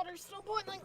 water's still boiling.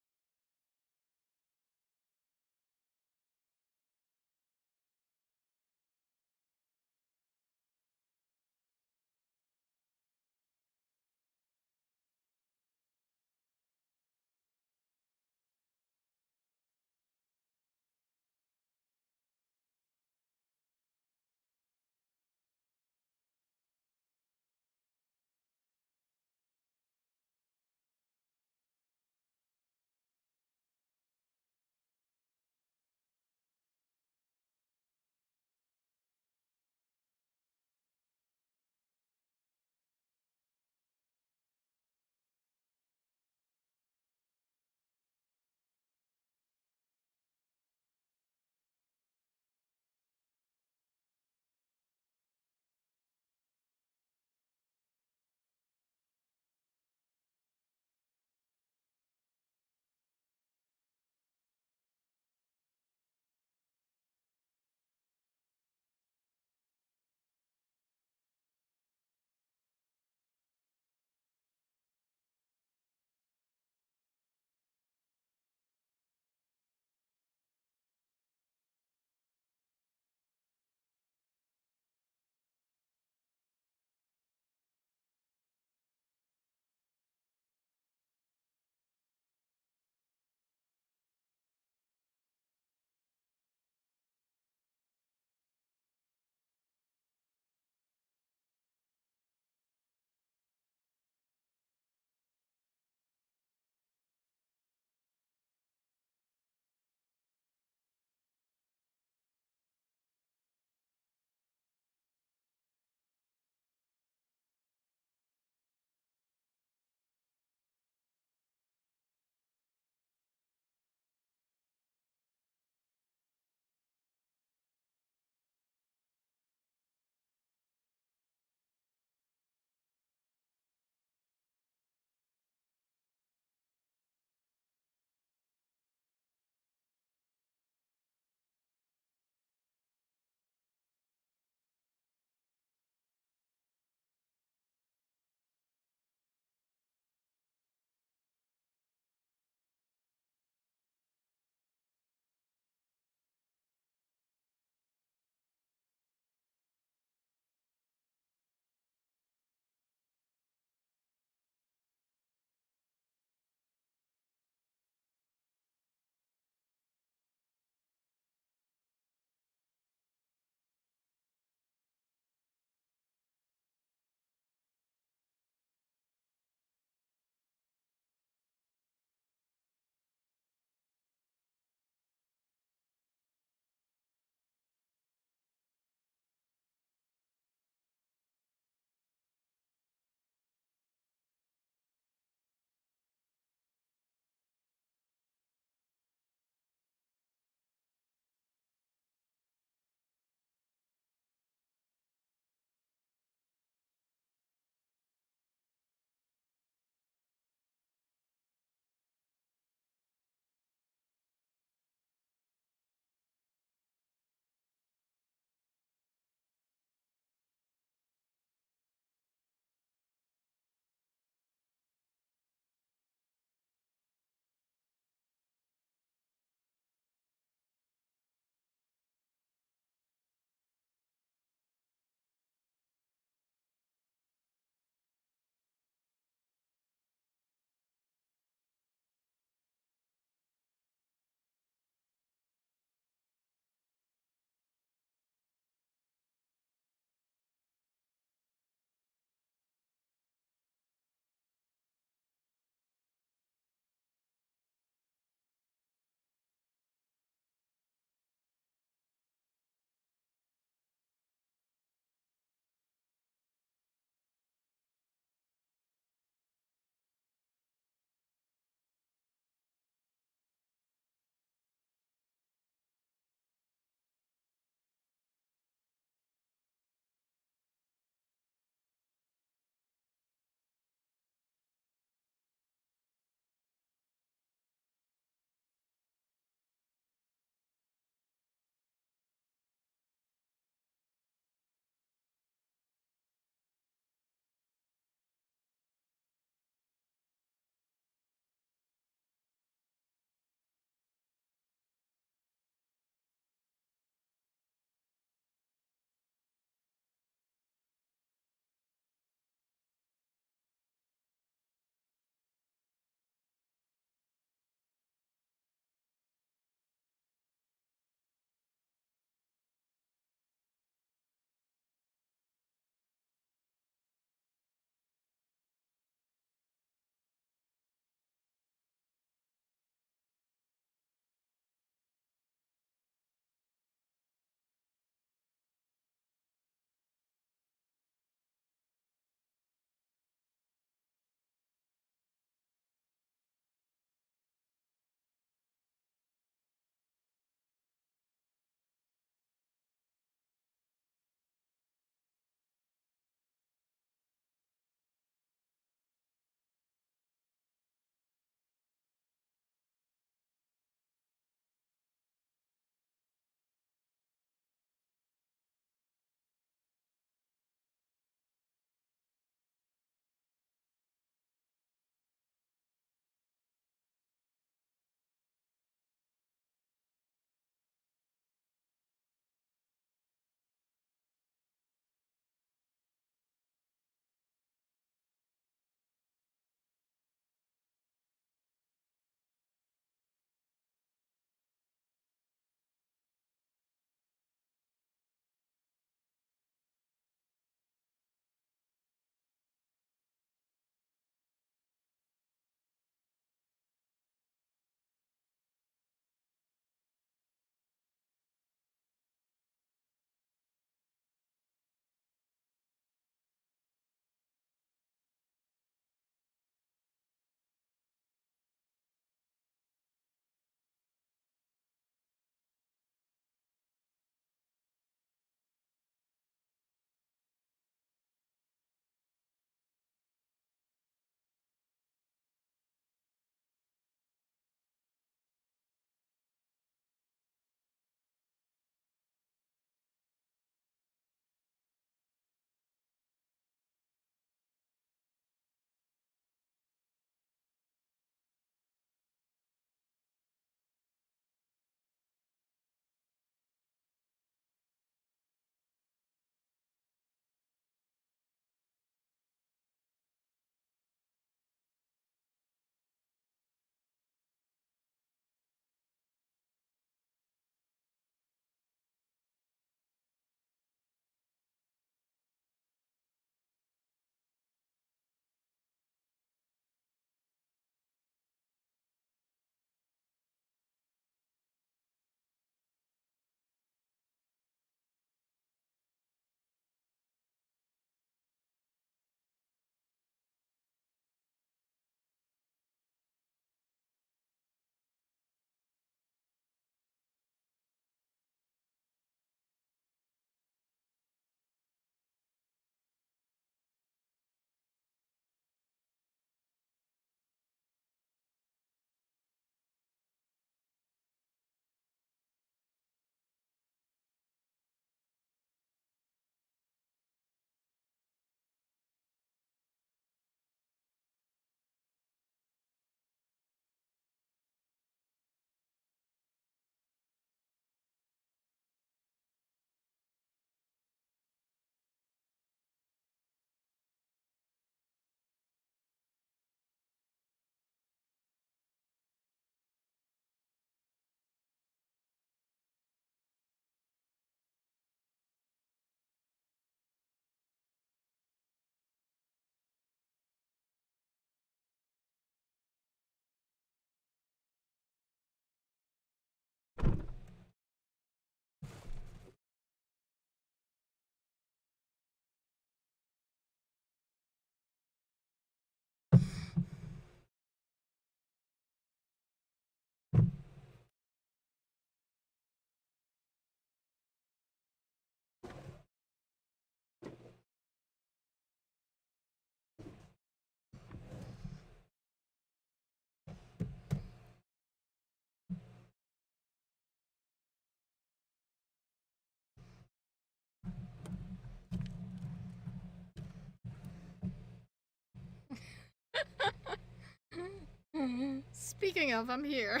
Speaking of, I'm here.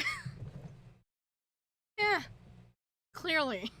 Yeah, clearly.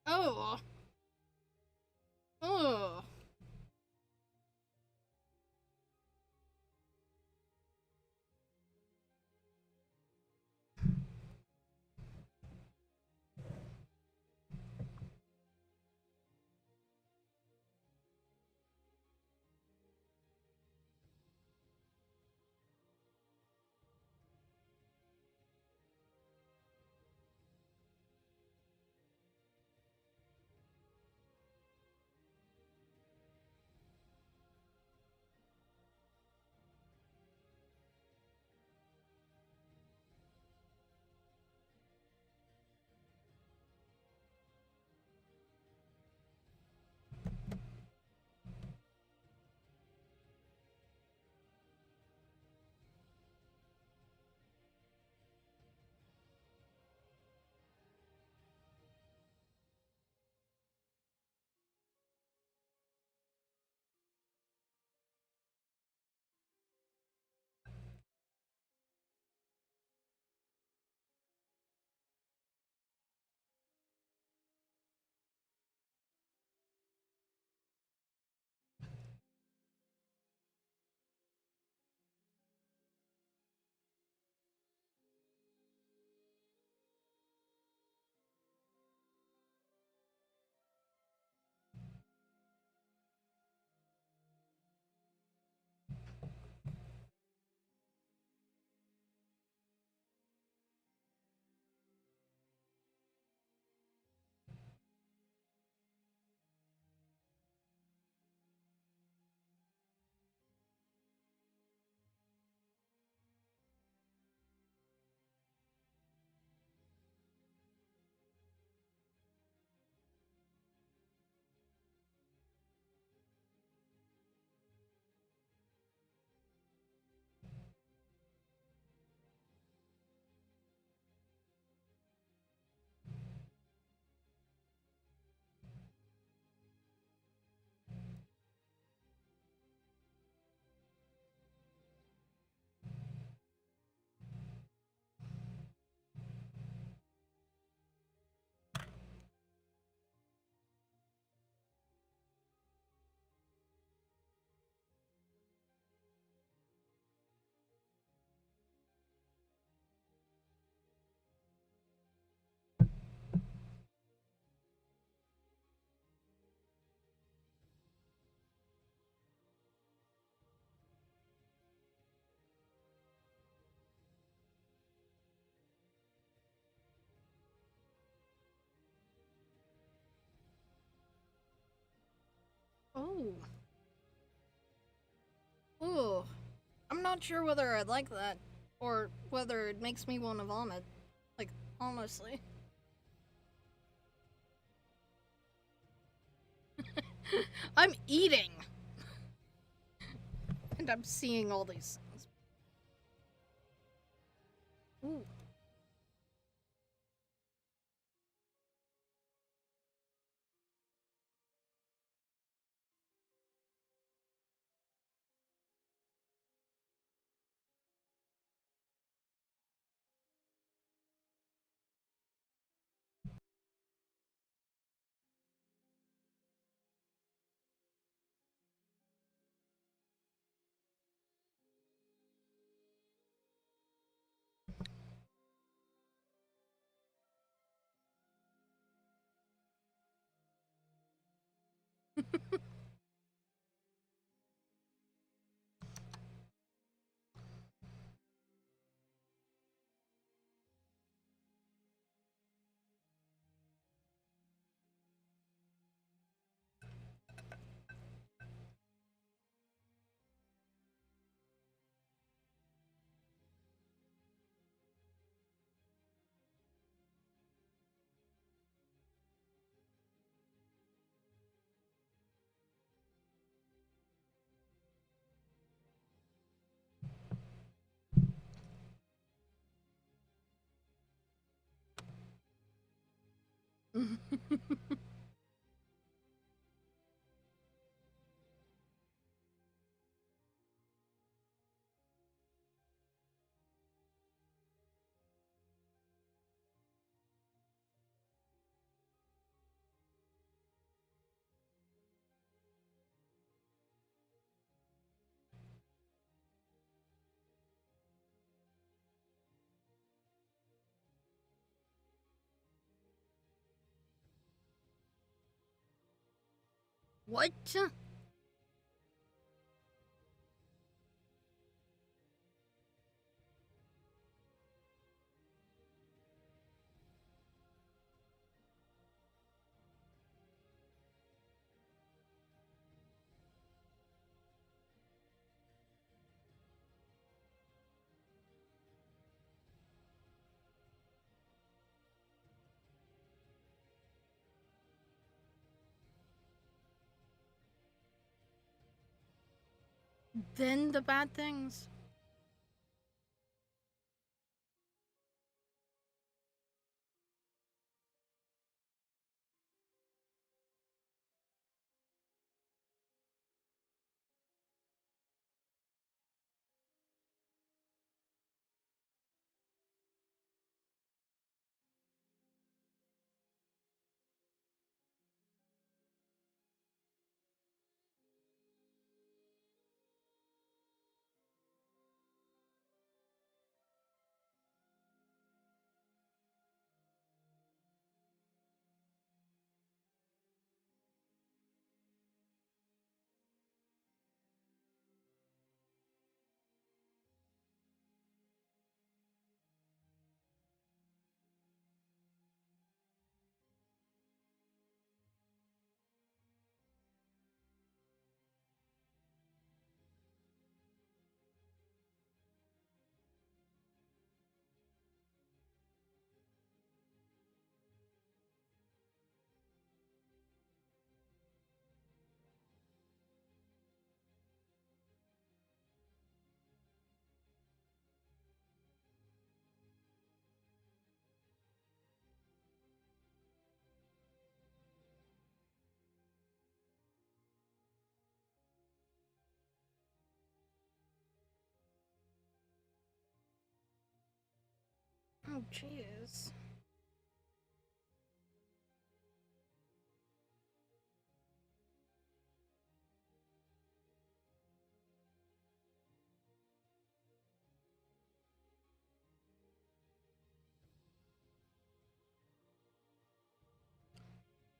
Oh. Oh. Oh. Ooh. I'm not sure whether I'd like that, or whether it makes me want to vomit. Like, honestly. I'm eating! And I'm seeing all these things. Ooh. What? Then the bad things? Oh, jeez.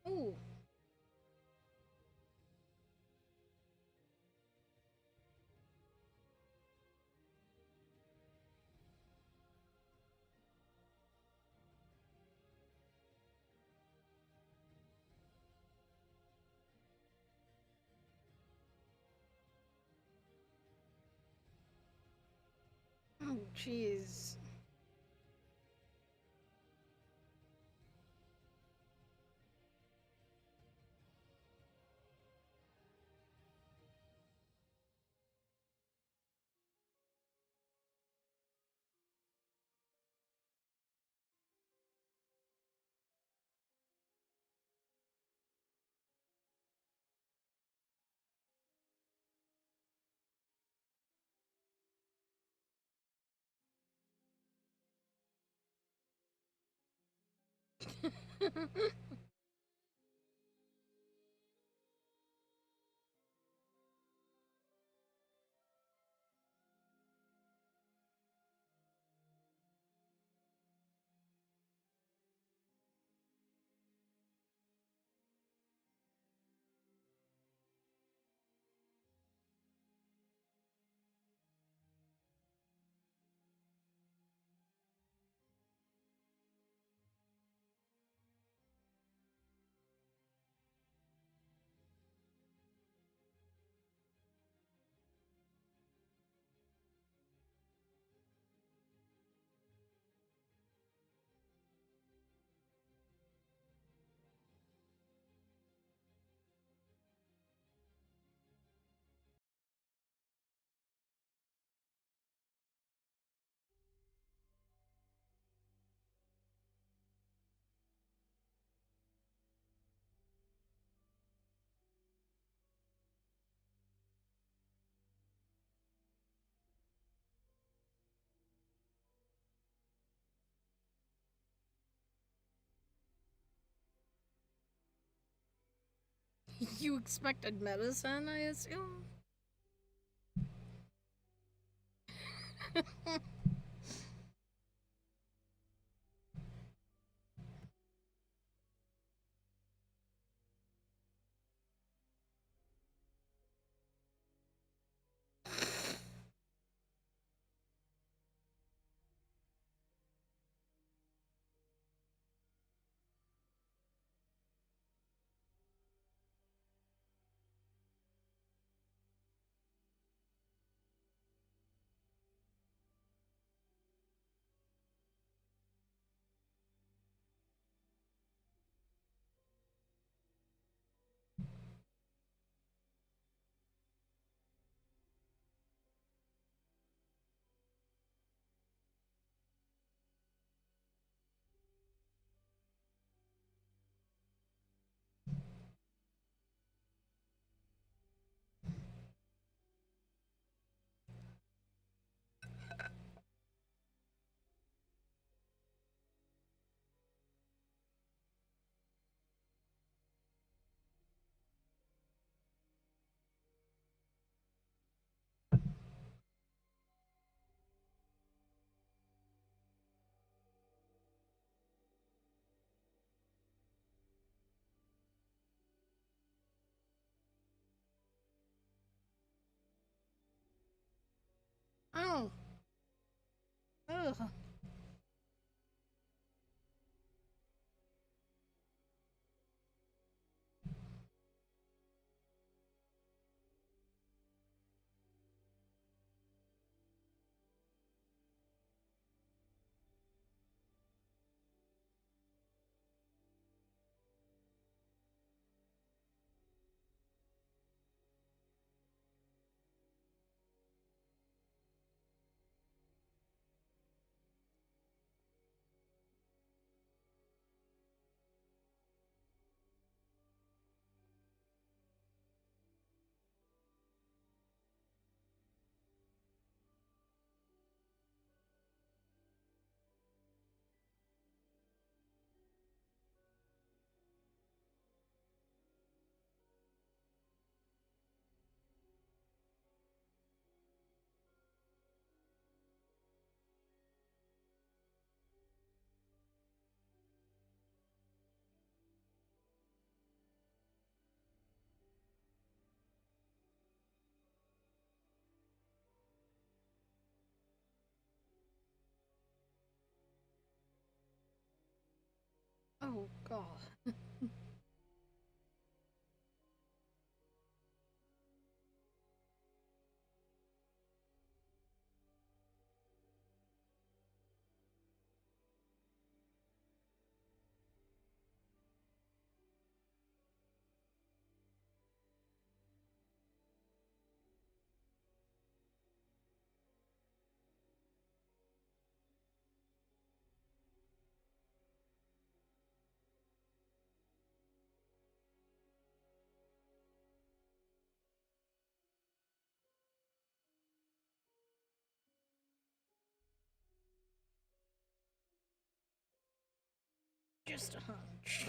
Ooh. Jeez. You expected medicine, I assume? Oh. Ugh. Oh, God. Just a hunch.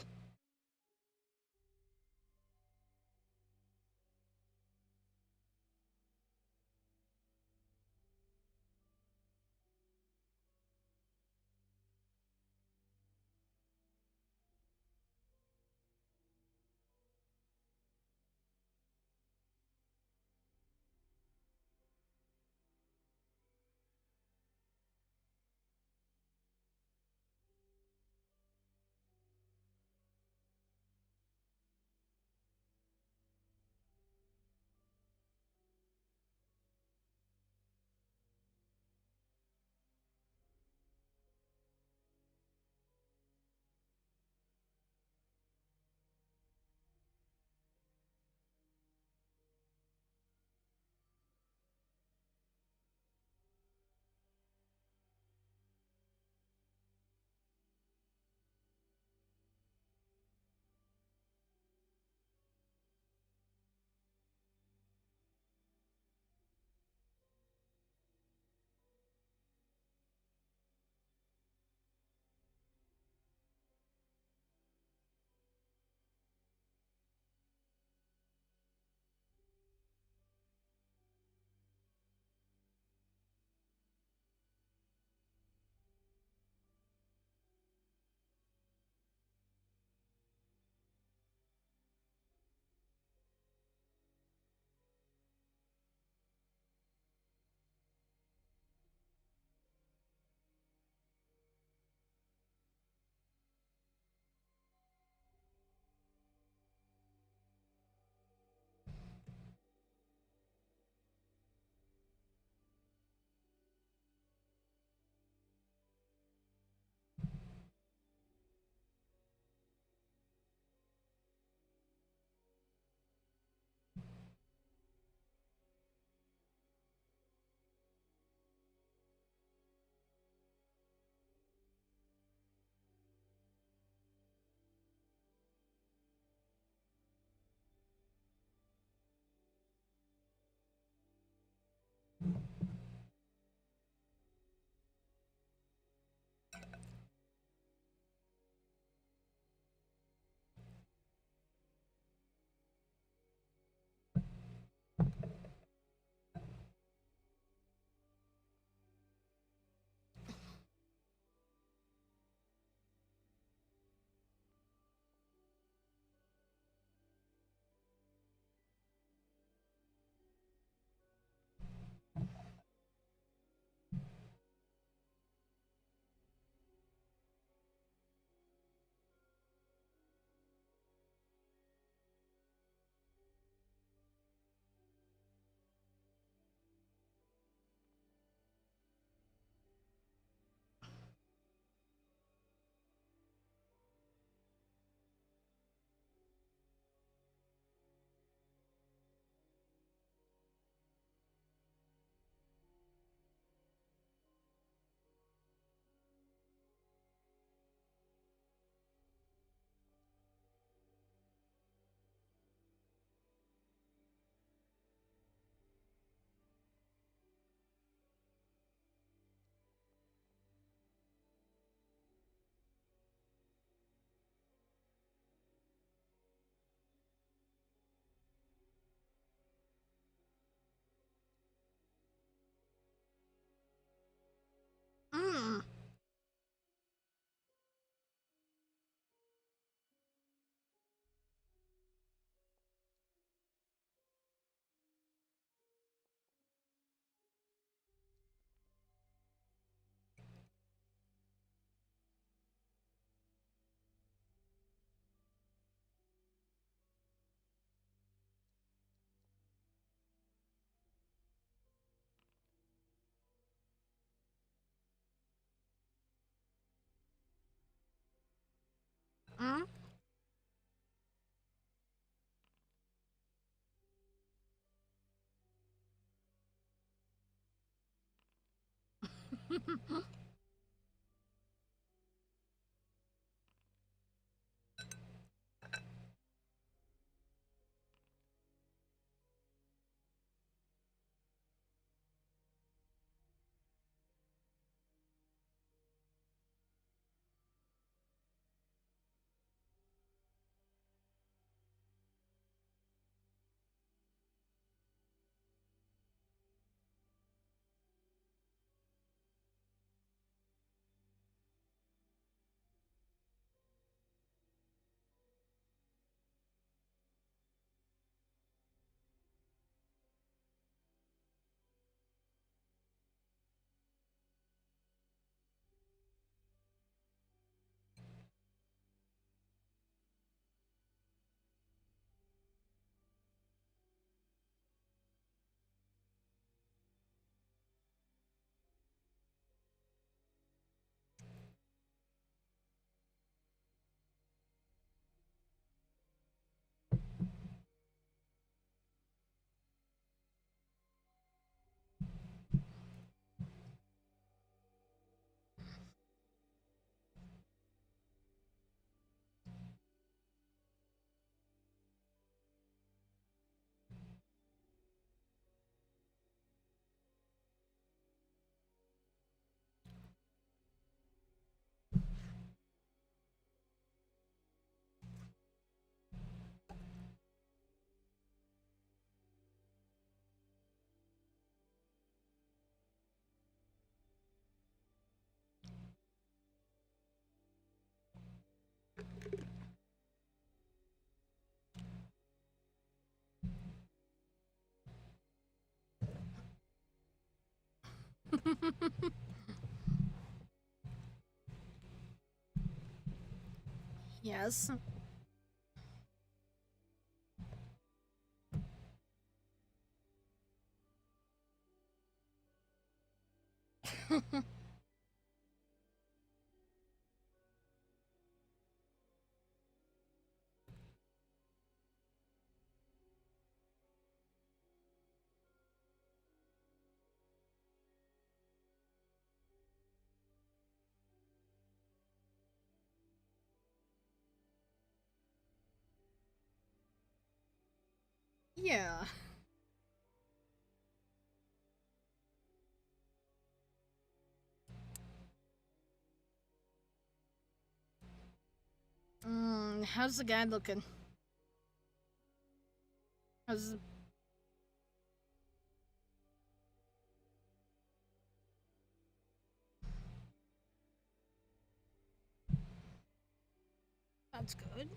Mm. Mm. Yes. Yeah. How's the guy looking? How's That's good.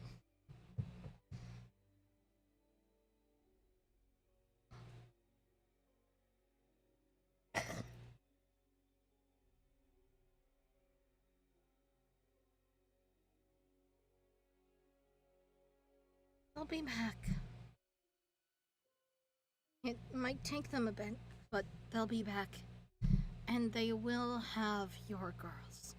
I'll be back. It might take them a bit, but they'll be back. And they will have your girls.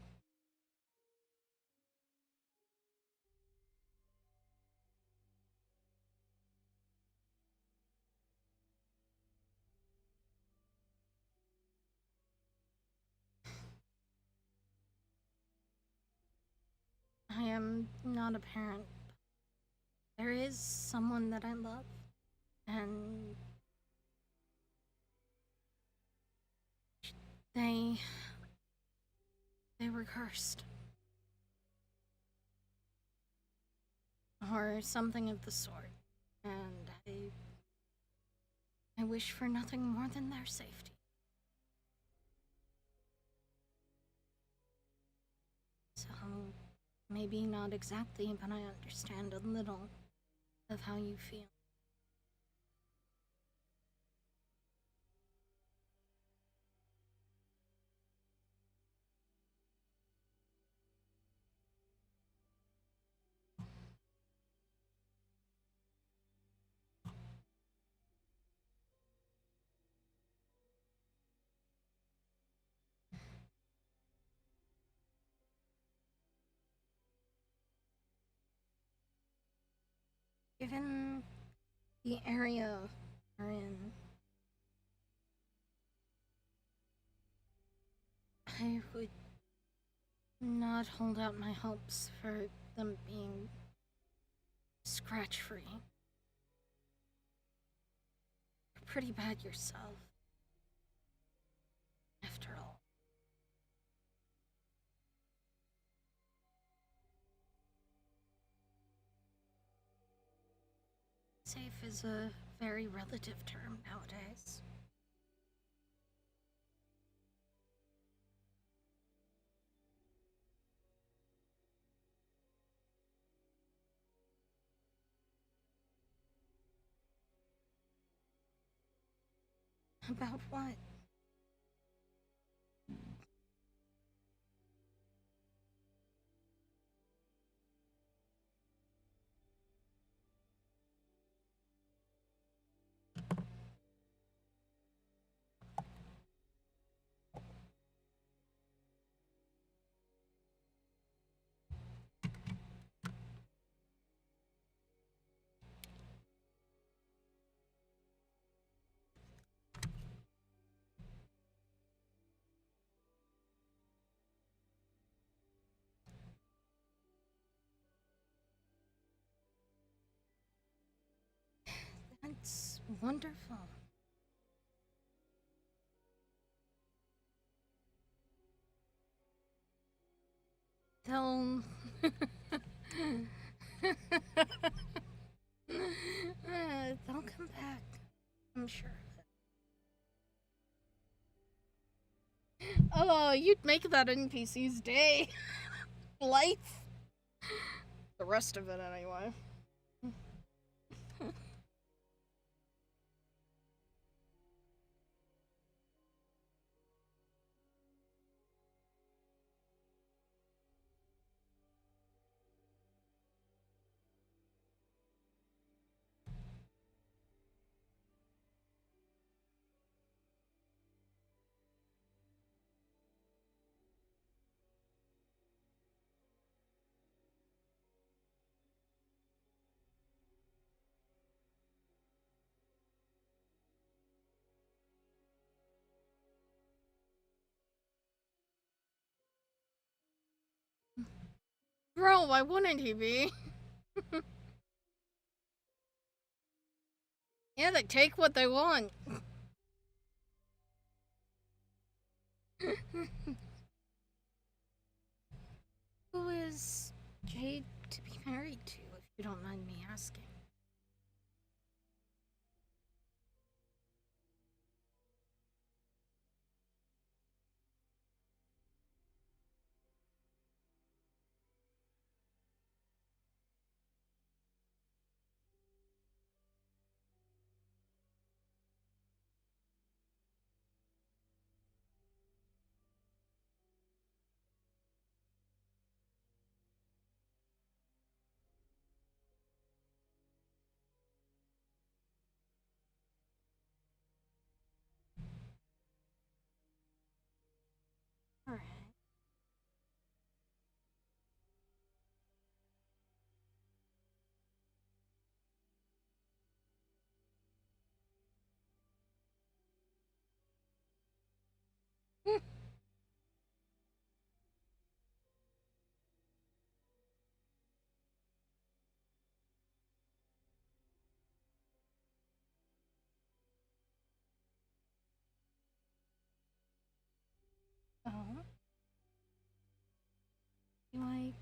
I am not a parent. There is someone that I love, and they they were cursed. Or something of the sort. And I wish for nothing more than their safety. So maybe not exactly, but I understand a little of how you feel. Given the area we're in, I would not hold out my hopes for them being scratch free. You're pretty bad yourself, after all. Safe is a very relative term nowadays. About what? That's wonderful. They'll. They'll come back. I'm sure. Oh, you'd make that NPC's day. Life. The rest of it, anyway. Bro, why wouldn't he be? Yeah, they take what they want. Who is Jade to be married to, if you don't mind me asking? Alright. Oh. Do I...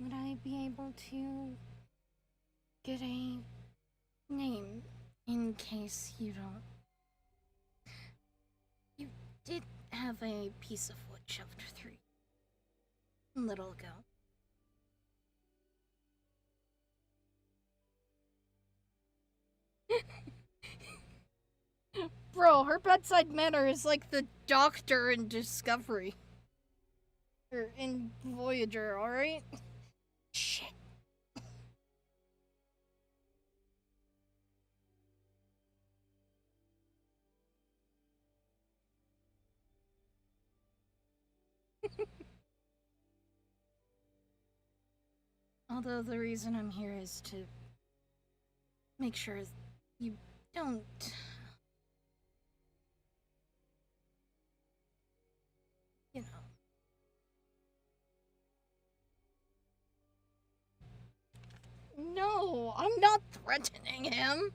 Would I be able to get a name in case you don't... You did have a piece of wood shoved through a little ago. Bro, her bedside manner is like the doctor in Discovery. Or in Voyager, alright? Shit. Although the reason I'm here is to make sure you don't... You know... No, I'm not threatening him.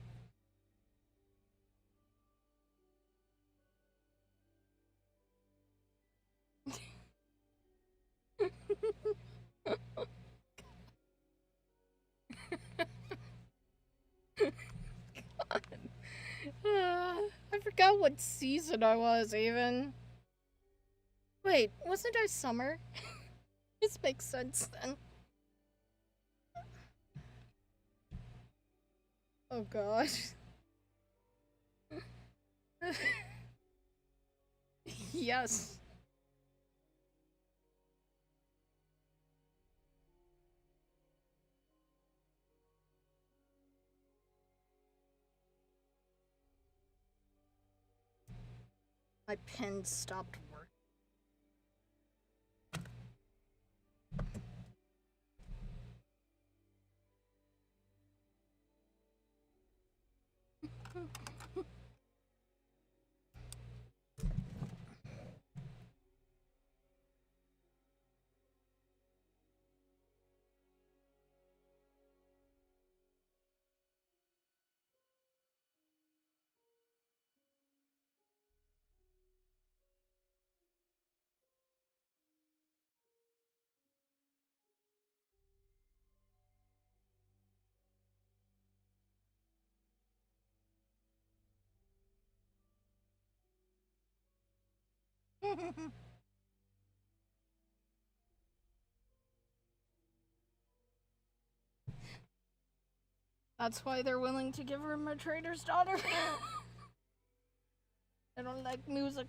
I forgot what season I was, even. Wait, wasn't I summer? This makes sense then. Oh gosh. Yes. My pen stopped working. That's why they're willing to give her a trader's daughter. I don't like music.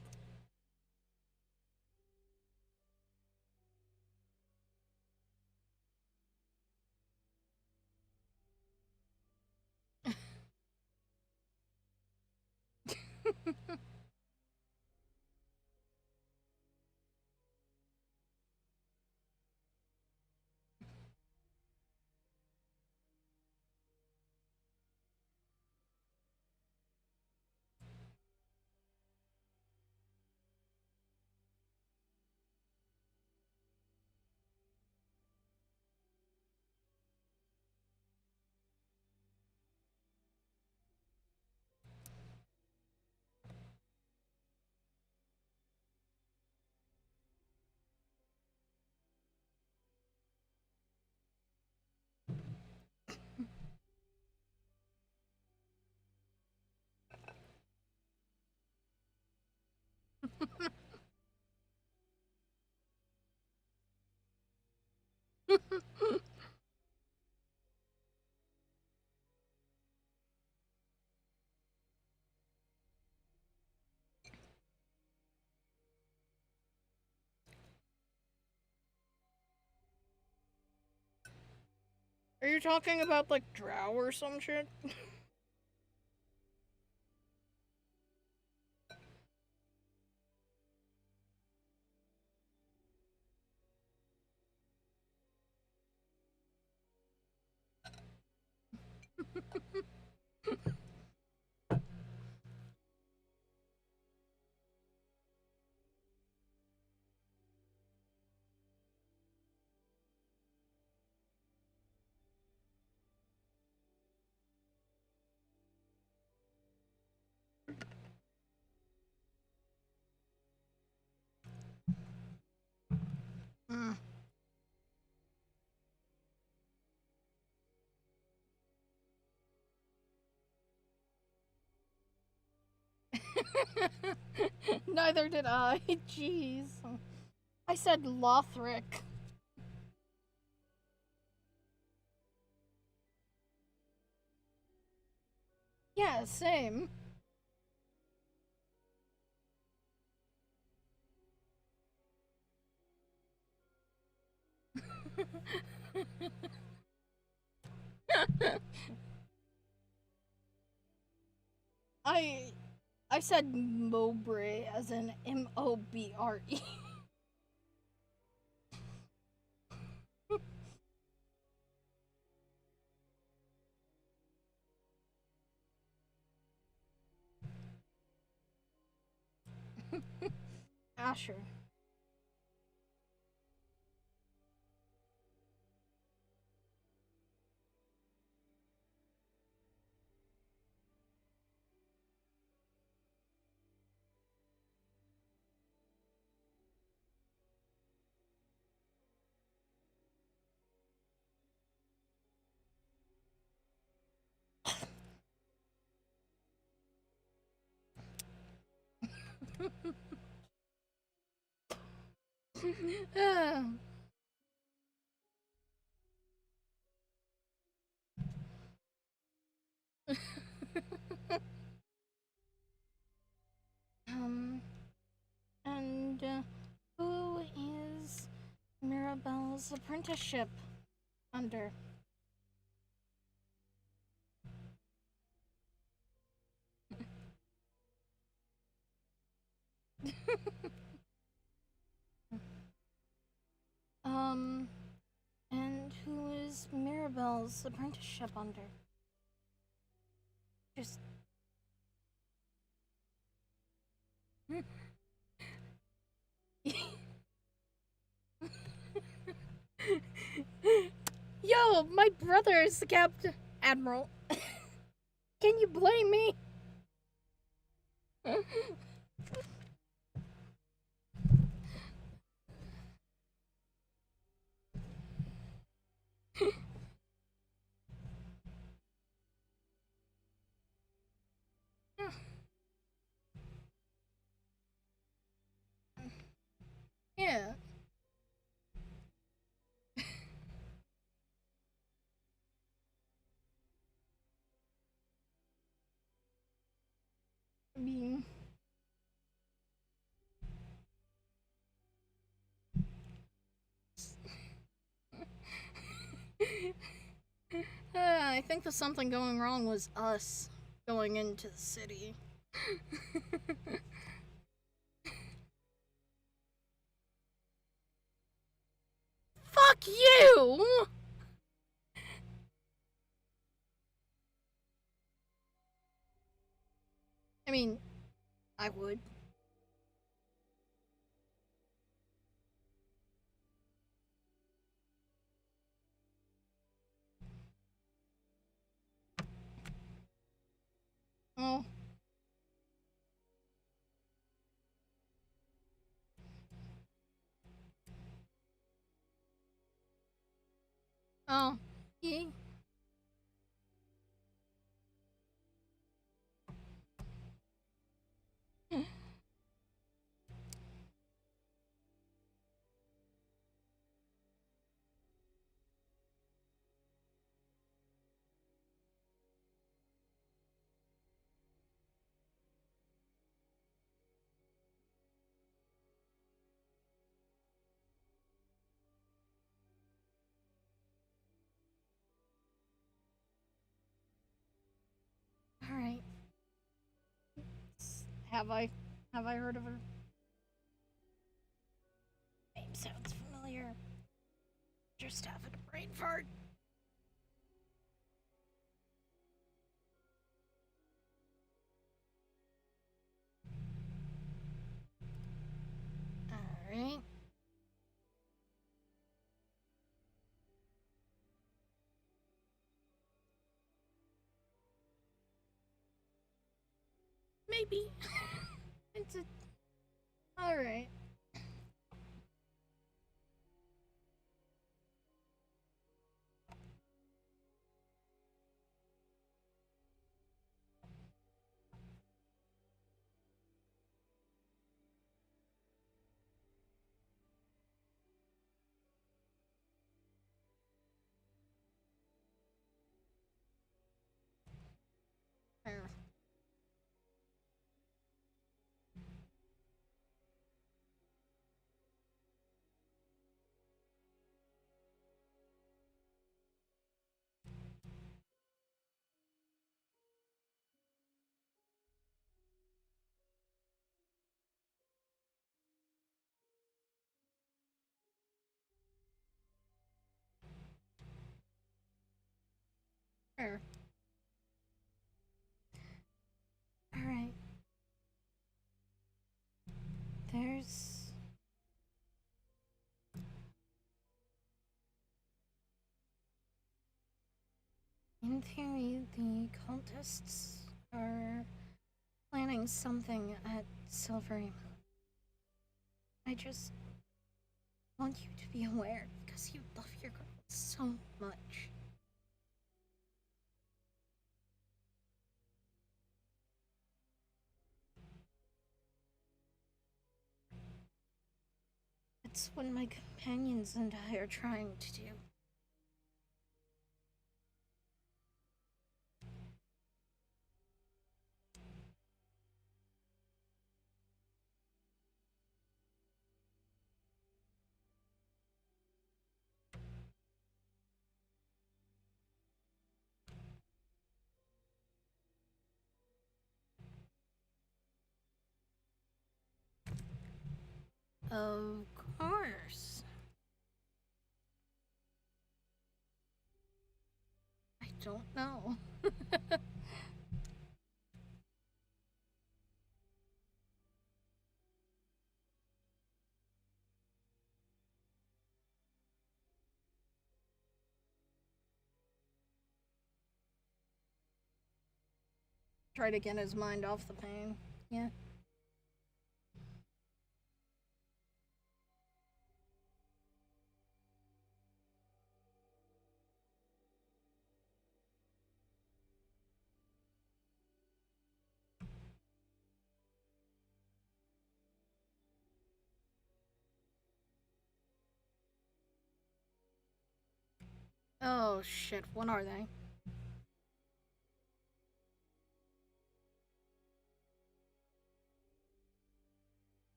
Are you talking about like drow or some shit? Mm. Neither did I. Jeez. I said Lothric. Yeah, same. I I said Mowbray as in Mobre. Asher. um, and who is Mirabelle's apprenticeship under? um, and who is Mirabelle's apprenticeship under? Just. Yo, my brother is the captain admiral. Can you blame me? Yeah. I mean, I think the something going wrong was us going into the city. Fuck you! I mean, I would. Oh. Oh. Yeah. Have I? Have I heard of her? Name sounds familiar. Just having a brain fart. Alright. Maybe. It's a. Alright. Fair. Fair. Alright. There's. In theory, the cultists are planning something at Silvery Moon. I just want you to be aware because you love your girl so much. It's what my companions and I are trying to do. Of course. I don't know. Try to get his mind off the pain. Yeah. Oh shit, what are they?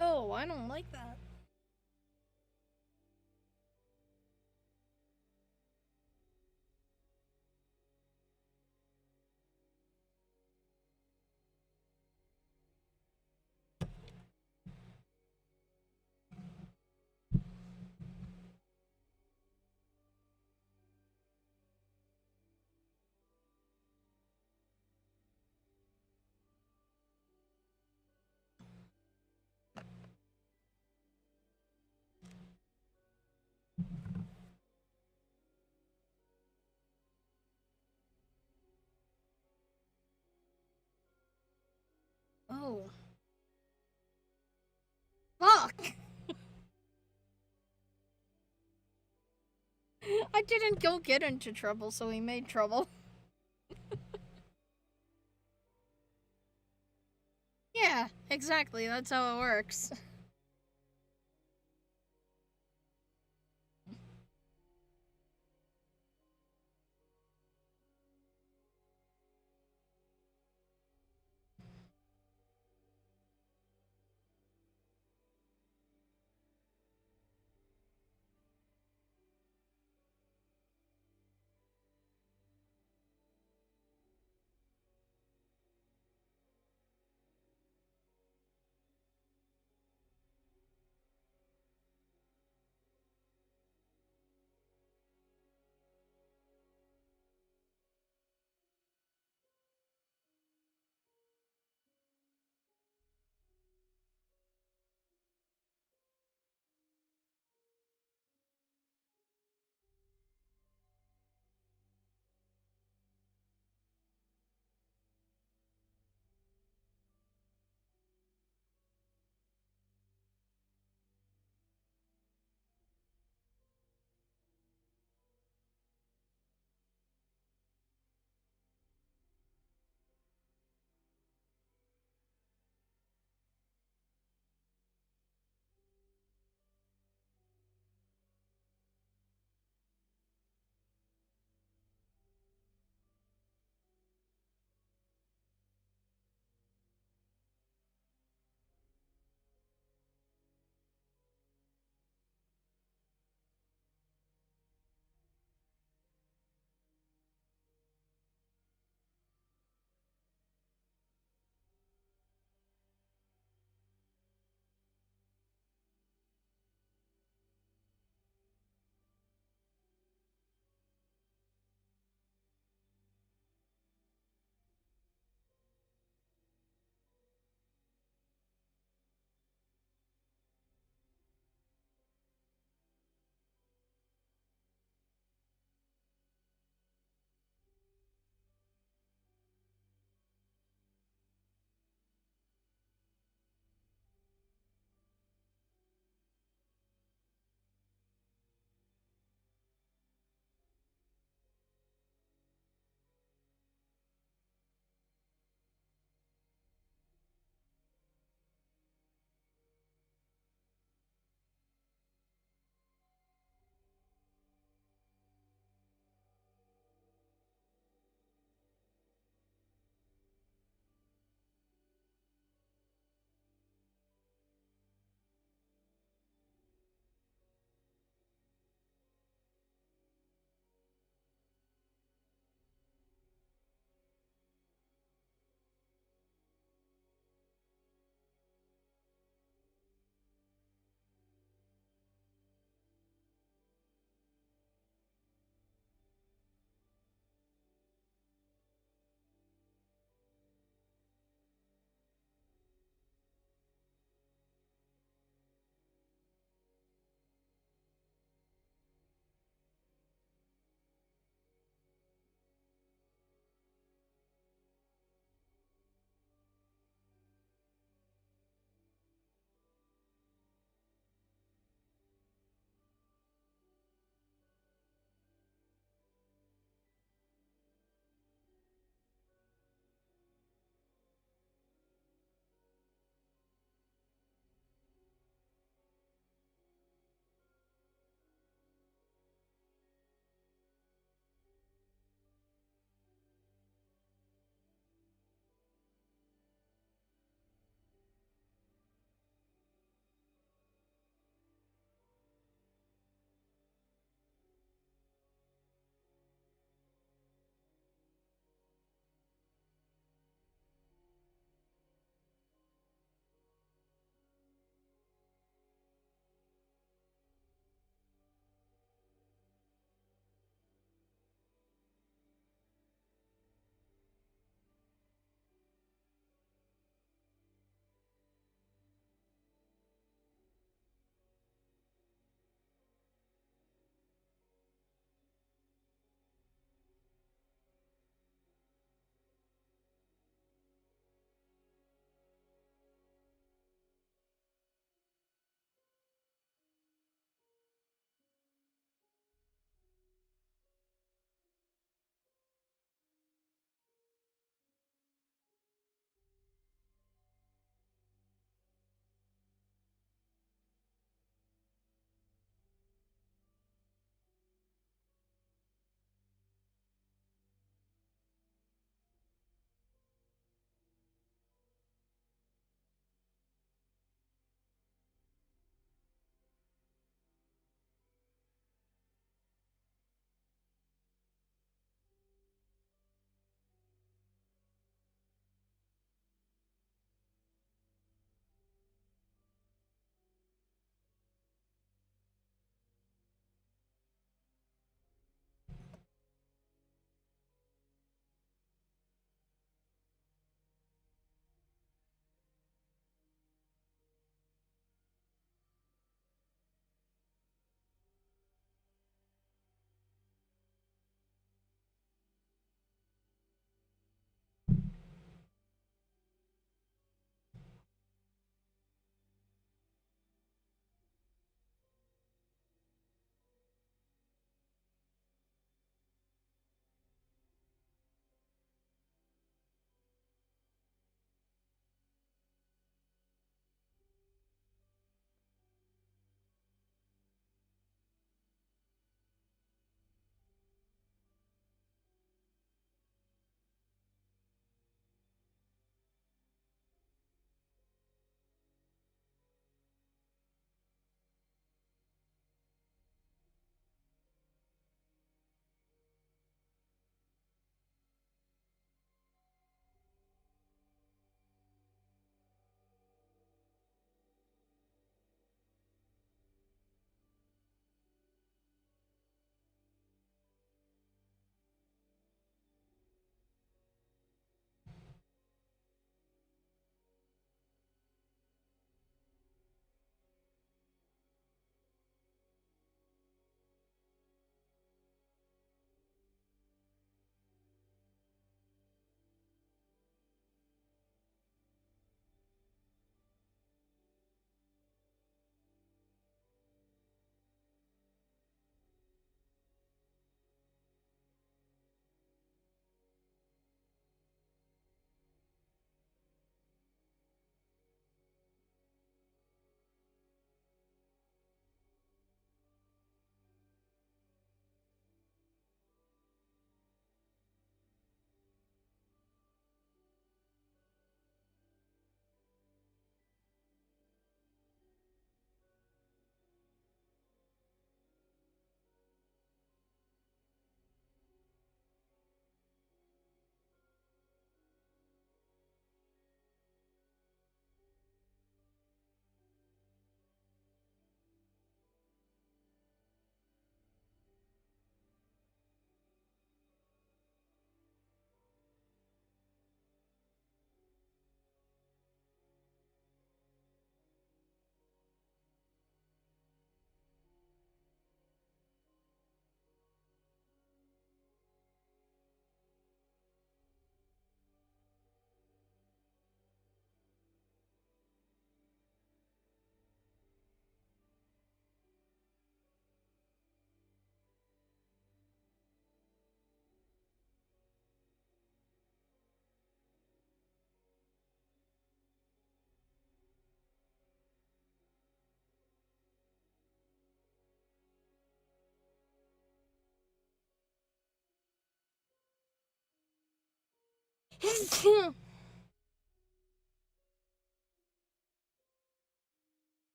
Oh, I don't like that. Oh. Fuck! I didn't go get into trouble, so he made trouble. Yeah, exactly, that's how it works.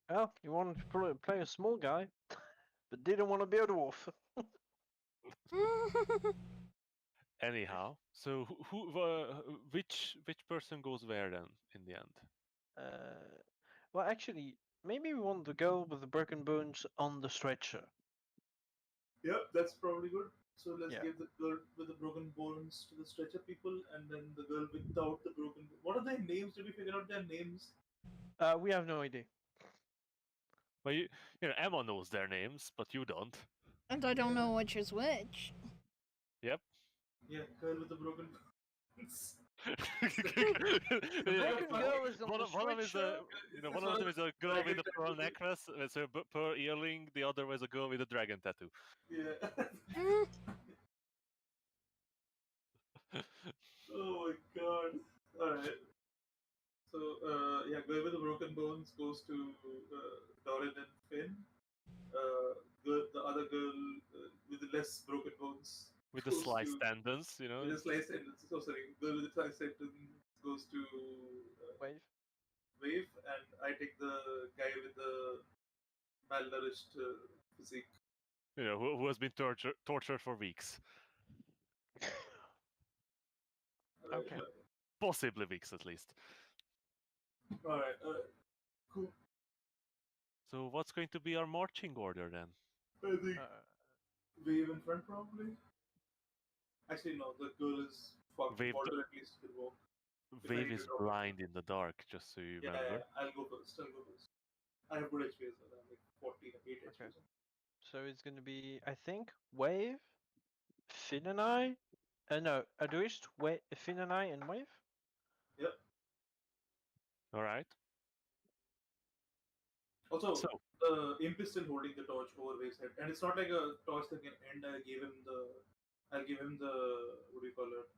Well, you wanted to play a small guy, but didn't want to be a dwarf. Anyhow, so which person goes where then in the end? Uh, well, actually, maybe we want to go with the broken bones on the stretcher. Yep, that's probably good. So let's Yeah. give the girl with the broken bones to the stretcher people, and then the girl without the broken. What are their names? Did we figure out their names? We have no idea. Well, you know, Emma knows their names, but you don't. And I don't Yeah. know which is which. Yep. Yeah, girl with the broken bones. The broken fuck- girl is on the One of them is a It's one of them is a girl dragon with a pearl tattoo. necklace, it's a pearl earring. The other was a girl with a dragon tattoo. Yeah. Hmm. Oh my god. Alright. So, yeah, girl with the broken bones goes to Doran and Finn. The other girl with the less broken bones With the goes sliced to tendons, with the sliced sentence. So sorry, girl with the sliced sentence goes to wave. Wave, and I take the guy with the malnourished physique. who has been tortured for weeks, Alright, Okay. possibly weeks at least. alright, cool. So what's going to be our marching order then? I think Uh, Wave in front probably. Actually, no, the girl is fucked. Wave, Walter at least can walk. If I Wave need to is drop it. blind in the dark, just so you Yeah, remember. I'll go first. I'll go first. I have good HP as well. I'm like 14, 8 okay. HP. So it's gonna be, I think, wave, Finn and I. No, Adrist, Finn and I, and wave. Yep. All right. Also, So the imp is still holding the torch over Wave's head, and it's not like a torch that can end. I'll give him the. What do you call it?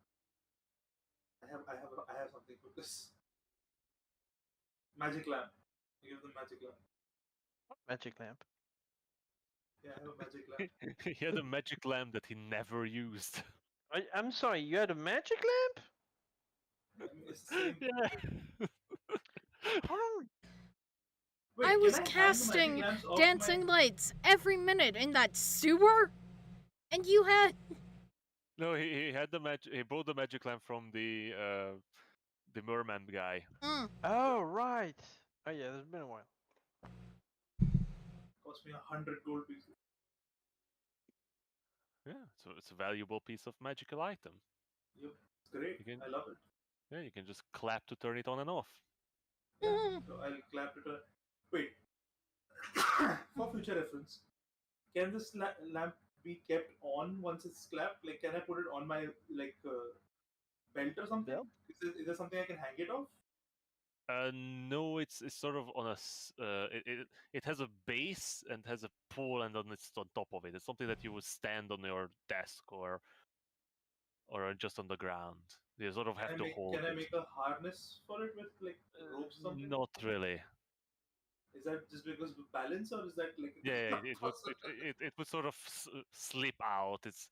I have something for this. Magic lamp. I give them magic lamp. Magic lamp. Yeah, I have a magic lamp. he had a magic lamp that he never used. I'm sorry, you had a magic lamp? I mean, it's the same. Yeah. How long? Wait, I can was I hang the magic casting lamps off dancing my? lights every minute in that sewer, and you had. No, he had the magic. He bought the magic lamp from the merman guy. Mm. Oh, right. Oh, yeah, it's been a while. Cost me 100 gold pieces. Yeah, so it's a valuable piece of magical item. Yep, it's great. You can I love it. Yeah, you can just clap to turn it on and off. Yeah, Mm. so I'll clap it. Wait, for future reference, can this lamp be kept on once it's clapped? Like, can I put it on my belt or something? Belt? Is there something I can hang it off? No, it's sort of on it has a base and has a pole, and then it's on top of it. It's something that you would stand on your desk or just on the ground. You sort of have to hold Can I it. make a harness for it with like ropes or something? Not really. Is that just because of balance, or is that like Yeah, not it would possible? it would sort of slip out. It's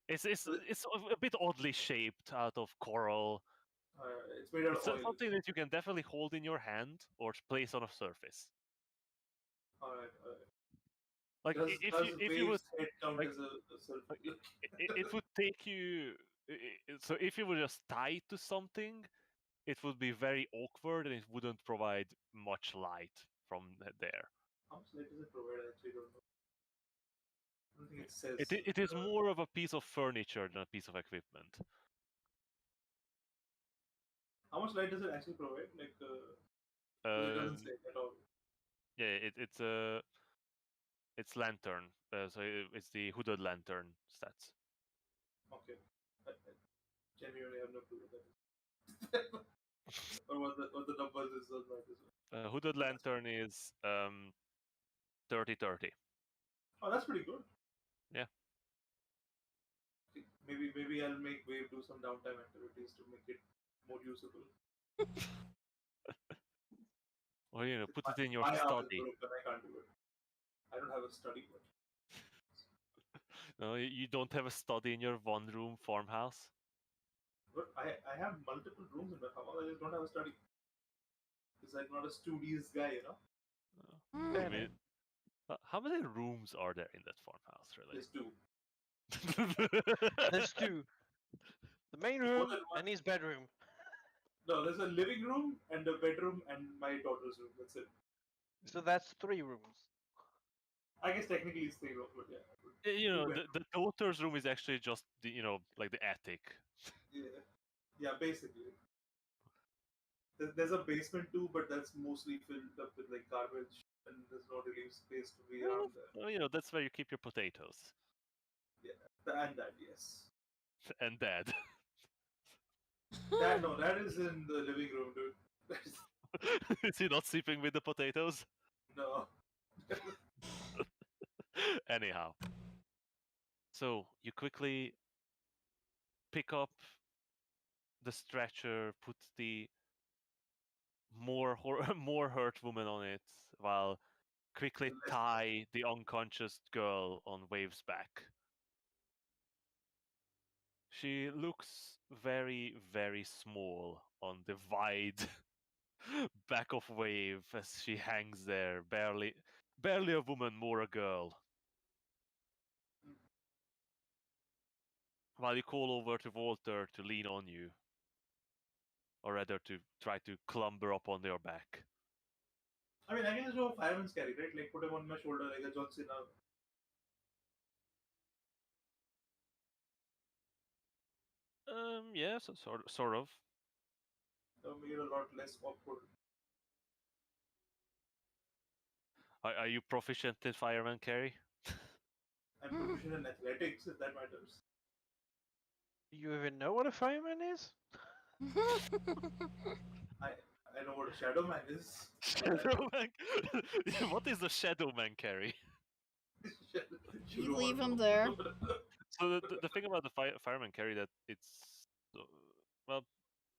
a bit oddly shaped out of coral. It's made out of It's oil. something that you can definitely hold in your hand or place on a surface. Alright, alright. Like Does if you would Wave's head count like as a self? like, it would take you. So if you were just tied to something, it would be very awkward and it wouldn't provide much light from there. How much light does it provide? I actually don't know. I don't think it says. It is more of a piece of furniture than a piece of equipment. How much light does it actually provide? Like, because it doesn't Um, say at all. yeah, it's lantern. So it's the hooded lantern stats. Okay. I genuinely have no clue what that is. Or what the numbers is on that as well. Hooded lantern is 30/30. Oh, that's pretty good. Yeah. Maybe I'll make Wave do some downtime activities to make it more usable. Or put it in your My arm is study. broken. I can't do it. I don't have a study but No, you don't have a study in your one-room farmhouse. But I have multiple rooms in my house. I just don't have a study. Because I'm not a studious guy, you know. I Mm. mean, how many rooms are there in that farmhouse, There's two. really? There's two. The main More room than one. and his bedroom. No, there's a living room and a bedroom and my daughter's room. That's it. So that's 3 rooms. I guess technically it's three rooms, but yeah. Two bedrooms. The daughter's room is actually just like the attic. Yeah, yeah, basically. There's a basement too, but that's mostly filled up with like garbage and there's no really space to be Well, around there. that's where you keep your potatoes. Yeah, and that, yes. And dad. That, no, that is in the living room, dude. That's, Is he not sleeping with the potatoes? no. Anyhow, so you quickly pick up the stretcher, put the more hurt woman on it, while quickly The less, tie the unconscious girl on Wave's back. She looks very, very small on the wide back of Wave as she hangs there, barely a woman, more a girl. While you call over to Walter to lean on you, or rather to try to clumber up on your back. I mean, I can just do a fireman's carry, right? Like, put him on my shoulder like a John Cena. Yeah, sort of. Make it a lot less awkward. Are you proficient in fireman carry? I'm proficient in athletics, if that matters. Do you even know what a fireman is? I I know what a shadow man is. Shadow man. What is the shadow man carry? You leave him there. So the thing about the fireman carry that it's well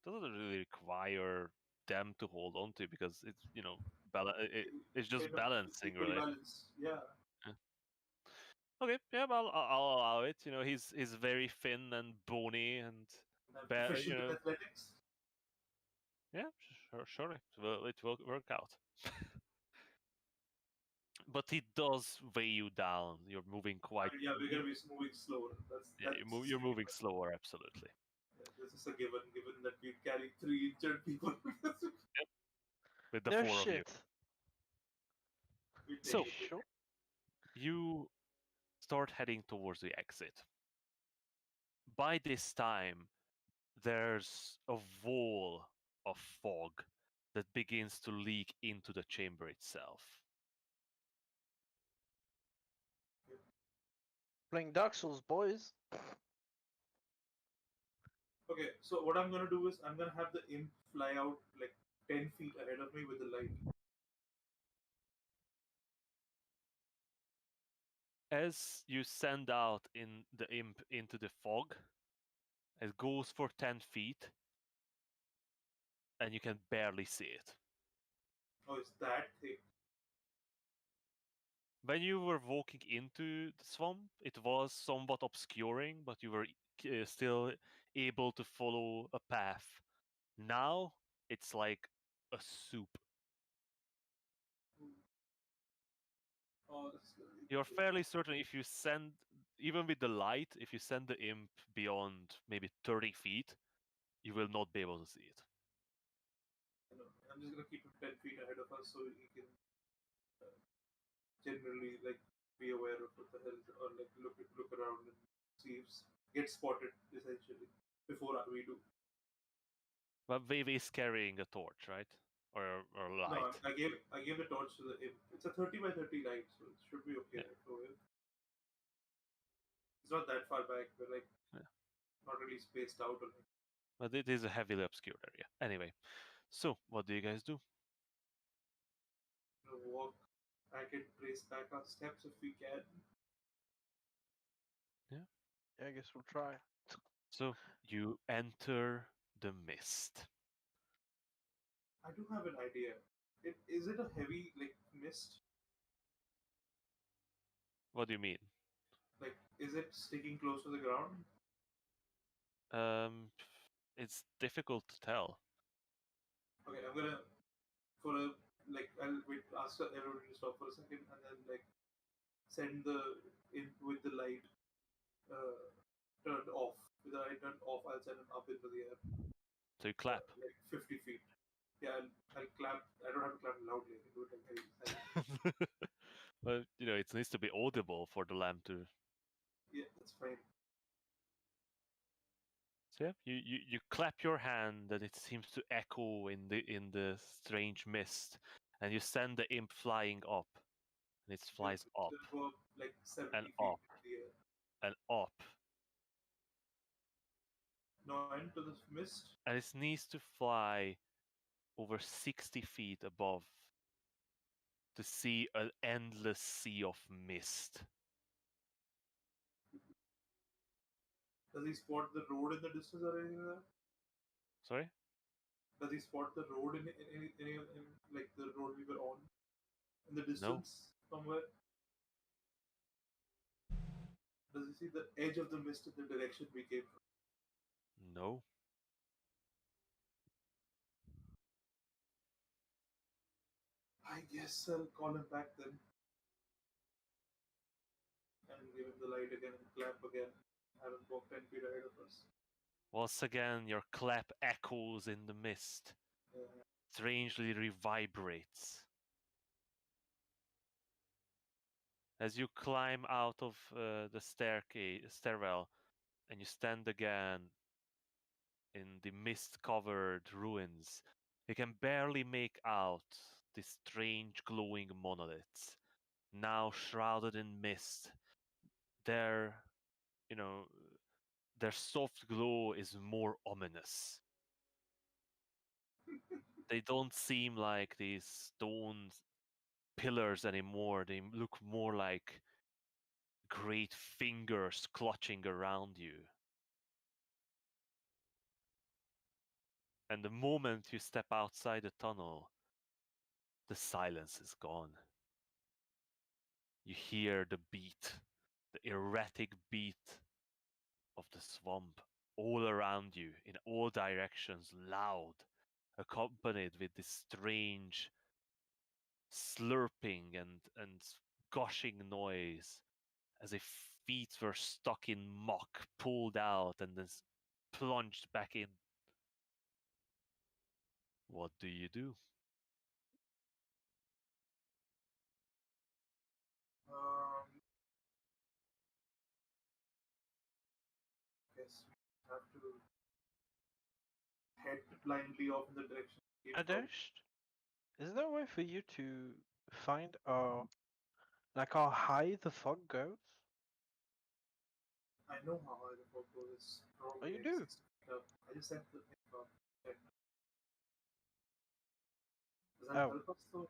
doesn't really require them to hold on to because it's just Kind of balancing equal really. balance. Yeah. Yeah. Okay, yeah, well, I'll allow it. He's very thin and bony and I'm proficient in athletics. yeah, surely it will work out. But it does weigh you down. You're moving I quite. mean, yeah, we're gonna be moving slower. Yeah, you're moving slower, absolutely. Yeah, this is a given that we carry 3 injured people. With the No four of you. shit. We So take it. Sure. you start heading towards the exit. By this time, there's a wall of fog that begins to leak into the chamber itself. Playing Dark Souls, boys. Okay, so what I'm gonna do is I'm gonna have the imp fly out like 10 feet ahead of me with the light. As you send out in the imp into the fog, it goes for 10 feet and you can barely see it. Oh, it's that thing. When you were walking into the swamp, it was somewhat obscuring, but you were still able to follow a path. Now it's like a soup. Oh, this is gonna be You're great. fairly certain if you send, even with the light, if you send the imp beyond maybe 30 feet, you will not be able to see it. I know. I'm just gonna keep him 10 feet ahead of us so he can uh, generally like be aware of what the hell or like look around and see if get spotted essentially before we do. But Vivi is carrying a torch, right? Or No, light. I gave the torch to the imp. It's a 30 by 30 light, so it should be okay Yeah. right for him. It's not that far back, but like Yeah. not really spaced out or like. But it is a heavily obscured area. Anyway, so what do you guys do? Walk back and trace back our steps if we can. Yeah. Yeah, I guess we'll try. So you enter the mist. I do have an idea. Is it a heavy like mist? What do you mean? Like, is it sticking close to the ground? Um, it's difficult to tell. Okay, I'm gonna for a like I'll wait ask everybody to stop for a second and then like send the in with the light turned off. With the light turned off, I'll send it up into the air, So you clap. like 50 feet. Yeah, I'll clap. I don't have to clap loudly. I can do it like very silent. Well, it needs to be audible for the lamp to. Yeah, that's fine. So yeah, you clap your hand, and it seems to echo in the strange mist. and you send the imp flying up, and it flies up It'll go up like 70 and feet up in the air. and up, No end to this mist. and it needs to fly over 60 feet above to see an endless sea of mist. Does he spot the road in the distance or anything like that? Sorry? Does he spot the road in like the road we were on in the No. distance somewhere? Does he see the edge of the mist in the direction we came from? No. I guess I'll call him back then and give him the light again and clap again. Have him walk 10 feet ahead of us. Once again, your clap echoes in the mist, strangely reverberates. As you climb out of the stairwell, and you stand again in the mist-covered ruins, you can barely make out these strange glowing monoliths, now shrouded in mist. Their, you know, their soft glow is more ominous. They don't seem like these stone pillars anymore. They look more like great fingers clutching around you. And the moment you step outside the tunnel, the silence is gone. You hear the beat, the erratic beat of the swamp all around you, in all directions, loud, accompanied with this strange slurping and gushing noise, as if feet were stuck in muck, pulled out, and then plunged back in. What do you do? Guess we have to head blindly off in the direction we came from. Adesh, is there a way for you to find like how high the fog goes? I know how high the fog goes. It's Oh, probably you like do? 60 feet up. I just sent the thing up. Does that Oh, help us though?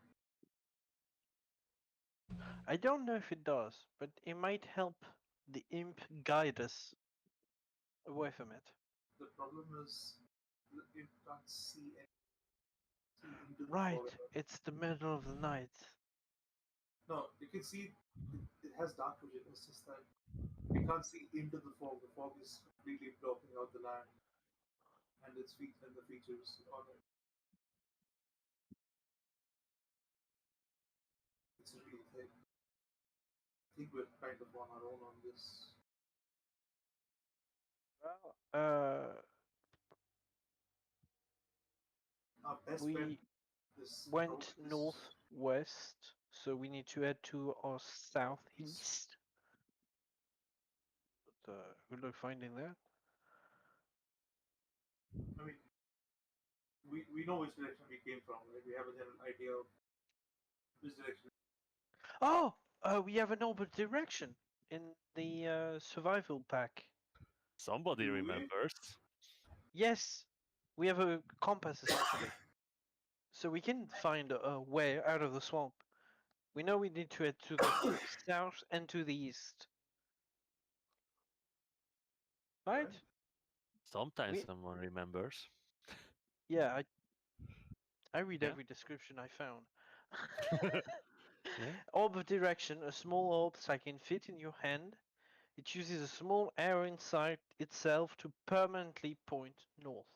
I don't know if it does, but it might help the imp guide us away from it. The problem is you can't see into the Right, fog at all. it's the middle of the night. No, you can see it has dark vision. It's just that we can't see into the fog. The fog is completely blocking out the land and the features on it. It's really thick. I think we're kind of on our own on this. Well, Our best bet we this road went is northwest, so we need to head to our southeast. But, good luck finding that. I mean we know which direction we came from, right? We have a general idea of which direction. Oh, we have an orbit direction in the survival pack. Somebody Do we? remembers. Yes, we have a compass essentially, so we can find a way out of the swamp. We know we need to head to the south and to the east. Right? Right? Sometimes We someone remembers. yeah, I read Yeah. every description I found. Yeah. Orb of direction, a small orb that can fit in your hand. It uses a small arrow inside itself to permanently point north.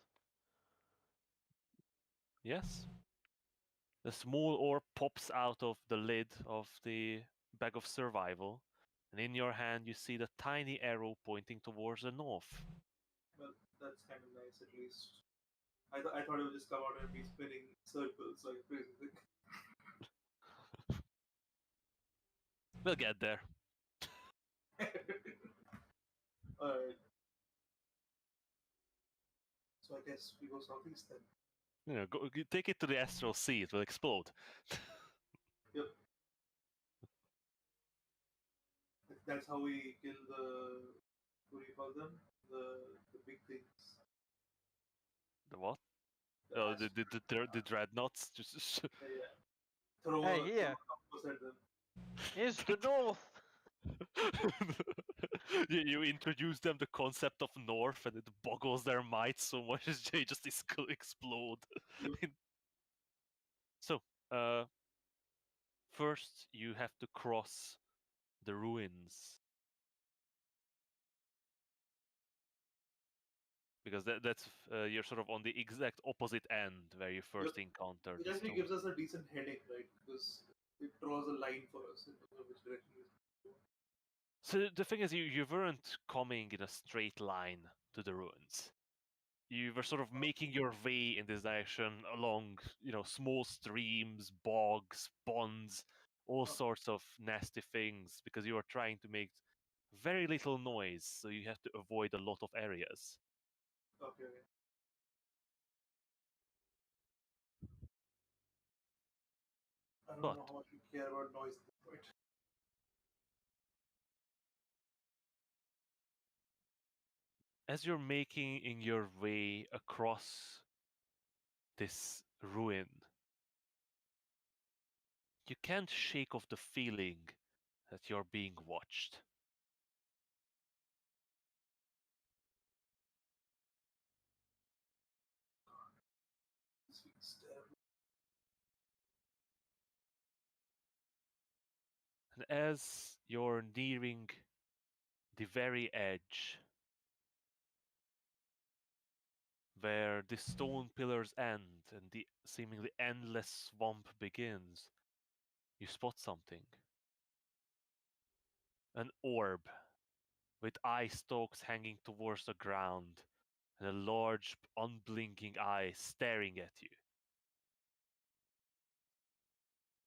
Yes. The small orb pops out of the lid of the bag of survival, and in your hand you see the tiny arrow pointing towards the north. Well, that's kind of nice at least. I thought it would just come out and be spinning circles like crazy thing. We'll get there. Alright. So I guess we go southeast then. take it to the astral sea; it will explode. Yep. That's how we kill the, what do you call them? The big things. The what? The Oh, astral. the dreadnoughts. Just Yeah. Throw Hey, a here. compass at them. Here's the north. you introduce them the concept of north, and it boggles their might so much as they just explode. Yep. So, first you have to cross the ruins because that's you're sort of on the exact opposite end where you first Yep. encounter It the actually stone. gives us a decent heading, right? Because it draws a line for us in terms of which direction we go. So the thing is, you weren't coming in a straight line to the ruins. You were sort of making your way in this direction along, small streams, bogs, ponds, all Oh, sorts of nasty things because you are trying to make very little noise, so you have to avoid a lot of areas. okay, okay. I don't But know how much we care about noise at this point. as you're making your way across this ruin, you can't shake off the feeling that you're being watched. This feels terrible. And as you're nearing the very edge where the stone pillars end and the seemingly endless swamp begins, you spot something. An orb with eye stalks hanging towards the ground and a large, unblinking eye staring at you.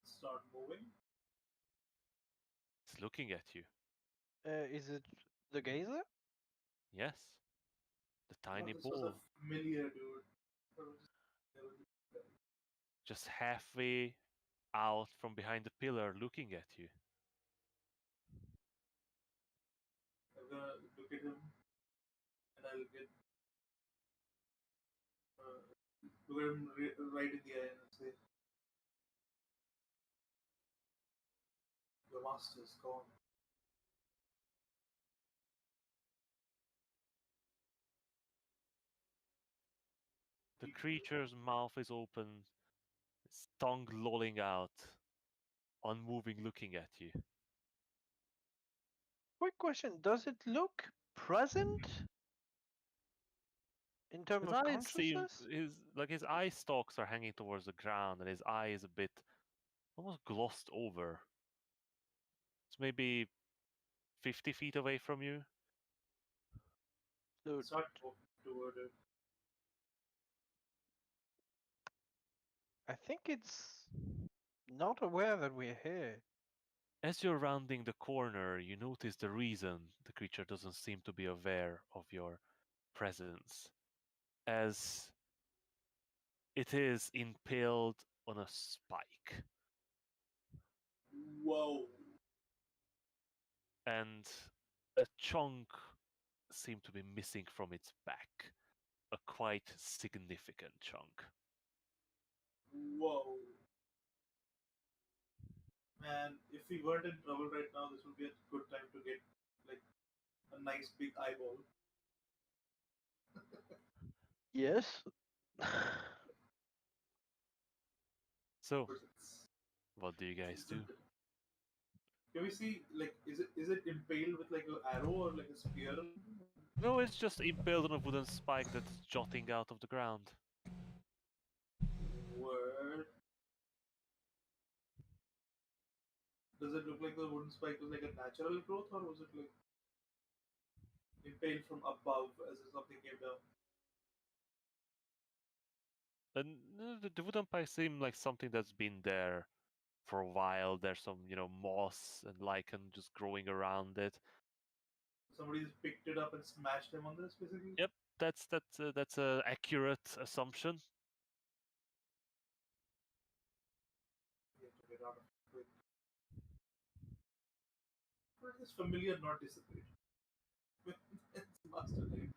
Start moving. It's looking at you. Is it the gazer? Yes, the Oh, tiny this was a ball, familiar dude. I was just never did that. just halfway out from behind the pillar looking at you. I'm gonna look at him and I'll get look at him right in the eye and say, "Your master's gone." The Keep creature's mouth is open, its tongue lolling out, unmoving, looking at you. Quick question: does it look present in terms His of eyes seem consciousness? his eye stalks are hanging towards the ground, and his eye is a bit almost glossed over. It's maybe 50 feet away from you. Dude, start walking toward it. I think it's not aware that we're here. As you're rounding the corner, you notice the reason the creature doesn't seem to be aware of your presence, as it is impaled on a spike, Whoa! and a chunk seemed to be missing from its back, a quite significant chunk. Whoa! Man, if we weren't in trouble right now, this would be a good time to get like a nice big eyeball. Yes. So, But it's, what do you guys it's do? can we see like is it impaled with like an arrow or like a spear? Or something? No, it's just impaled on a wooden spike that's jutting out of the ground. Word. Does it look like the wooden spike was like a natural growth, or was it like impaled from above as if something came down? And the wooden pike seemed like something that's been there for a while. There's some, moss and lichen just growing around it. Somebody's picked it up and smashed him on this, basically. Yep, that's a accurate assumption. this familiar not dissipate? It's Master Knight.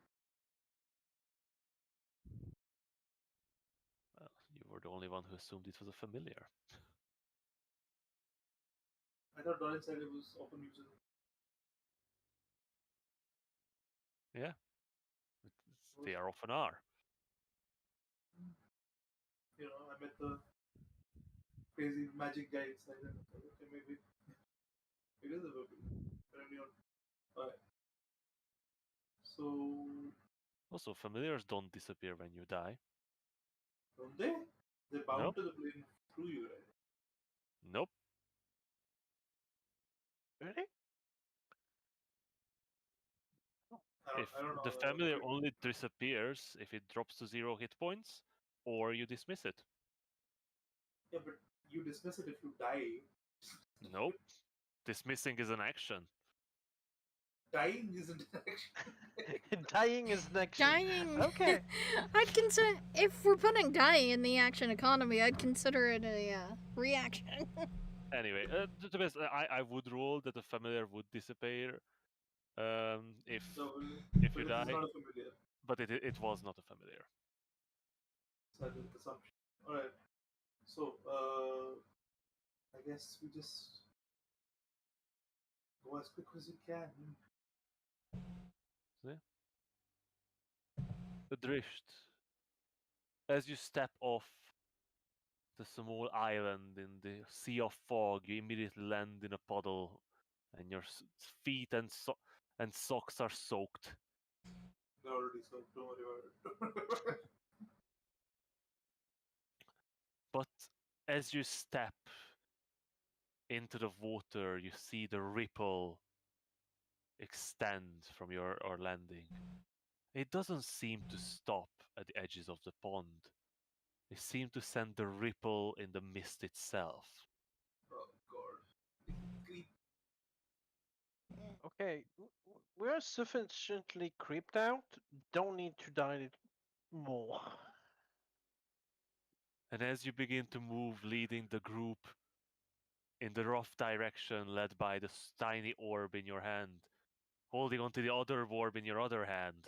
Well, you were the only one who assumed it was a familiar. I thought Doran said it was often used. Yeah, they are often are. You know, I met the crazy magic guy inside and I thought, okay, maybe it is a familiar. Apparently not. Alright. So, Also, familiars don't disappear when you die. don't they? They're bound Nope. to the plane through you, right? Nope. Really? If I don't the know. familiar only disappears if it drops to 0 hit points, or you dismiss it. Yeah, but you dismiss it if you die. Nope. Dismissing is an action. Dying isn't an action. Dying is next. Dying. Okay. I'd consider if we're putting dying in the action economy, I'd consider it a reaction. Anyway, to be honest, I would roll that the familiar would disappear if But you this is die, not a familiar. but it was not a familiar. Sad assumption. Alright. So, I guess we just go as quick as you can. See? Adrift. As you step off the small island in the sea of fog, you immediately land in a puddle, and your feet and socks are soaked. They're already so don't worry about it. But as you step into the water, you see the ripple extend from your landing. It doesn't seem to stop at the edges of the pond. It seems to send the ripple in the mist itself. Oh god. Creep. Okay. We're sufficiently creeped out. Don't need to die more. And as you begin to move, leading the group in the rough direction led by the tiny orb in your hand, holding onto the other orb in your other hand,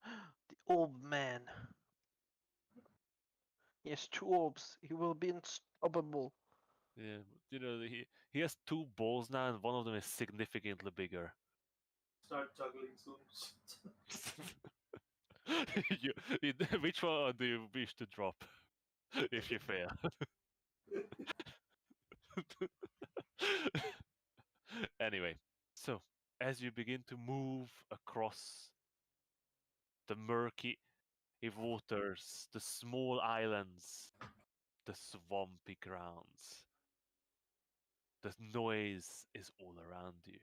The old man. He has two orbs. He will be unstoppable. yeah, he has two balls now, and one of them is significantly bigger. Start juggling soon. you, which one do you wish to drop if you fail? Anyway, so as you begin to move across the murky waters, the small islands, the swampy grounds, the noise is all around you.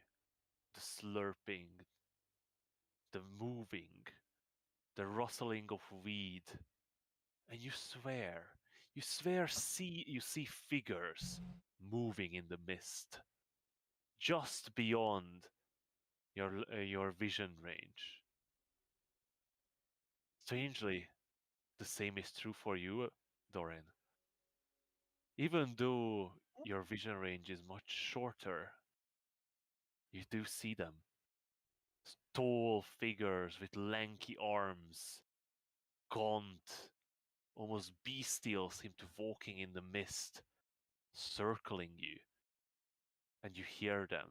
The slurping, the moving, the rustling of weed, and you swear you see figures moving in the mist, just beyond your vision range. Strangely, the same is true for you, Doran. Even though your vision range is much shorter, you do see them. Tall figures with lanky arms, gaunt, almost bestial, seem to walking in the mist, circling you, and you hear them.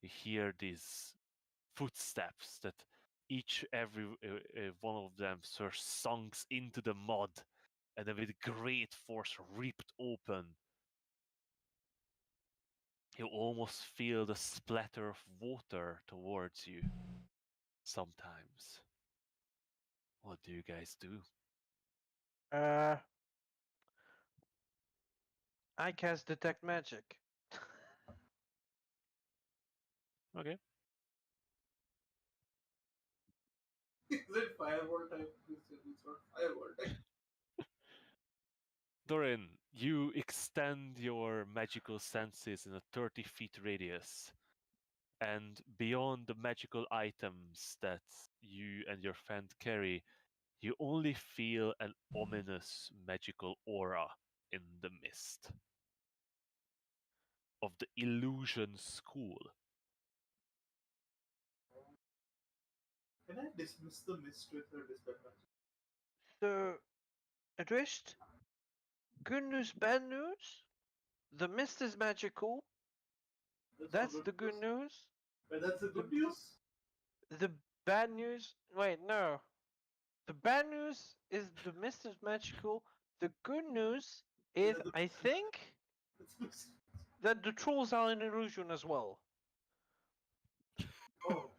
You hear these footsteps that every one of them sort of sunks into the mud, and then with great force ripped open. You almost feel the splatter of water towards you. Sometimes. What do you guys do? Uh, I cast detect magic. Okay. Is it fireball type? It's not fireball type. Dorin, you extend your magical senses in a 30-feet radius, and beyond the magical items that you and your friend carry, you only feel an ominous magical aura in the mist. of the illusion school. Can I dismiss the mist with her dispel magic? So, Adrisht, good news, bad news? The mist is magical. That's all That's good the good news. But that's the The good news. the bad news. Wait, no. The bad news is the mist is magical. The good news Is is, that the I think, That's that the trolls are an illusion as well. Oh,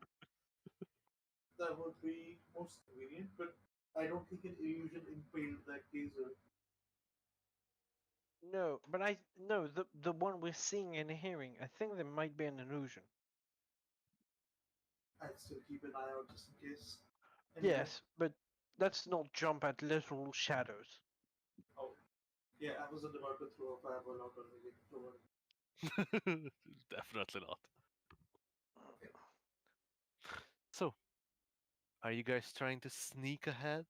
that would be most convenient, but I don't think an illusion impaled that taser. No, but the one we're seeing and hearing. I think there might be an illusion. I'd still keep an eye out just in case. Anyway, Yes, but let's not jump at literal shadows. oh, yeah, I wasn't about to throw a fireball out on anything. Don't worry. Definitely not. So, are you guys trying to sneak ahead?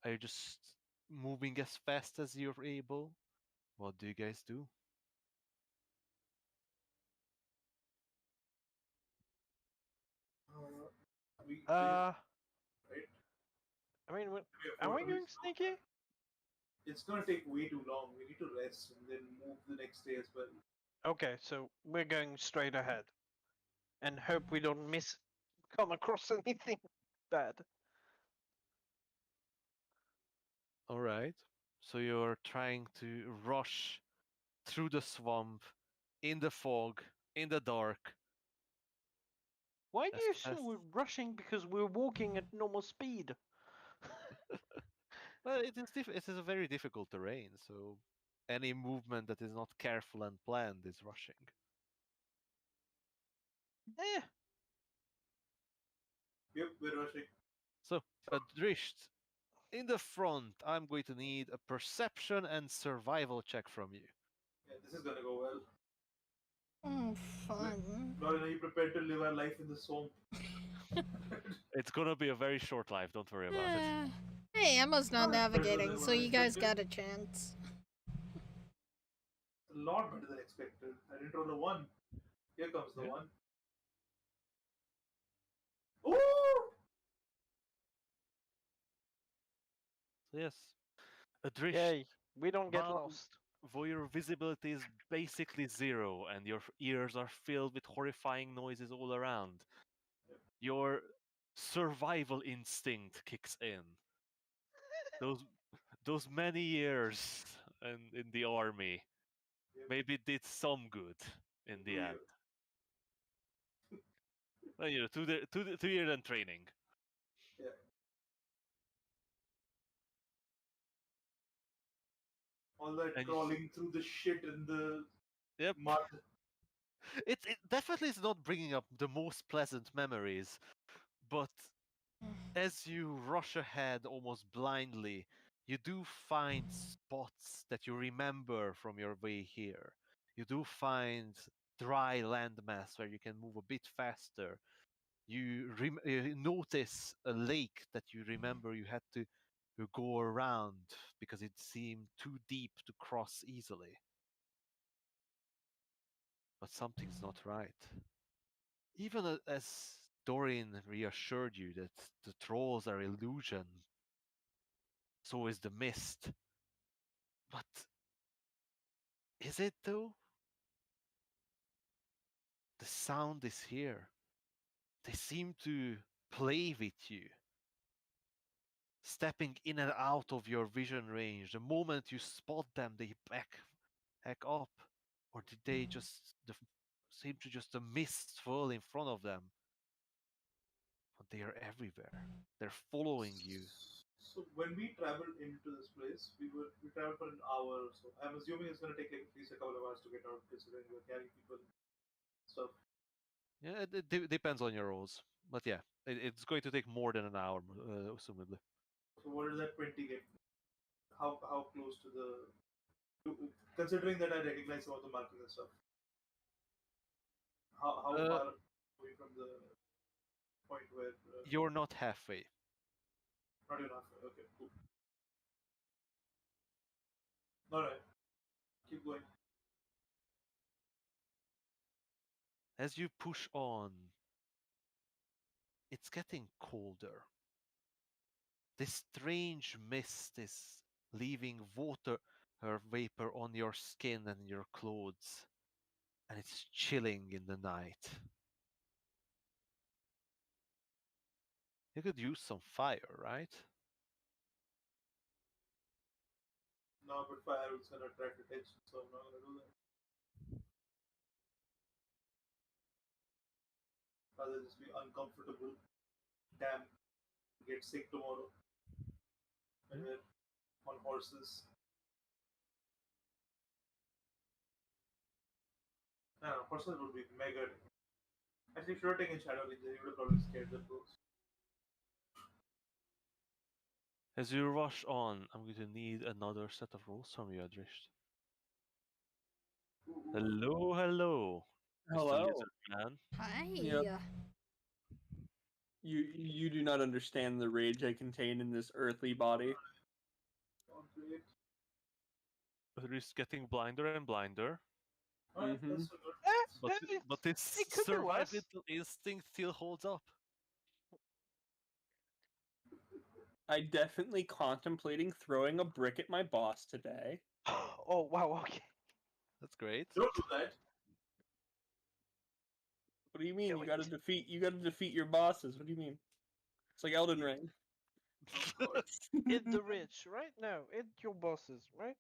Are you just moving as fast as you're able? What do you guys do? We have, Uh, right? I mean, We have are four we to doing sneaky? It's gonna take way too long. We need to rest and then move the next day as well. Okay, so we're going straight ahead, and hope we don't come across anything bad. All right. So you're trying to rush through the swamp, in the fog, in the dark, Why do as you fast. assume we're rushing because we're walking at normal speed? Well, it is a very difficult terrain, so any movement that is not careful and planned is rushing. Eh, Yep, we're rushing. So, Adrisht, in the front, I'm going to need a perception and survival check from you. Yeah, this is gonna go well. Oh, fun. Lauren, are you prepared to live our life in the swamp? It's gonna be a very short life, don't worry about it. Hey, Emma's not Better navigating, than so what I you guys expected. got a chance. A lot better than expected. I didn't roll a one. Here comes the Yeah. one. Ooh! So yes, Adrisht, yay, we don't get while lost. your visibility is basically zero and your ears are filled with horrifying noises all around, your survival instinct kicks in. Those those many years in the army Yep. maybe did some good in the end. Well, you know, 2 years in training. Yeah. All that And crawling through the shit and the yep, mud. it definitely is not bringing up the most pleasant memories, but as you rush ahead almost blindly, you do find spots that you remember from your way here. You do find dry landmass where you can move a bit faster. You notice a lake that you remember you had to go around because it seemed too deep to cross easily. But something's not right. Even as Dorian reassured you that the trolls are illusion, so is the mist. But is it though? The sound is here. They seem to play with you, stepping in and out of your vision range. The moment you spot them, they back up. Or did they just seem to just a mist swirl in front of them? But they are everywhere. They're following you. So when we traveled into this place, we traveled for an hour or so. I'm assuming it's gonna take like at least a couple of hours to get out, considering we're carrying people stuff. Yeah, it depends on your roles. But yeah, it's going to take more than an hour, assumedly. So what does that 20 get? How close to the considering that I recognize some of the markings and stuff. How Uh, far away from the point where you're not halfway. not enough? Okay, cool. All right, keep going. As you push on, it's getting colder. This strange mist is leaving water or vapor on your skin and your clothes, and it's chilling in the night. You could use some fire, right? No, but fire is gonna attract attention, so I'm not gonna do that. Rather just be uncomfortable, damp, get sick tomorrow when Hmm? we're on horses. No, horses would be mega. Actually, if you were taking Shadow Ninja, you would have probably scared the ghost. As you rush on, I'm going to need another set of rolls from you, Adrish. Hello, hello, Mr. Hello. Lizard Man. Hi. Yep. You do not understand the rage I contain in this earthly body. Not great. It is getting blinder and blinder, Alright, Mhm. that's so good. but this it could be worse. survival instinct still holds up. I definitely contemplating throwing a brick at my boss today. Oh wow, okay. That's great. Don't do that. What do you mean? Do You gotta it. defeat your bosses. What do you mean? It's like Elden Ring. Oh god. Hit the rich right now. Hit your bosses, right?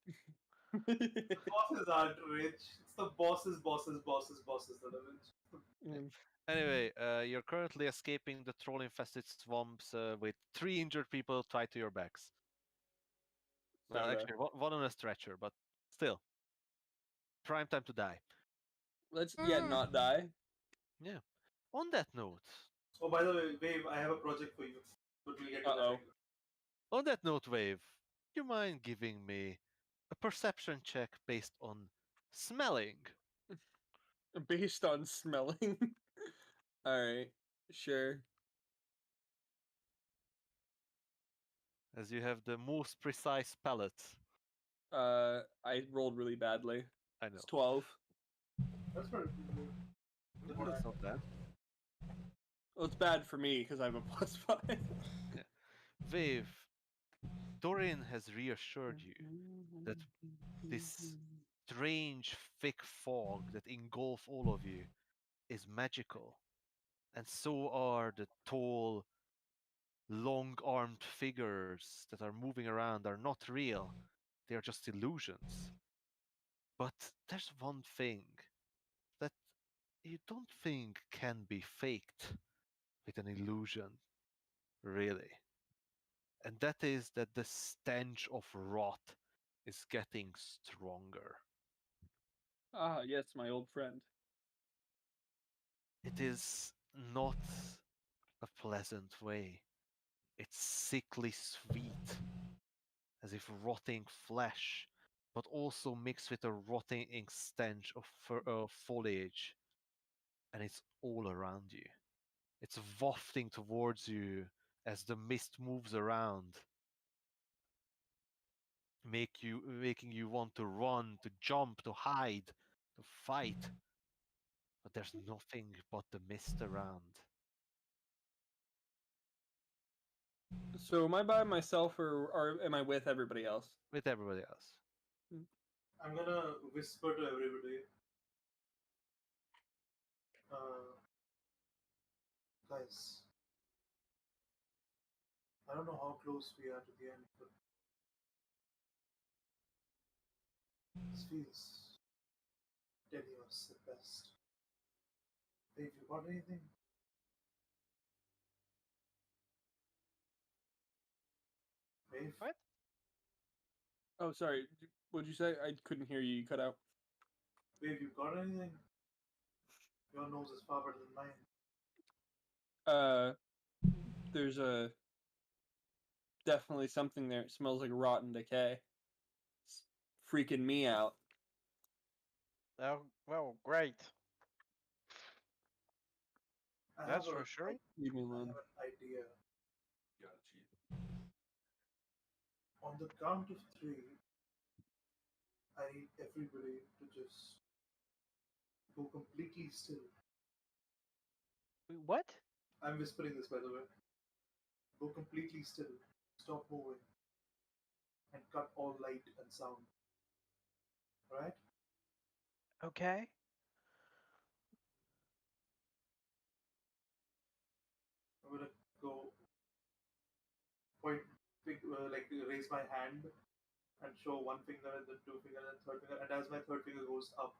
Bosses aren't rich. It's the bosses that are rich. Mm, Anyway, you're currently escaping the troll-infested swamps with 3 injured people tied to your backs. Well, Soda. actually, one on a stretcher, but still, prime time to die. Let's Mm. not die. Yeah. On that note, Oh, by the way, Babe, I have a project for you. But we'll get to that Uh-oh. later. Wave, you mind giving me a perception check based on smelling? Based on smelling. Alright. Sure. As you have the most precise palate. I rolled really badly. I know. It's 12. That's pretty good. That's not bad. Well, it's bad for me because I have a +5. Wave, Dorian has reassured you that this strange thick fog that engulf all of you is magical, and so are the tall, long-armed figures that are moving around are not real. They are just illusions. But there's one thing that you don't think can be faked with an illusion, really. And that is that the stench of rot is getting stronger. Ah, yes, my old friend. It is not a pleasant way. It's sickly sweet, as if rotting flesh, but also mixed with a rotting stench of foliage. And it's all around you. It's wafting towards you as the mist moves around, making you want to run, to jump, to hide, to fight. But there's nothing but the mist around. So am I by myself or am I with everybody else? With everybody else. I'm gonna whisper to everybody. Uh, guys, I don't know how close we are to the end, but this feels tenuous at best. Hey, if you got anything? Dave? What? Oh, sorry. What'd you say? I couldn't hear you. You cut out. Dave, you got anything? Your nose is far better than mine. There's definitely something there. It smells like rotten decay. It's freaking me out. Oh, well, great. I That's have a, reassuring. Leave me I alone. have an idea. On the count of three, I need everybody to just go completely still What? I'm whispering this, by the way. Go completely still. Stop moving. And cut all light and sound. Alright? Okay. I'm gonna go point, like raise my hand and show one finger and then two finger and third finger. And as my third finger goes up,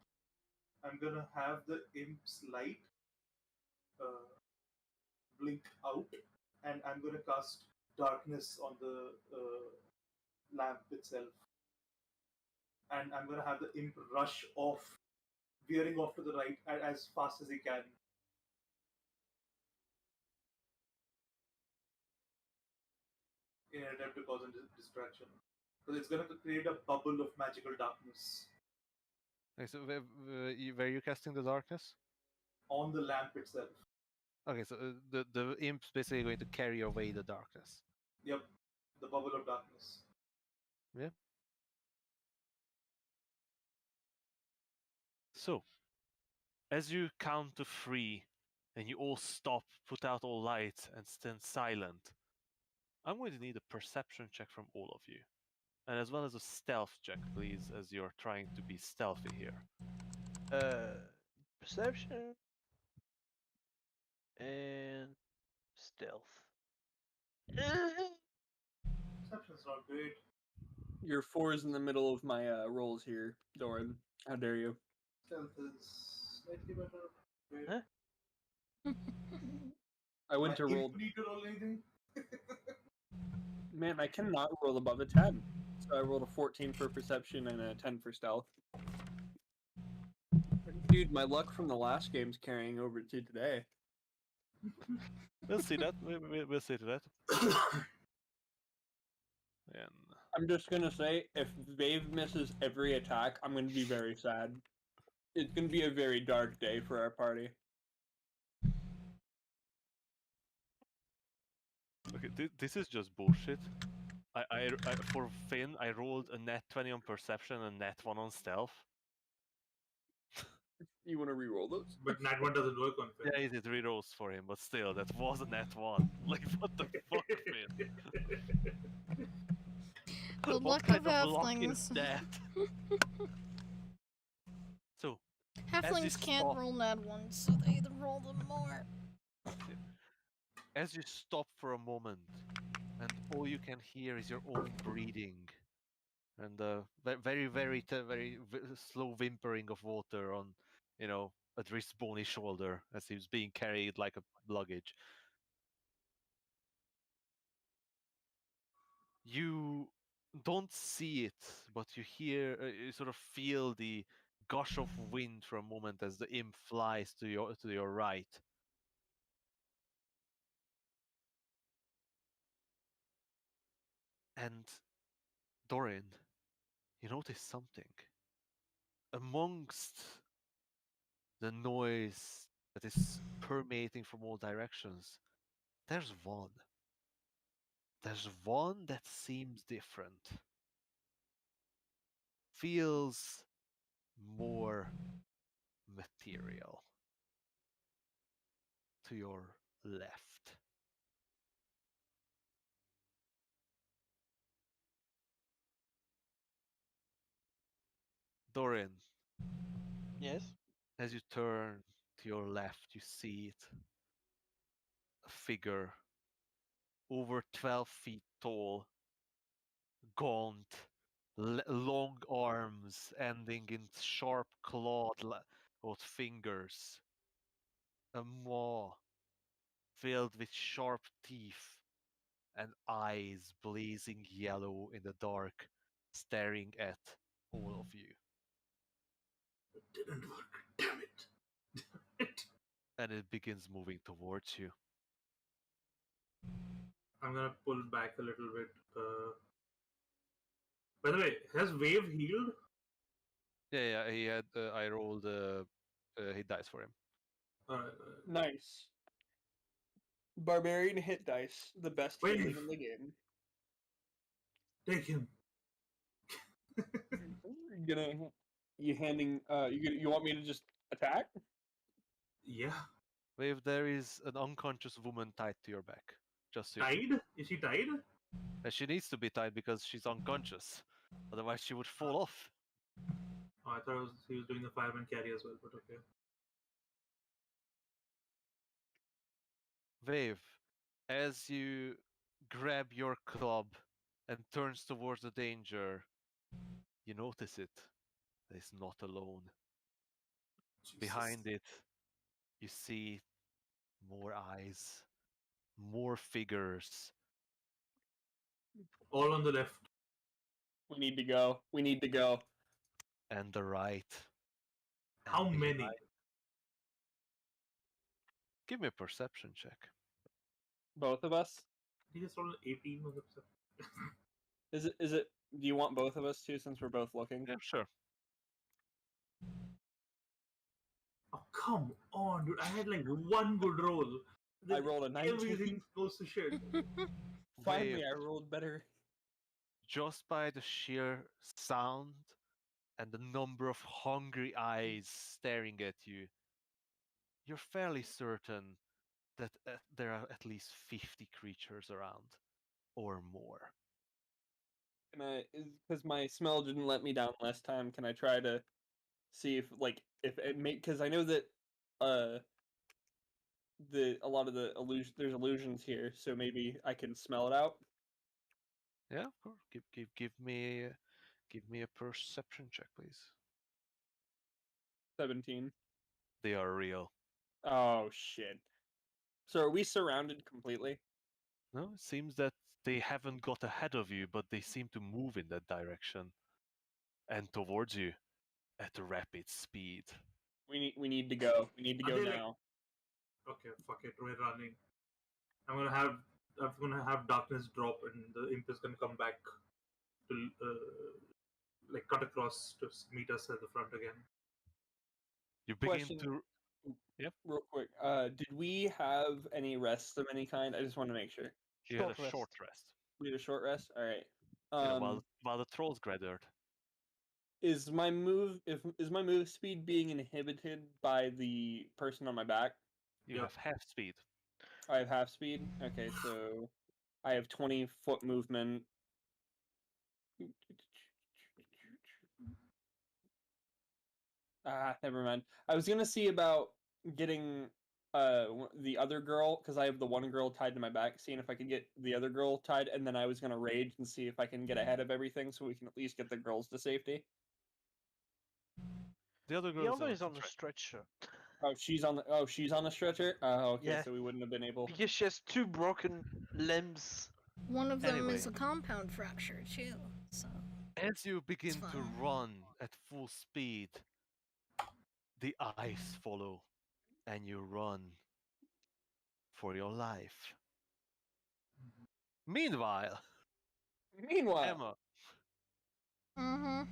I'm gonna have the imp's light uh, blink out, and I'm gonna cast darkness on the lamp itself. And I'm gonna have the imp rush off, veering off to the right as fast as he can. In an attempt to cause a distraction. Because it's going to create a bubble of magical darkness Okay, so where you casting the darkness? on the lamp itself. Okay, so the imp's basically going to carry away the darkness. Yep, the bubble of darkness. Yeah. So, as you count to 3 and you all stop, put out all lights, and stand silent, I'm going to need a perception check from all of you. And as well as a stealth check, please, as you're trying to be stealthy here. Perception and stealth. Perception's not great. Your 4 is in the middle of my rolls here, Doran. How dare you? Stealth is slightly better. Great. Huh? I went to My roll. imp need to roll anything? Man, I cannot roll above a 10. So I rolled a 14 for perception and a 10 for stealth. Dude, my luck from the last game's carrying over to today. We'll see that. We'll see to that. And I'm just gonna say, if Vave misses every attack, I'm gonna be very sad. It's gonna be a very dark day for our party. okay, this is just bullshit. I for Finn, I rolled a net 20 on perception and a net 1 on stealth. You want to re-roll those? But Nat 1 doesn't work on Finn. Yeah, he did rerolls for him, but still, that was a net 1. Like, what the fuck, Finn? The What luck kind of luck is halflings. that? So, Halflings can't stop- roll nat ones, so they roll them more. as you stop for a moment, and all you can hear is your own breathing, and very slow whimpering of water on, Adris' bony shoulder as he was being carried like a luggage. You don't see it, but you sort of feel the gush of wind for a moment as the imp flies to your right. And Dorian, you notice something. Amongst the noise that is permeating from all directions, there's one. There's one that seems different. Feels more material. To your left. Dorian, Yes. as you turn to your left, you see it. A figure over 12 feet tall, gaunt, long arms ending in sharp clawed fingers, a maw filled with sharp teeth, and eyes blazing yellow in the dark, staring at all of you. It didn't work. Damn it. And it begins moving towards you. I'm gonna pull back a little bit. By the way, has Wave healed? Yeah, he had. I rolled. Hit dice for him. Alright. Nice. Barbarian hit dice, the best Wait. healing in the game. Take him. You handing you want me to just attack? Yeah. Wave, there is an unconscious woman tied to your back. Just so you know. Tied? Is she tied? And she needs to be tied because she's unconscious. Otherwise, she would fall off. Oh, I thought he was doing the fireman carry as well, but okay. Wave, as you grab your club and turns towards the danger, you notice it. It's not alone. Jesus. Behind it, you see more eyes, more figures, All on the left. We need to go. We need to go. and the right. and How many? behind. Give me a perception check. Both of us? He just rolled an 18 on the Is it? Is it? Do you want both of us too, since we're both looking? Yeah, sure. Oh, come on, dude. I had like one good roll. I rolled a 19. Everything goes to shit. Finally, Wave, I rolled better. just by the sheer sound and the number of hungry eyes staring at you, you're fairly certain that there are at least 50 creatures around or more. Can I? Because my smell didn't let me down last time. Can I try to see if if it make? Because I know that a lot of the there's illusions here, so maybe I can smell it out. Yeah, of course. Give me a perception check, please. 17. They are real. Oh shit. So are we surrounded completely? No, it seems that they haven't got ahead of you, but they seem to move in that direction and towards you at a rapid speed. We need to go. We need to Are go they, like- now. Okay, fuck it. We're running. I'm gonna have darkness drop, and the imp is gonna come back to like cut across to meet us at the front again. You begin Question. to. Yep. Real quick. Did we have any rest of any kind? I just want to make sure. You had a short rest. We had a short rest. All right. Yeah, while the trolls gathered. Is my move speed being inhibited by the person on my back? You Yep. have half speed. I have half speed. Okay, so I have 20-foot movement. Never mind. I was gonna see about getting the other girl, because I have the one girl tied to my back, seeing if I could get the other girl tied, and then I was gonna rage and see if I can get ahead of everything so we can at least get the girls to safety. The other The girl other is on the stretcher. stretcher. Oh, she's on the stretcher. Oh, okay, Yeah. so we wouldn't have been able. Because she has two broken limbs. One of them Anyway. is a compound fracture too. So As you begin to fine. run at full speed, the eyes follow, and you run for your life. Meanwhile, Meanwhile, Emma, Mm-hmm.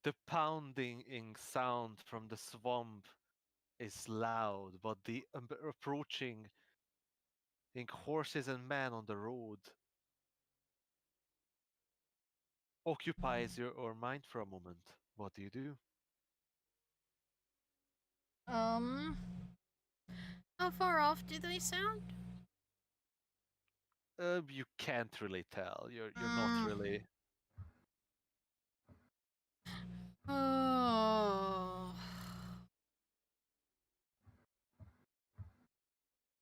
the pounding sound from the swamp is loud, but the approaching horses and men on the road occupies your mind for a moment. What do you do? How far off do they sound? You can't really tell. You're not really. Oh.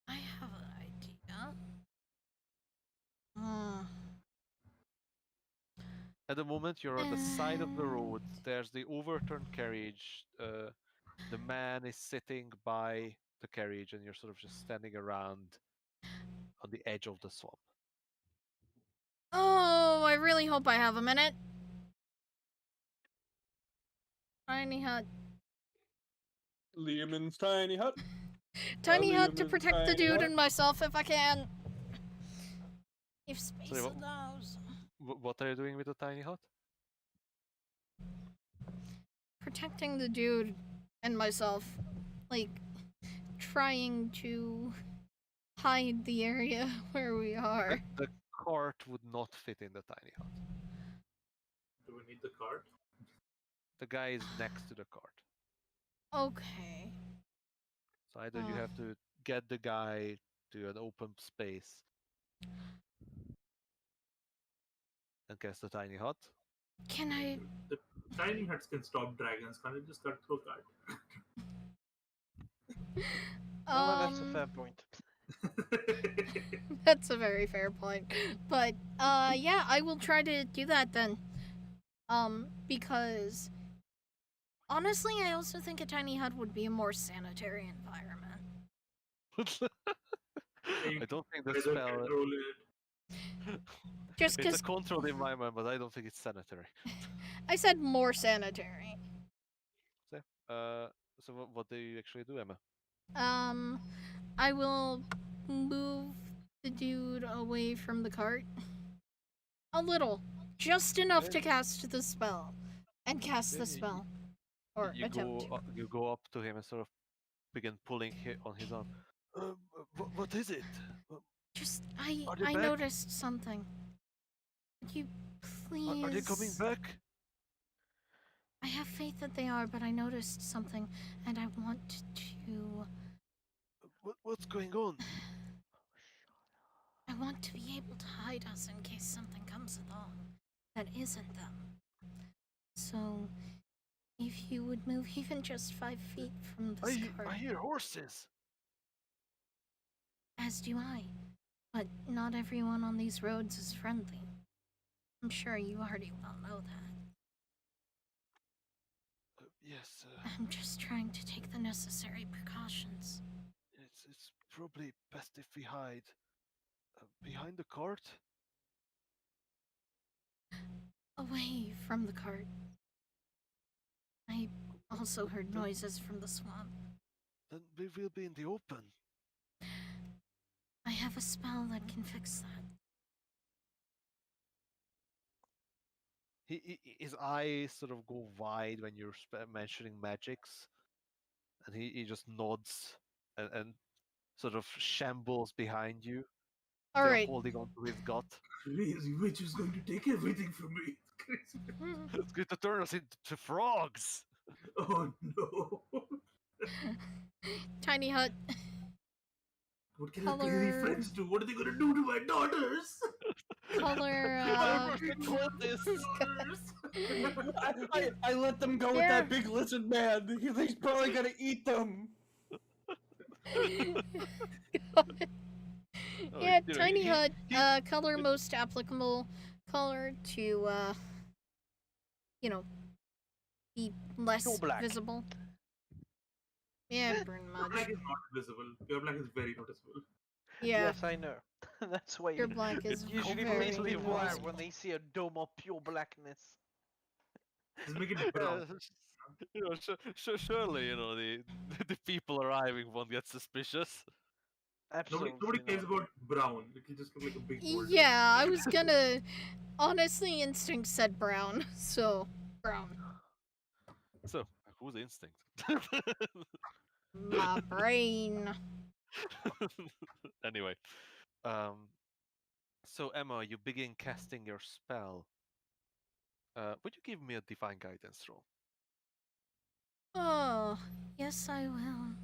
I have an idea. At the moment, you're on the side of the road. And- There's the overturned carriage. The man is sitting by the carriage, and you're sort of just standing around on the edge of the swamp. Oh, I really hope I have a minute. Tiny hut. Liamon's tiny hut. Tiny hut to Liamon's protect the tiny dude hut. and myself if I can. If space Sorry, what? allows. What are you doing with the tiny hut? Protecting the dude and myself. Like, trying to hide the area where we are. The cart would not fit in the tiny hut. Do we need the cart? The guy is next to the cart. Okay. So either you have to get the guy to an open space and cast a tiny hut. Can I? The tiny huts can stop dragons. Can't it just cut through a card? No, well, that's a fair point. That's a very fair point. But yeah, I will try to do that then. Because honestly, I also think a tiny hut would be a more sanitary environment. I don't think the Weather spell. control it. Just It's a because controlled environment, but I don't think it's sanitary. I said more sanitary. So, so what do you actually do, Emma? Um, I will move the dude away from the cart. A little. Just enough to Okay. cast the spell. And cast the Okay, spell. Or you attempt go to. you go up to him and sort of begin pulling on his arm. What is it? Just, Are they I back? noticed something. Would you please... Are they coming back? I have faith that they are, but I noticed something, and I want to... What's going on? I want to be able to hide us in case something comes along that isn't them. So, if you would move even just 5 feet from this cart, I hear horses. as do I. But not everyone on these roads is friendly. I'm sure you already well know that. Yes, I'm just trying to take the necessary precautions. it's probably best if we hide behind the cart. Away from the cart. I also heard Then- noises from the swamp. Then we will be in the open. I have a spell that can fix that. His eyes sort of go wide when you're mentioning magics, and he just nods and sort of shambles behind you, still Alright. holding on to his gut. Crazy witch is going to take everything from me. Crazy. It's going to turn us into frogs. Oh no. Tiny hut. What can our crazy Color. friends do? What are they going to do to my daughters? Color, Whatever the cultists. I let them go with Yeah. that big lizard man. He's probably gonna eat them. Oh, Yeah, you know, tiny hut. he- Color most applicable. Color to, you know, be less Pure black. visible. Yeah, pretty Pure much. black is not visible. Pure black is very noticeable. Yeah, Yes, I know. That's why your black is it usually very makes people laugh noticeable. when they see a dome of pure blackness. Just make it brown. you know, surely you know the people arriving won't get suspicious. Absolutely Nobody cares not. about brown. It can just look like a big boulder. Yeah, I was gonna. Honestly, instinct said brown, so brown. So who's instinct? My brain. Anyway, um, so Emma, you begin casting your spell. Would you give me a divine guidance roll? Oh, yes, I will.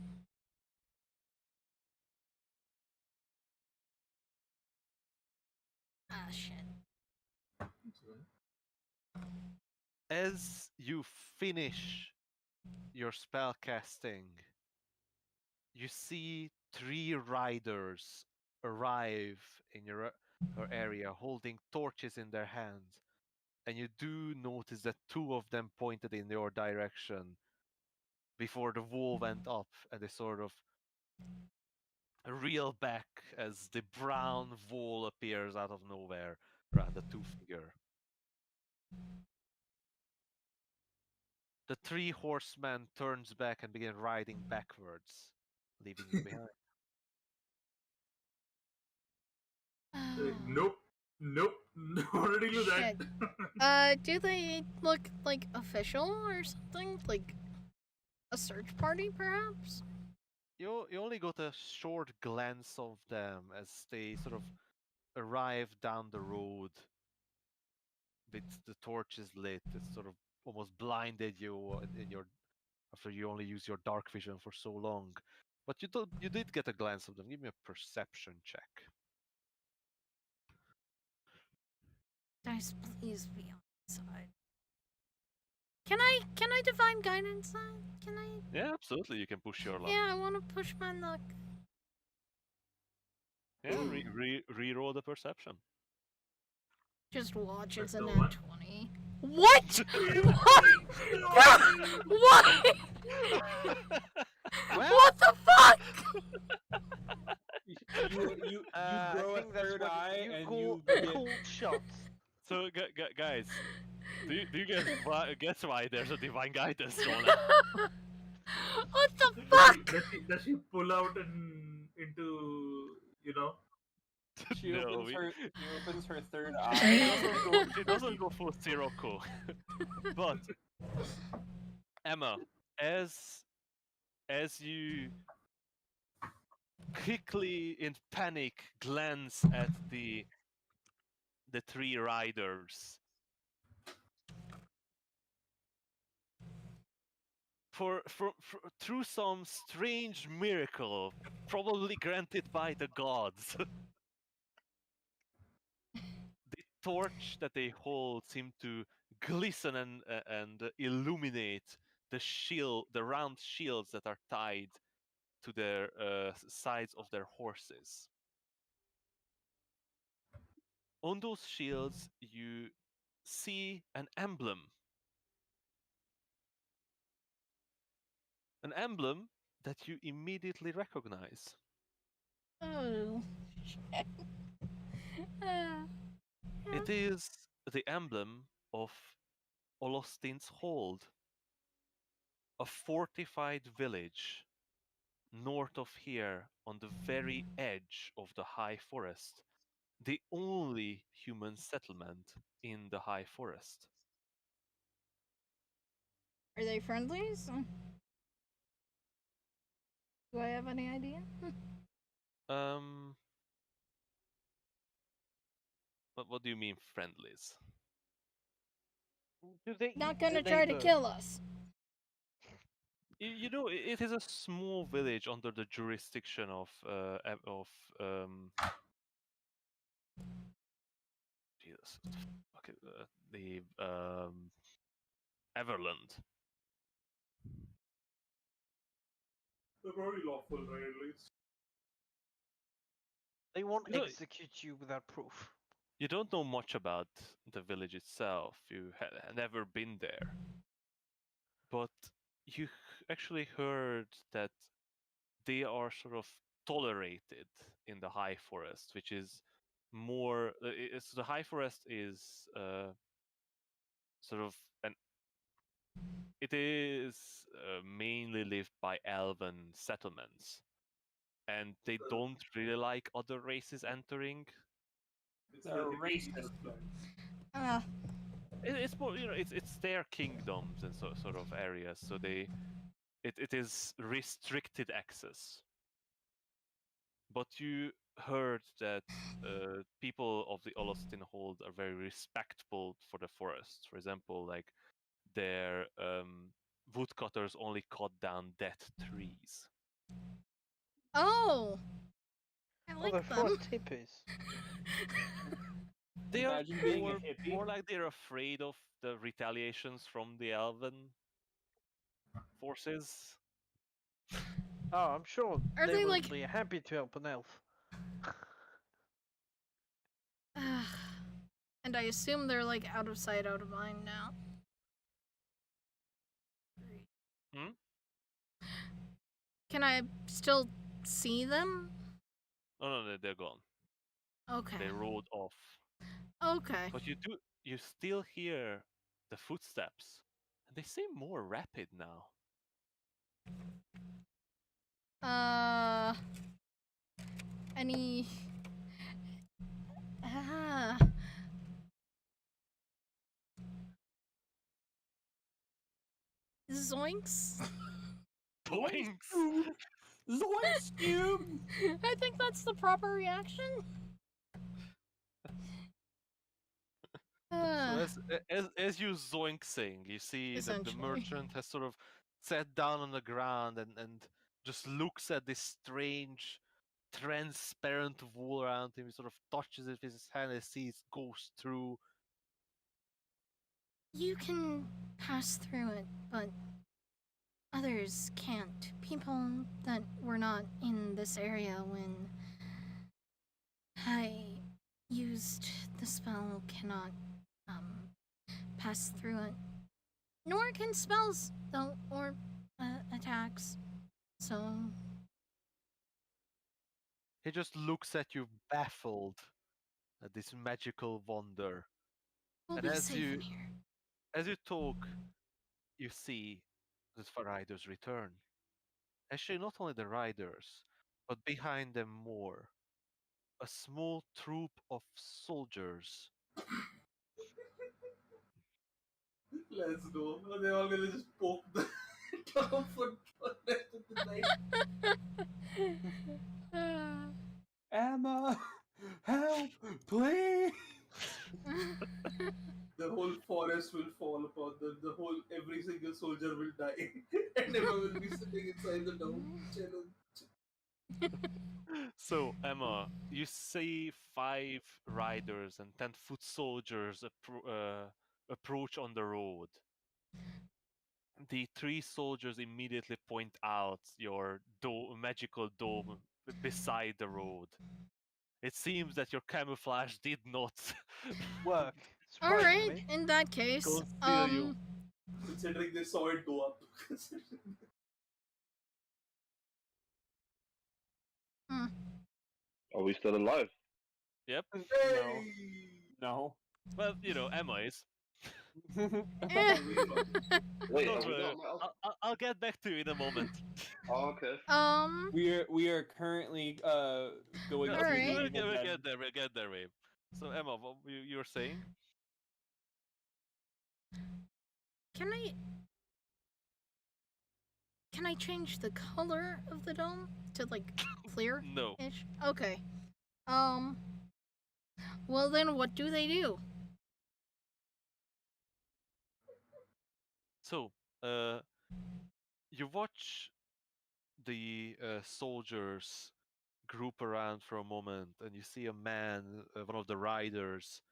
Ah, shit. As you finish your spell casting, you see 3 riders arrive in your area holding torches in their hands, and you do notice that 2 of them pointed in your direction before the wall went up, and they sort of reel back as the brown wall appears out of nowhere around the 2 figure. The 3 horsemen turns back and begin riding backwards, leaving you behind. Oh, Nope. Nope. Already knew that. shit. Do they look like official or something? Like a search party, perhaps? You only got a short glance of them as they sort of arrive down the road with the torches lit. It sort of almost blinded you in your after you only use your dark vision for so long. But you did get a glance of them. Give me a perception check. Dice, please be on my side. Can I divine guidance on? Can I? Yeah, absolutely. You can push your luck. Yeah, I want to push my luck. Yeah, re-roll the perception. Just watch, it's a So nat what? 20. What? What? What? What the fuck? You I grow a think that's third what eye you and call you a get cool shot. So, guys, do you guess why there's a divine guidance on? What the fuck? Does she pull out and into she No, opens her third she eye. doesn't go full Sirocco. But Emma, as you quickly in panic glance at the three riders, through some strange miracle, probably granted by the gods, the torch that they hold seem to glisten and illuminate the round shields that are tied to their sides of their horses. On those shields, you see an emblem that you immediately recognize. Oh, shit. Uh, It is the emblem of Olostin's Hold, a fortified village north of here on the very edge of the High Forest, the only human settlement in the High Forest. are they friendlies? Do I have any idea? Um, what do you mean friendlies? Not Do gonna they try to vote? kill us. You know, it is a small village under the jurisdiction of Jesus, okay, the Everland. They're probably lawful, right? At least. They won't You know, execute you without proof. you don't know much about the village itself. You had never been there, but you actually heard that they are sort of tolerated in the High Forest, which is more. The High Forest is sort of an. It is mainly lived by elven settlements, and they don't really like other races entering. It's They're the hippie racist. Uh, It's more, it's their kingdoms and sort of areas, so it is restricted access. But you heard that people of the Olostin Hold are very respectful for the forest. For example, like their woodcutters only cut down dead trees. oh, I Oh, they're like for them. tippies. They are Imagine being a hippie. more like they're afraid of the retaliations from the elven forces. Oh, I'm sure Are they they will like? be happy to help an elf. And I assume they're like out of sight, out of mind now. Hmm? Can I still see them? No, they're gone. Okay. They rode off. Okay. But you still hear the footsteps, and they seem more rapid now. Uh. Any. Ah. Zoinks. Boinks! Zoinks, cube! I think that's the proper reaction. So Uh, as you zoinksing, you see that the Essentially. merchant has sort of sat down on the ground and just looks at this strange, transparent wall around him. He sort of touches it with his hand and sees it goes through. You can pass through it, but others can't. People that were not in this area when I used the spell cannot pass through it. Nor can spells, though, or attacks. So, He just looks at you, baffled at this magical wonder. we'll And be safe in here. as you talk, you see the riders return. Actually, not only the riders, but behind them more. A small troop of soldiers. Let's go. They're all gonna just poke the top for the rest of the night. Emma, help, please. The whole forest will fall upon them. Every single soldier will die, and Emma will be sitting inside the dome, chilling. So, Emma, you see 5 riders and 10-foot soldiers approach on the road. The 3 soldiers immediately point out your magical dome beside the road. It seems that your camouflage did not Work. All right. Surprisingly. In that case, conceal you. Considering they saw it go up. Are we still alive? Yep. Hey! No. Well, Emma is. eh. Wait, Don't have we worry. got my... I'll get back to you in a moment. Oh, okay. We are currently going No, through Alright. the we'll, Evil we'll Dead. get there. We'll get there, Wave. So, Emma, what you were saying? Can I change the color of the dome to like clear No. ish? Okay. Well then what do they do? So, you watch the soldiers group around for a moment, and you see a man, one of the riders,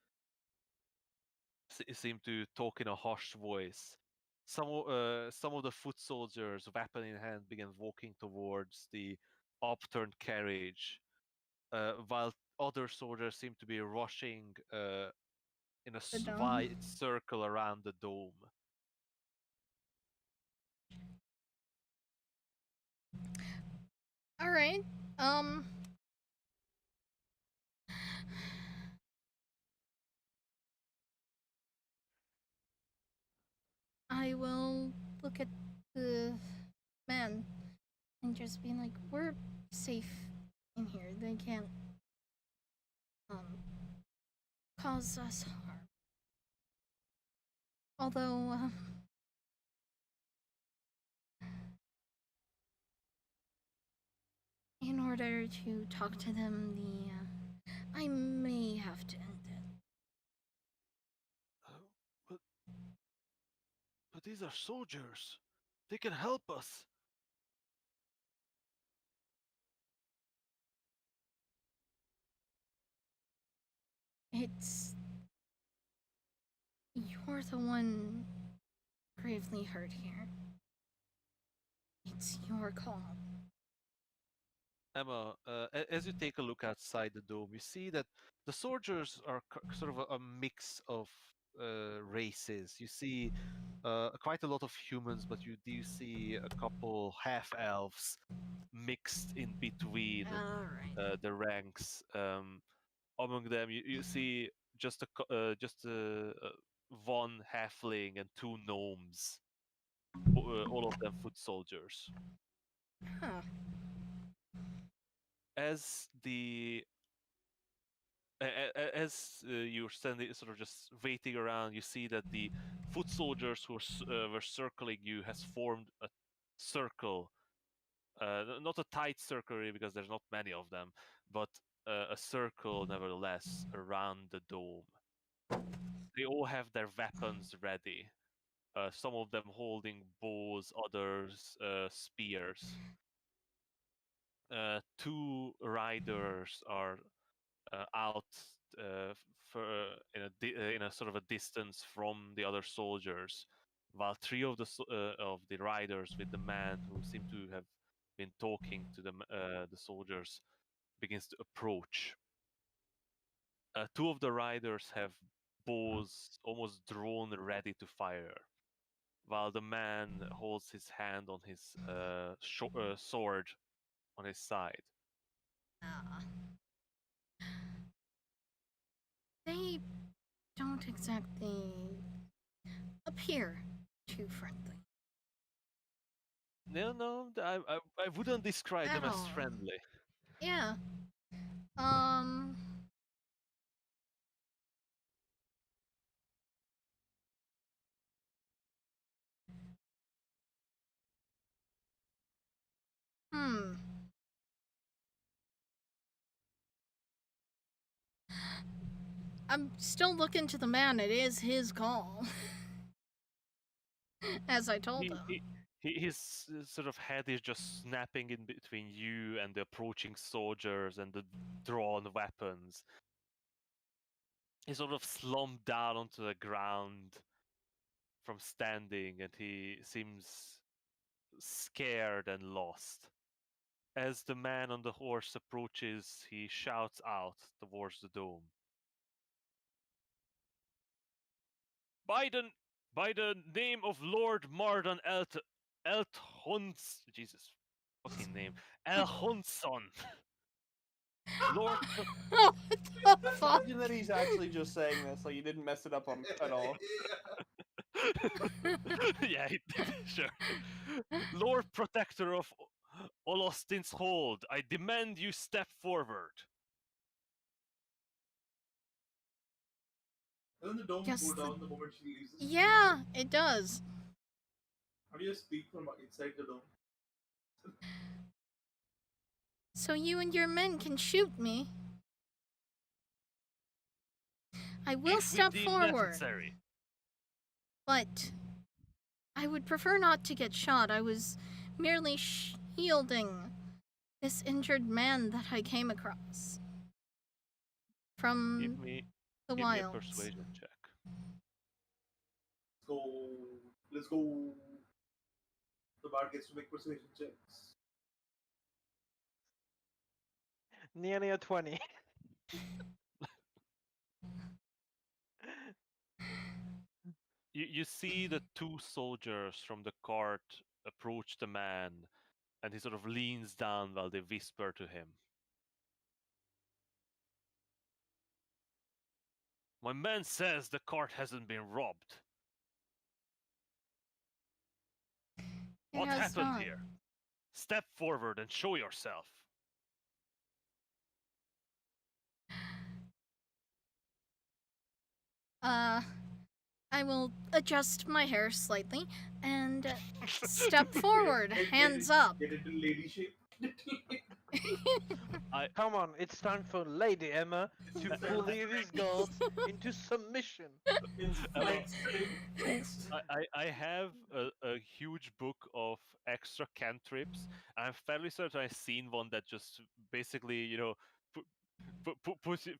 seem to talk in a harsh voice. Some of the foot soldiers, weapon in hand, begin walking towards the upturned carriage, while other soldiers seem to be rushing in a The dome? wide circle around the dome. Alright. I will look at the men and just be like, we're safe in here. They can't cause us harm. Although in order to talk to them, I may have to end it. But, but these are soldiers. They can help us. It's you're the one gravely hurt here. It's your call. Emma, as you take a look outside the dome, you see that the soldiers are sort of a mix of races. You see quite a lot of humans, but you do see a couple half elves mixed in between Alright. the ranks. Among them, you see one halfling and 2 gnomes, all of them foot soldiers. Huh. As the as you're standing, sort of just waiting around, you see that the foot soldiers who were circling you has formed a circle, not a tight circle really, because there's not many of them, but a circle nevertheless around the dome. They all have their weapons ready. Some of them holding bows, others spears. two riders are out in a sort of a distance from the other soldiers, while three of the riders with the man who seem to have been talking to the soldiers begins to approach. Two of the riders have bows almost drawn ready to fire, while the man holds his hand on his sword on his side. Ah. They don't exactly appear too friendly No, I wouldn't describe at them as all. friendly. Yeah. Um. Hmm. I'm still looking to the man. It is his call. As I told He, him. he, his sort of head is just snapping in between you and the approaching soldiers and the drawn weapons. He sort of slumped down onto the ground from standing, and he seems scared and lost. As the man on the horse approaches, he shouts out towards the dome. By the name of Lord Mardan Elthons, Jesus, fucking name, Elhonson, Lord. Oh, what the fuck? Imagine that he's actually just saying this, like he didn't mess it up on at all. Yeah, sure. Lord Protector of Olostin's Hold, I demand you step forward. Doesn't the dome Yes, go the- down the moment she leaves the city? Yeah, it does. How do you speak from inside the dome? So you and your men can shoot me. I will If we step deem forward, necessary. but I would prefer not to get shot. I was merely shielding this injured man that I came across from the Give me a wilds. persuasion check. Let's go. Let's go. The bard gets to make persuasion checks. Nearly a 20. You see the two soldiers from the cart approach the man, and he sort of leans down while they whisper to him. My man says the cart hasn't been robbed. It What has happened not. here? Step forward and show yourself. I will adjust my hair slightly and step forward, hands up. Get into lady shape. Come on, it's time for Lady Emma to bully these gods into submission. It's flexed. Flexed. I have a huge book of extra cantrips. I'm fairly certain I've seen one that just basically,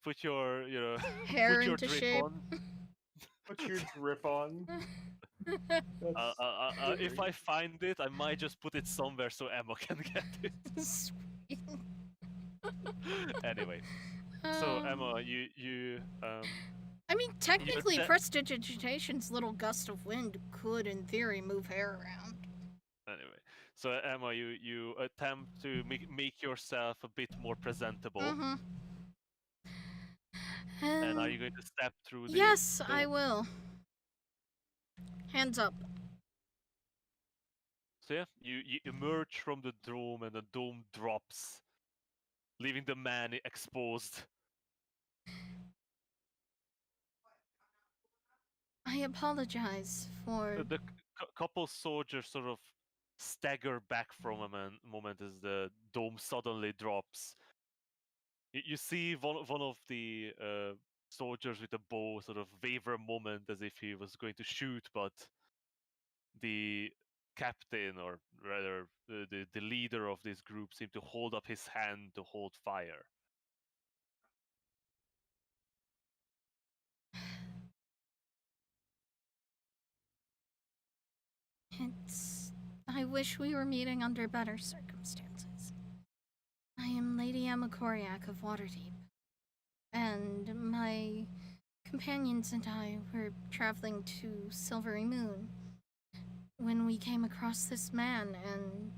put your, Hair put your into drip shape. on. Put your drip on. That's If I find it, I might just put it somewhere so Emma can get it. Sweet. Anyway, so Um, Emma, you I mean, technically, de- prestidigitation's little gust of wind could, in theory, move hair around. anyway, so Emma, you attempt to make yourself a bit more presentable. Mm-hmm. And are you going to step through the Yes, door? I will. Hands up. So yeah, you emerge from the dome and the dome drops, leaving the man exposed. I apologize for. The couple soldiers sort of stagger back from a moment as the dome suddenly drops. You see one of the soldiers with a bow sort of waver a moment as if he was going to shoot, but the captain, or rather the leader of this group, seemed to hold up his hand to hold fire. It's. I wish we were meeting under better circumstances. I am Lady Emma Koriak of Waterdeep, and my companions and I were traveling to Silvery Moon when we came across this man, and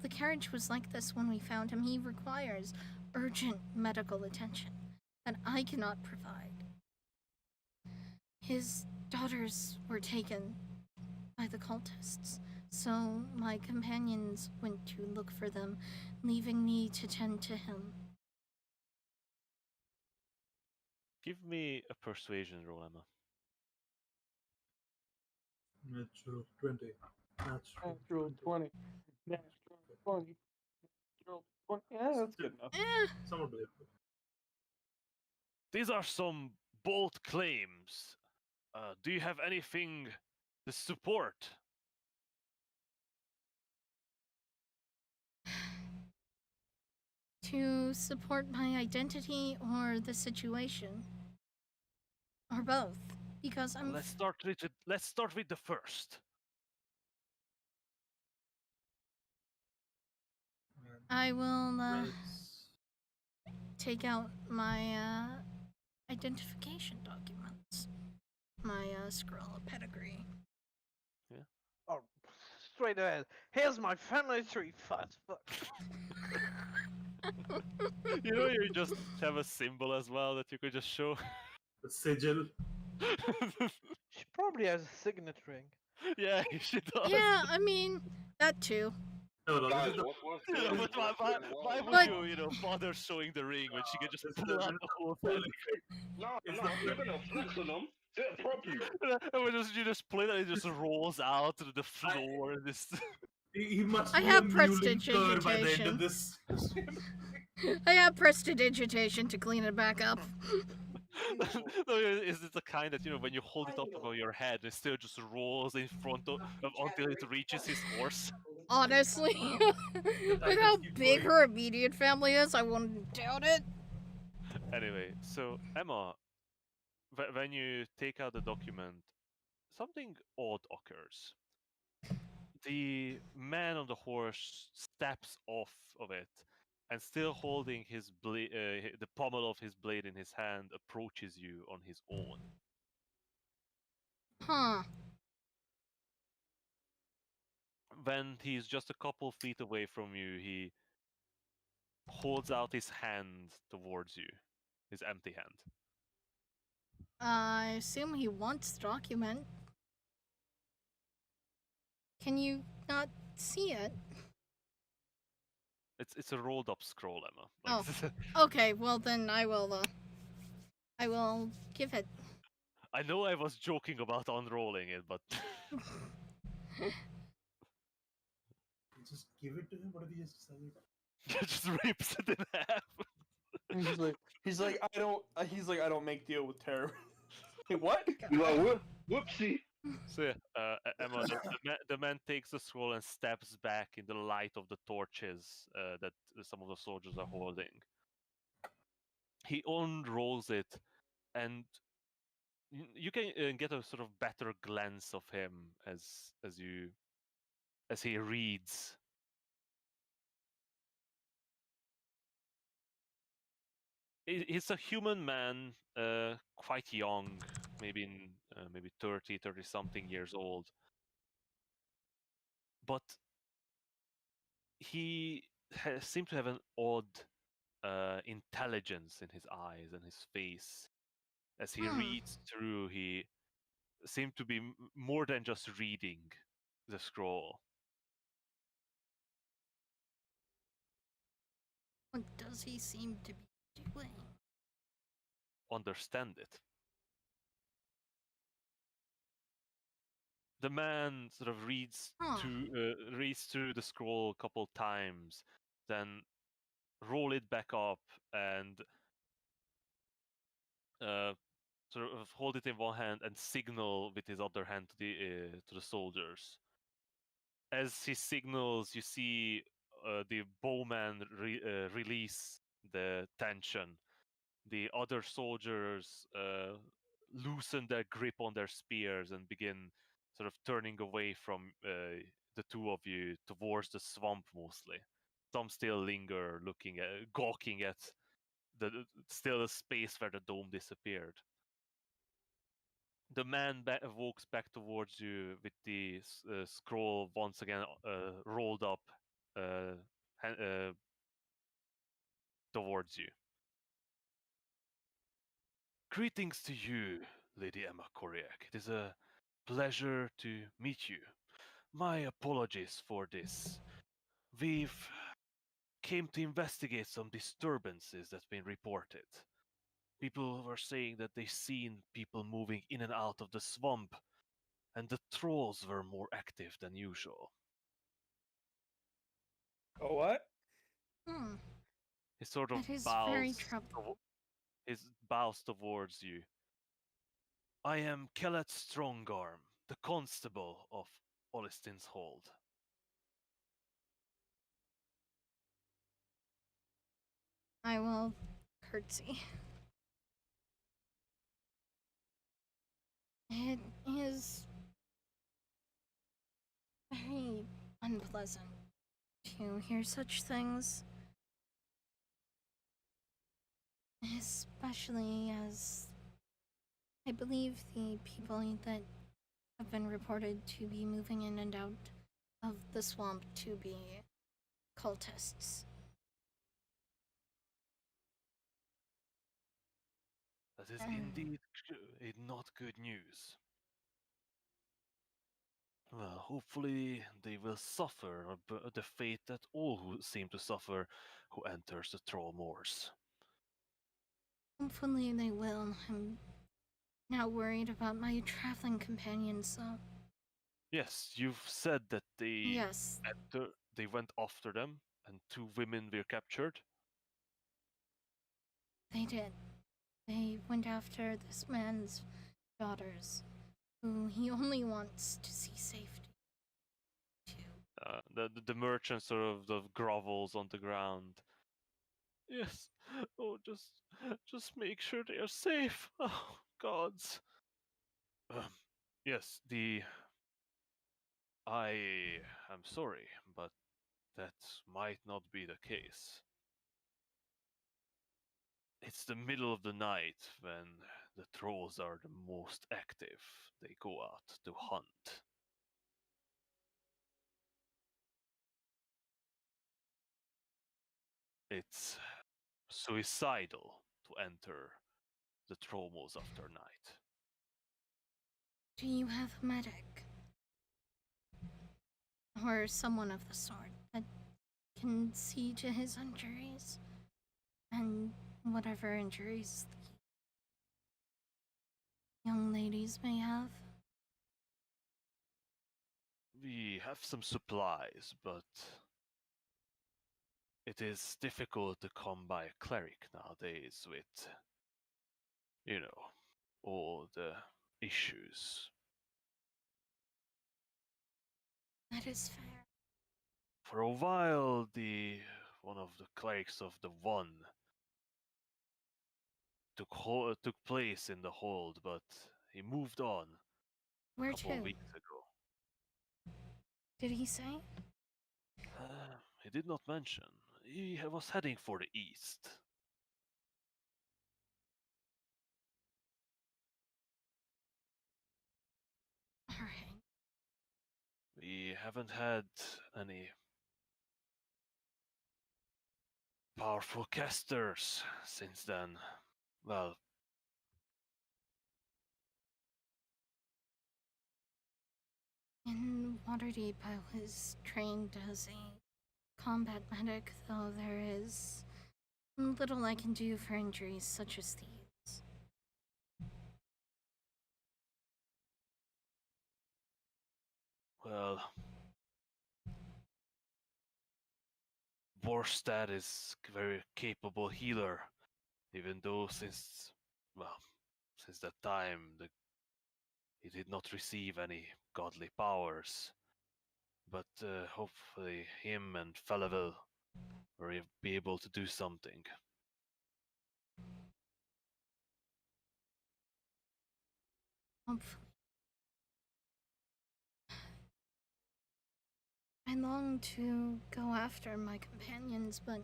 the carriage was like this when we found him. He requires urgent medical attention that I cannot provide. His daughters were taken by the cultists, so my companions went to look for them, leaving me to tend to him. Give me a persuasion roll, Emma. Natural 20. Natural 20. Natural 20. Natural 20. Yeah, that's good enough. Somewhat believable. These are some bold claims. Do you have anything to support? To support my identity or the situation? Or both? Because I'm. Let's start with the first. I will Let's- take out my identification documents. My scroll of pedigree. Oh, straight ahead. Here's my family tree, fat fuck. You know, you just have a symbol as well that you could just show. The sigil. She probably has a signet ring. Yeah, she does. Yeah, I mean, that too. No, this Guys, is the. what's You know, going? but why would But- you bother showing the ring when she can just This is pull the- out the whole thing? No, It's no, the- if you're gonna flex on them, do it properly. And when you just pull it and it just rolls out to the floor and this. He must I be have a muley cur by the end prestidigitation. of this. I have prestidigitation to clean it back up. No, is it the kind that, when you hold it up above your head, it still just rolls in front of until it reaches his horse? Honestly, with how big her immediate family is, I wouldn't doubt it. Anyway, so Emma, when you take out the document, something odd occurs. The man on the horse steps off of it, and still holding his the pommel of his blade in his hand, approaches you on his own. Huh. When he's just a couple feet away from you, he holds out his hand towards you, his empty hand. I assume he wants the document. Can you not see it? It's a rolled up scroll, Emma. Okay, well then I will give it. I know I was joking about unrolling it, but Just give it to him. What if he just decided? just rips it in half. I don't make deal with terror. Wait, what? You're like, whoopsie. So yeah, Emma, the man takes the scroll and steps back in the light of the torches that some of the soldiers are holding. He unrolls it, and you can get a sort of better glance of him as he reads. He's a human man, quite young, maybe 30 something years old. But he seemed to have an odd intelligence in his eyes and his face. As he reads through, he seemed to be more than just reading the scroll. What does he seem to be doing? Understand it. The man sort of reads through the scroll a couple times, then roll it back up and sort of hold it in one hand and signal with his other hand to the soldiers. as he signals, you see the bowman release the tension. The other soldiers loosen their grip on their spears and begin sort of turning away from the two of you towards the swamp mostly. Some still linger, looking at, gawking at the still the space where the dome disappeared. The man walks back towards you with the scroll once again rolled up uh, towards you. Greetings to you, Lady Emma Koriak. It is a pleasure to meet you. My apologies for this. We've came to investigate some disturbances that's been reported. People were saying that they seen people moving in and out of the swamp, and the trolls were more active than usual. Oh, what? Hmm, He sort of that is very bows. troubling. He bows towards you. I am Kellet Strongarm, the constable of Olistin's Hold. I will curtsy. It is very unpleasant to hear such things, especially as I believe the people that have been reported to be moving in and out of the swamp to be cultists. That is Um, indeed not good news. Well, hopefully they will suffer the fate that all who seem to suffer who enters the Troll Moors. Hopefully they will. I'm now worried about my traveling companions, though. Yes, you've said that Yes, they went after them and two women were captured. they did. They went after this man's daughters, who he only wants to see safety to. The merchant sort of grovels on the ground. Yes. Oh, just make sure they are safe. Oh, gods. Yes, I am sorry, but that might not be the case. It's the middle of the night when the trolls are the most active. They go out to hunt. It's suicidal to enter the Tromos after night. Do you have a medic? Or someone of the sort that can see to his injuries? And whatever injuries the young ladies may have? We have some supplies, but it is difficult to come by a cleric nowadays with, you know, all the issues. That is fair. For a while, the one of the clerics of the One took place in the hold, but he moved on a Where couple of to? weeks ago. Did he say? He did not mention. He was heading for the east. Alright. We haven't had any powerful casters since then. Well, In Waterdeep, I was trained as a combat medic, though there is little I can do for injuries such as these. well, Borstad is a very capable healer, even though well, since that time he did not receive any godly powers. But hopefully him and fella will be able to do something. Hopefully. I long to go after my companions, but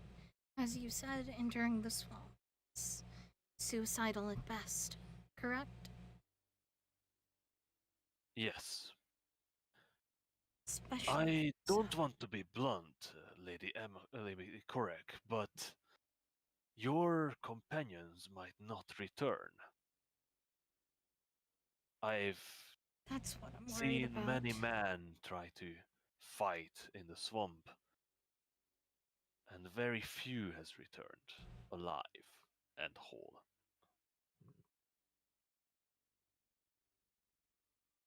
as you said, entering the swamp is suicidal at best, correct? Yes. Especially. I don't want to be blunt, Lady Emma, Lady Korek, but your companions might not return. I've That's what I'm worried seen about. many men try to fight in the swamp, and very few has returned alive and whole.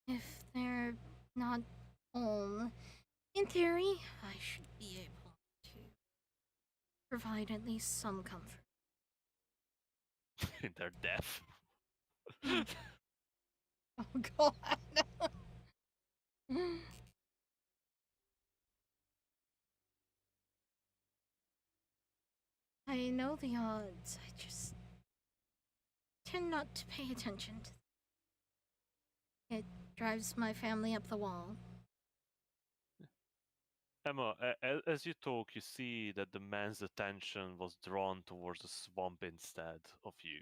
If they're not home, in theory, I should be able to provide at least some comfort. In their death. Oh god. I know the odds, I just tend not to pay attention to them. It drives my family up the wall. Emma, as you talk, you see that the man's attention was drawn towards the swamp instead of you.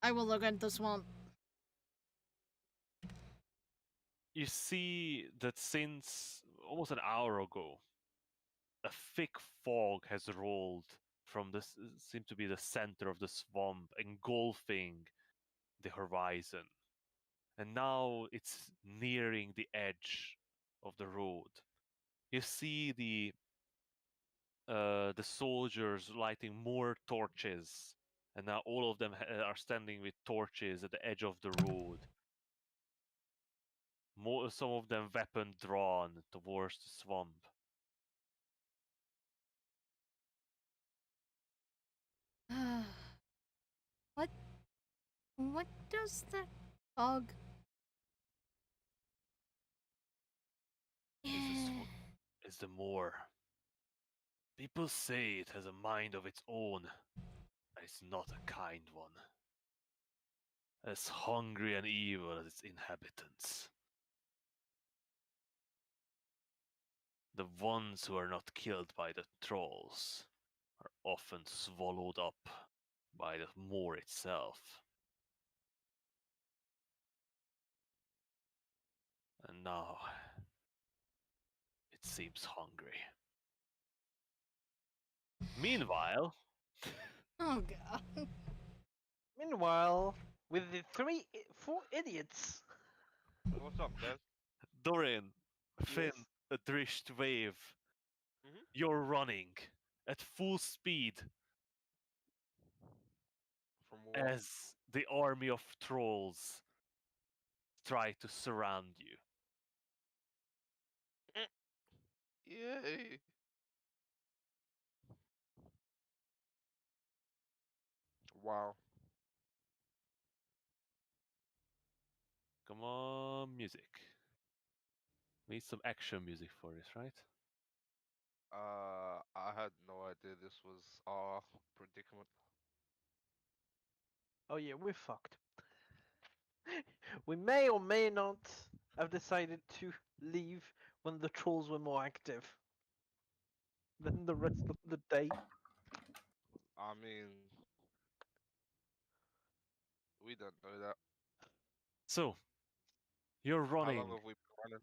I will look at the swamp. You see that since almost an hour ago, a thick fog has rolled from this seemed to be the center of the swamp, engulfing the horizon. And now it's nearing the edge of the road. You see the soldiers lighting more torches, and now all of them are standing with torches at the edge of the road. Some of them weapon drawn towards the swamp. what what does that fog? This is the moor. People say it has a mind of its own. It's not a kind one. As hungry and evil as its inhabitants. The ones who are not killed by the trolls are often swallowed up by the moor itself. And now it seems hungry. Meanwhile, Oh god. Meanwhile, with the four idiots. What's up, guys? Dorian, Finn, Yes. Adrisht, Wave, Mhm. you're running at full speed From what? as the army of trolls try to surround you. Yay! Wow. Come on, music. We need some action music for this, right? I had no idea this was our predicament. Oh yeah, we're fucked. We may or may not have decided to leave when the trolls were more active than the rest of the day. I mean, we don't know that. So, you're How long running have we been running?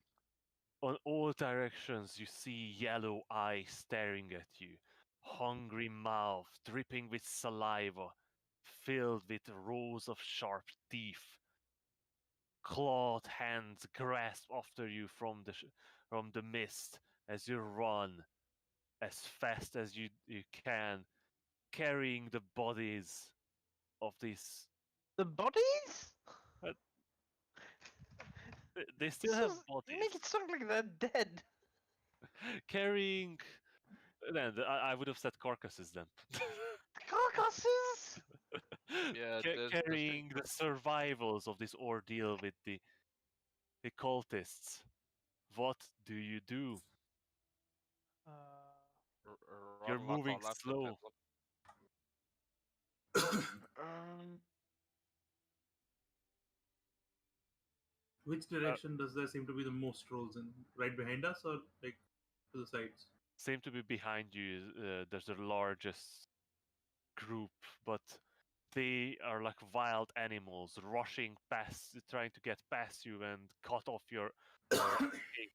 on all directions. You see yellow eyes staring at you, hungry mouth dripping with saliva, filled with rows of sharp teeth. Clawed hands grasp after you from the mist as you run as fast as you can, carrying the bodies of these. The bodies? Uh, they still have You make bodies. it sound like they're dead. Carrying. Then I would have said carcasses then. Carcasses? Yeah, there's Carrying the survivals of this ordeal with the cultists. What do you do? You're Run left moving or left slow. depends on. Which direction does there seem to be the most trolls in? Right behind us or like to the sides? Seem to be behind you. There's the largest group, but they are like wild animals rushing past, trying to get past you and cut off your escape.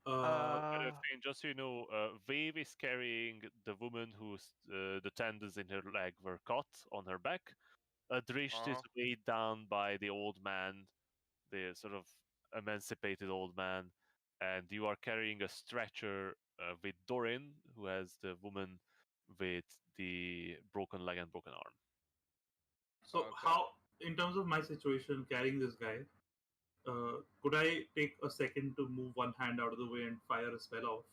Uh, Finn, just so you know, Wave is carrying the woman whose the tendons in her leg were cut on her back. Drisht is Uh-huh. weighed down by the old man, the sort of emancipated old man, and you are carrying a stretcher with Dorin, who has the woman with the broken leg and broken arm. so Okay. how, in terms of my situation carrying this guy, could I take a second to move one hand out of the way and fire a spell off?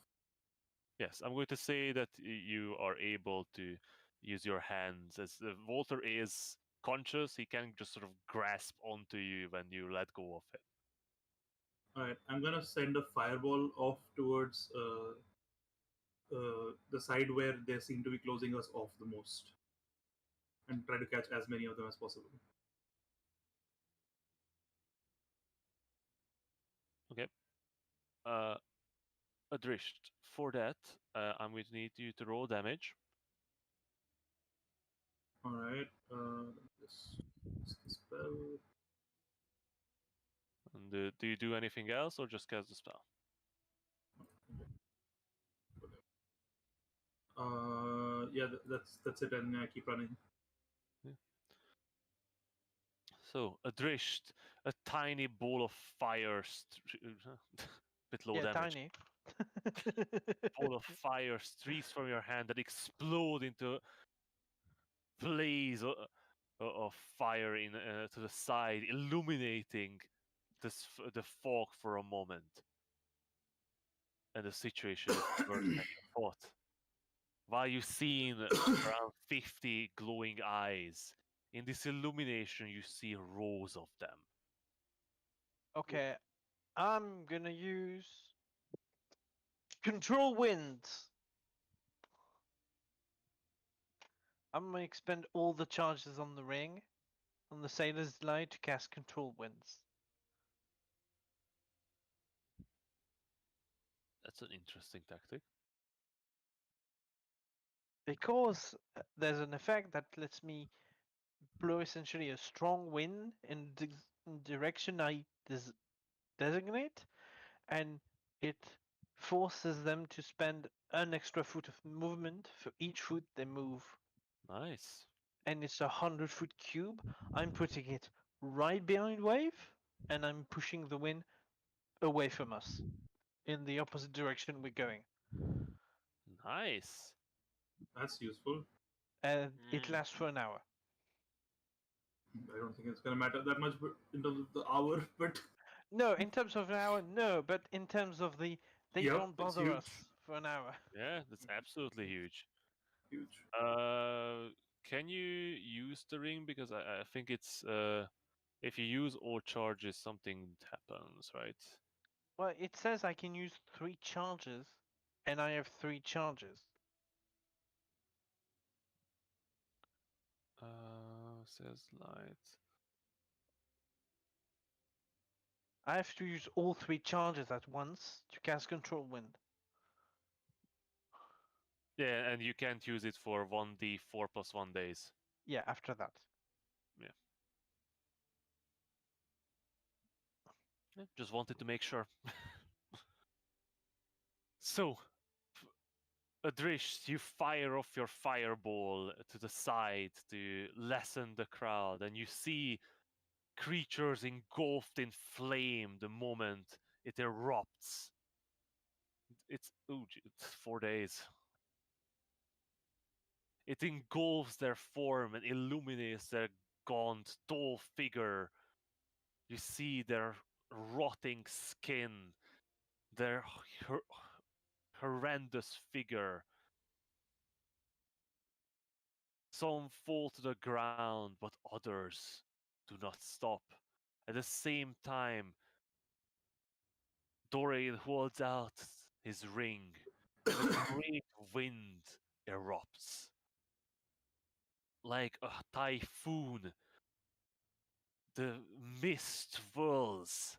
Yes, I'm going to say that you are able to use your hands as Walter is conscious. He can just sort of grasp onto you when you let go of him. All right, I'm gonna send a fireball off towards the side where they seem to be closing us off the most, and try to catch as many of them as possible. Okay. Uh, Adrisht, for that, I'm going to need you to roll damage. All right, just cast the spell. And do you do anything else or just cast the spell? Yeah, that's it, and I keep running. Yeah. So, Adrisht, a tiny ball of fire, bit low Yeah, damage. tiny. Ball of fire streaks from your hand that explode into a blaze of fire to the side, illuminating the fog for a moment. And the situation is worse than you thought. While you see around 50 glowing eyes, in this illumination you see rows of them. Okay, I'm gonna use control winds. I'm gonna expend all the charges on the ring, on the sailor's light to cast control winds. That's an interesting tactic. Because there's an effect that lets me blow essentially a strong wind in the direction I designate, and it forces them to spend an extra foot of movement for each foot they move. Nice. And it's 100-foot cube. I'm putting it right behind Wave, and I'm pushing the wind away from us in the opposite direction we're going. Nice. That's useful. And it lasts for an hour. I don't think it's gonna matter that much in terms of the hour, but No, in terms of an hour, no, but in terms of they yep, don't it's bother huge. us for an hour. Yeah, that's absolutely huge. Huge. Can you use the ring? Because I think it's if you use all charges, something happens, right? Well, it says I can use 3 charges, and I have 3 charges. Says light. I have to use all 3 charges at once to cast Control Wind. Yeah, and you can't use it for 1d4 plus 1 days. Yeah, after that. Yeah, just wanted to make sure. So, Adrish, you fire off your fireball to the side to lessen the crowd, and you see creatures engulfed in flame the moment it erupts. It's 4 days. It engulfs their form and illuminates their gaunt, tall figure. You see their rotting skin, their horrendous figure. Some fall to the ground, but others do not stop. At the same time, Dorian holds out his ring, and a great wind erupts. Like a typhoon, the mist whirls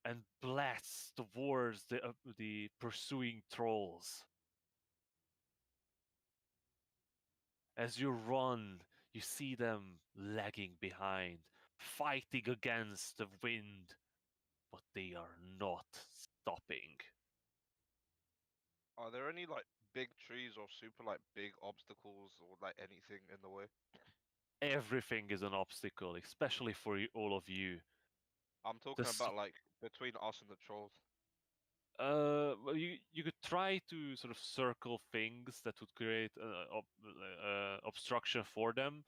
and blasts towards the pursuing trolls. As you run, you see them lagging behind, fighting against the wind, but they are not stopping. Are there any like big trees or super like big obstacles or like anything in the way? Everything is an obstacle, especially for all of you. I'm talking s- about like between us and the trolls. Well, you could try to sort of circle things that would create obstruction for them,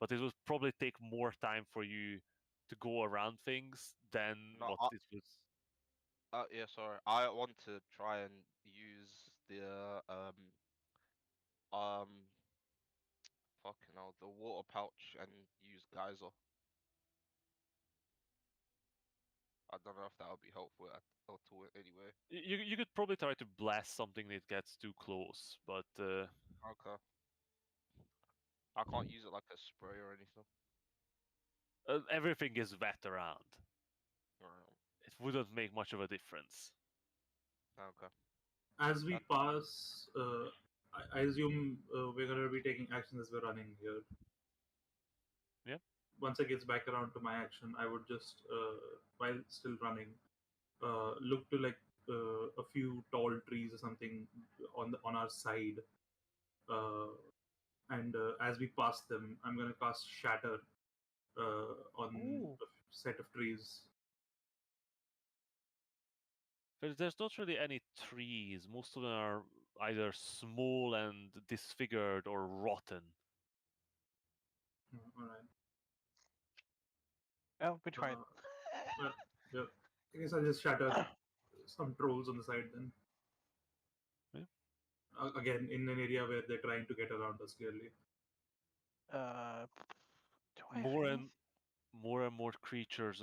but it would probably take more time for you to go around things than No, what it was. yeah, sorry. I want to try and use the um fucking hell, the water pouch and use geyser. I don't know if that would be helpful at all anyway. You could probably try to blast something that gets too close, but Okay. I can't use it like a spray or anything. everything is wet around. Alright. It wouldn't make much of a difference. Okay. As we That- pass, I assume we're going to be taking action as we're running here. Yeah. Once I get back around to my action, I would just, while still running, look to like a few tall trees or something on our side, uh, and as we pass them, I'm going to cast Shatter on Ooh. a set of trees. There's not really any trees. Most of them are either small and disfigured or rotten. All right. Oh, we tried. Well, yeah. I guess I'll just shatter some trolls on the side then. Yeah. Again, in an area where they're trying to get around us, clearly. Do I have More any? and more creatures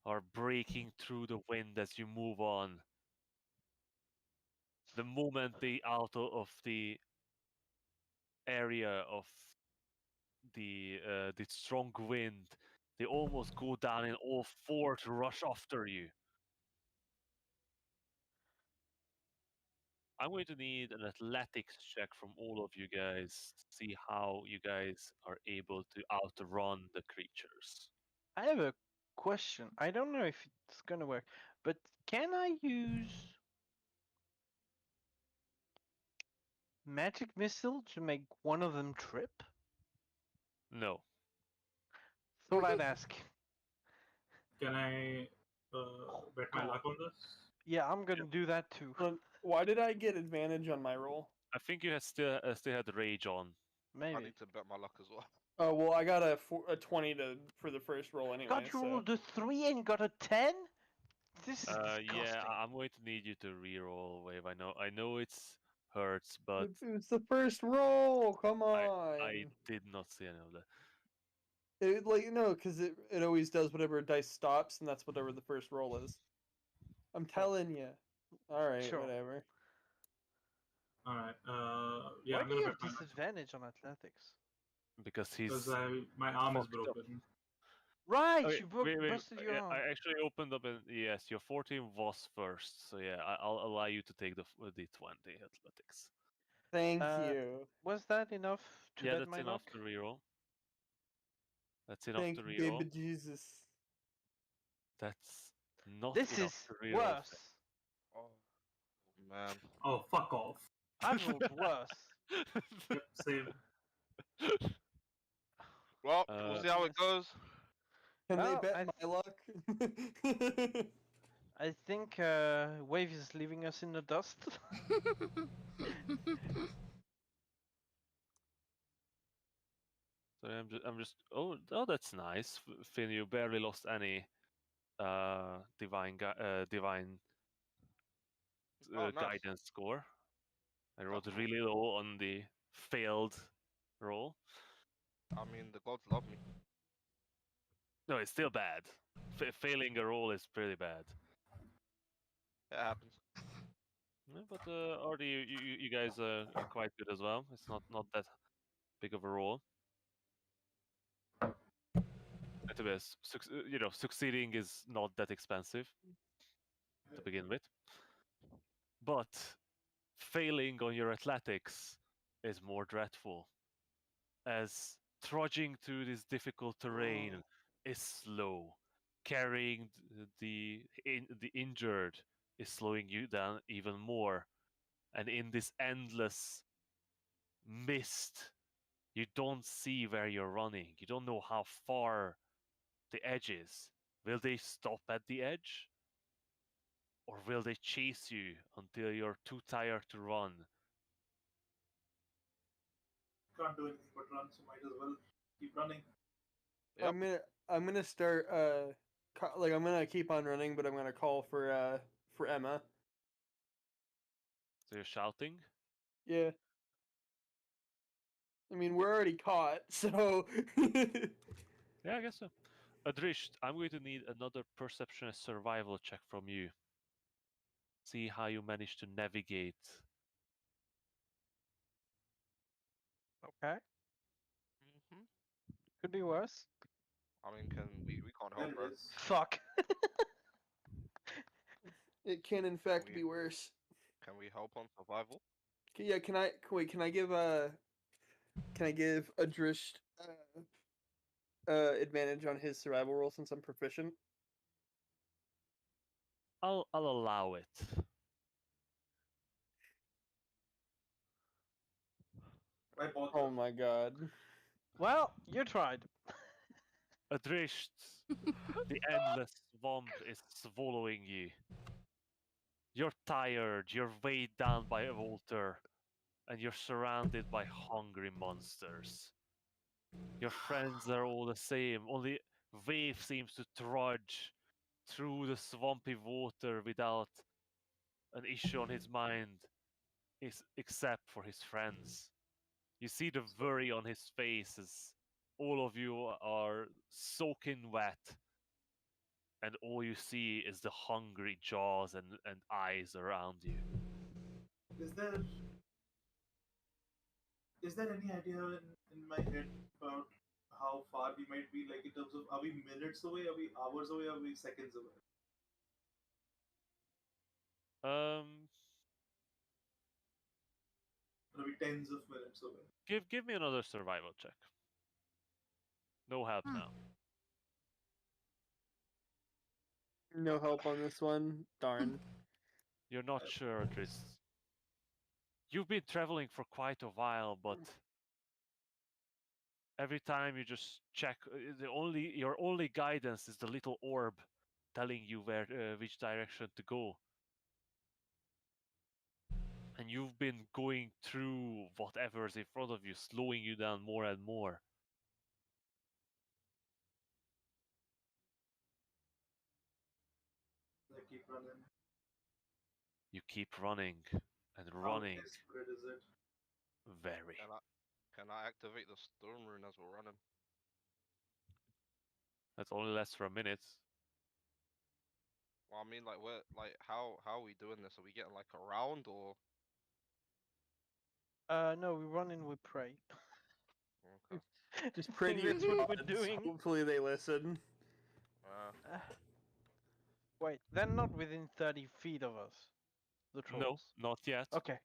are breaking through the wind as you move on. The moment they out of the area of the strong wind, they almost go down in all four to rush after you. I'm going to need an athletics check from all of you guys to see how you guys are able to outrun the creatures. I have a question. I don't know if it's gonna work, but can I use magic missile to make one of them trip? No. Thought I'd ask. Can I bet my Go on. luck on this? Yeah, I'm gonna do that too. Why did I get advantage on my roll? I think you had still had rage on. Maybe. I need to bet my luck as well. Oh well, I got a 20 for the first roll anyway. God, you So rolled a 3 and got a 10? This is disgusting. Yeah, I'm going to need you to reroll, Wave. I know it's hurts, but it was the first roll. Come on. I did not see any of that. Because it always does whatever dice stops, and that's whatever the first roll is. I'm telling you. All right, Sure. whatever. All right. Yeah, Why I'm do gonna you bet have my luck disadvantage on athletics? Because because he's my arm is fucked up. broken. Right, Okay, you wait, busted your yeah, arm. I actually opened up and yes, your 14 was first, so yeah, I'll allow you to take the 20 athletics. Thank Uh, you. Was that enough to Yeah, bet that's my enough luck? to reroll. That's enough Thank to you, reroll. baby Jesus. That's not This enough is to reroll. worse. Oh man. Oh, fuck off. I've rolled worse. Yep, same. Well, we'll see how it goes. Can they Well, bet my luck? I think Wave is leaving us in the dust. So I'm just oh that's nice. Finn, you barely lost any divine Oh, nice. guidance score. I rolled cool. really low on the failed roll. I mean, the gods love me. No, it's still bad. Failing a roll is pretty bad. It happens. Yeah, but already you guys are quite good as well. It's not that big of a role. And to be honest, succeeding is not that expensive to begin with. But failing on your athletics is more dreadful, as trudging through this difficult terrain is slow. Carrying the injured is slowing you down even more. And in this endless mist, you don't see where you're running. You don't know how far the edge is. Will they stop at the edge? Or will they chase you until you're too tired to run? Can't do anything but run, so might as well keep running. Yep. I'm gonna start I'm gonna keep on running, but I'm gonna call for Emma. So you're shouting? Yeah. I mean, we're already caught, so Yeah, I guess so. Adrish, I'm going to need another perception and survival check from you. See how you manage to navigate. Okay. Hmm. Could be worse. I mean, we can't There help, it right? is. Fuck. it can in fact We be worse. can we help on survival? Yeah, can I give Adrish advantage on his survival roll since I'm proficient? I'll allow it. Why bother? Oh my god. Well, you tried. Adrish, the endless swamp is swallowing you. You're tired, you're weighed down by a water, and you're surrounded by hungry monsters. Your friends are all the same, only Wave seems to trudge through the swampy water without an issue on his mind, except for his friends. You see the worry on his face as all of you are soaking wet, and all you see is the hungry jaws and eyes around you. Is there any idea in my head about how far we might be? Like in terms of, are we minutes away? Are we hours away? Are we seconds away? Um, Are we tens of minutes away? give me another survival check. No help Hmm. now. No help on this one. Darn. You're not sure, Tris. You've been traveling for quite a while, but every time you just check, your only guidance is the little orb telling you which direction to go. And you've been going through whatever's in front of you, slowing you down more and more. I keep running. You keep running and How running desperate is it? very. Can I activate the storm rune as we're running? That's only lasts for a minute. Well, I mean, like, how are we doing this? Are we getting like a round or? No, we run and we pray. Okay. Just I pray to think your that's what we're gods. doing. Hopefully they listen. Uh, Wait, they're not within 30 feet of us. The No, trolls. not yet. Okay.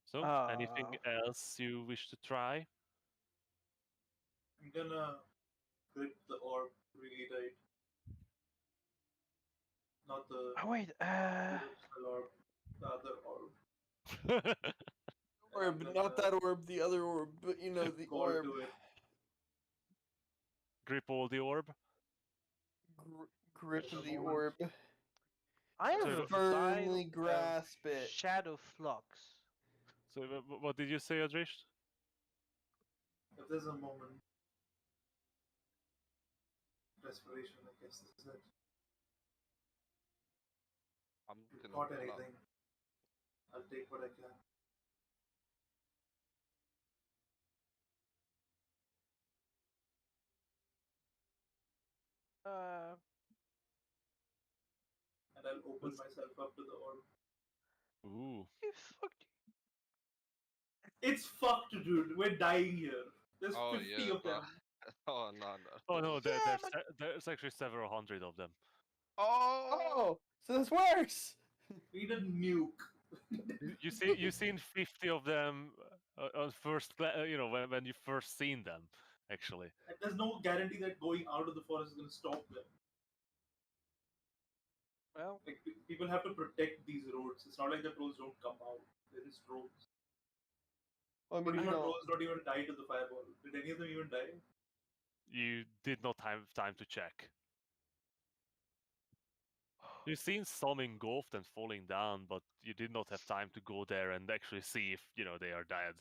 So, anything else you wish to try? I'm gonna grip the orb really tight. Not the Oh wait. spell orb, the other orb. And I'm Orb, not gonna that orb, the other orb, but you know the call orb. to it. Grip all the orb. Grip There's a the moment. orb. I have So a Firmly vial of grasp it. shadow flux. So, what did you say, Adrish? If there's a moment, desperation, I guess this is it. I'm If you've gonna got pull out. anything, I'll take what I can. Uh, and I'll open myself up to the orb. Ooh. You fucked. It's fucked, dude. We're dying here. There's Oh 50 yeah, of but them. oh no no. Oh no, Yeah, but there's actually several hundred of them. Oh. Oh, so this works. We didn't nuke. You've seen 50 of them on first, when you first seen them, actually. And there's no guarantee that going out of the forest is going to stop them. well, Like people have to protect these roads. It's not like the trolls don't come out. There is trolls. Well, I Pretty mean, sure trolls don't even die to the fireball. Did any of them even die? You did not have time to check. You've seen some engulfed and falling down, but you did not have time to go there and actually see if they are dead.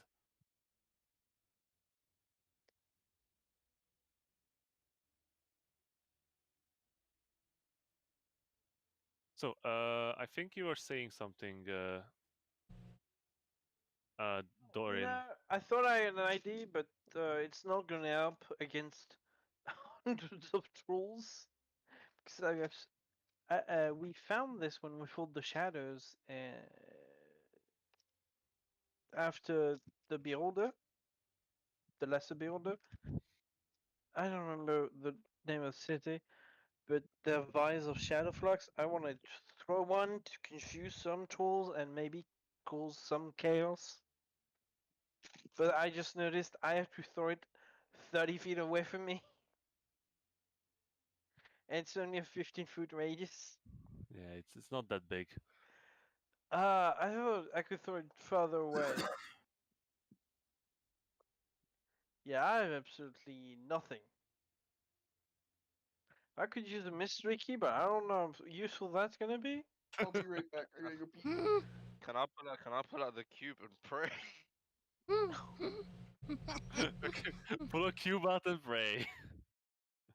So, I think you were saying something, Dorian. no, I thought I had an idea, but it's not gonna help against hundreds of trolls. Because we found this when we fought the shadows after the beholder, the lesser beholder. I don't remember the name of the city, but the vials of shadow flux. I want to throw one to confuse some trolls and maybe cause some chaos. But I just noticed I have to throw it 30 feet away from me. And it's only a 15-foot radius. Yeah, it's not that big. I thought I could throw it further away. Yeah, I have absolutely nothing. I could use a mystery key, but I don't know how useful that's gonna be. I'll be right back. I gotta go pee. Can I pull out the cube and pray? Okay, pull a cube out and pray.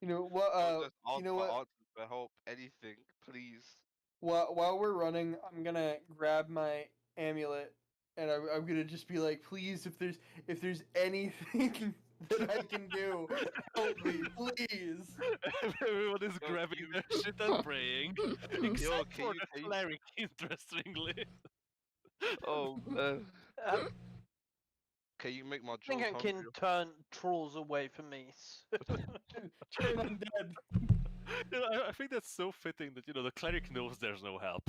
You know what? Just ask You know for what? answers for help, anything, please. While we're running, I'm gonna grab my amulet, and I'm gonna just be like, please, if there's anything that I can do, help me, please. Everyone is Yo, grabbing you- their shit and praying, except can for you- the can you- cleric, interestingly. Oh man. I Can you make my think jaws I can hungry? turn trolls away from me. Turn undead. I think that's so fitting that the cleric knows there's no help.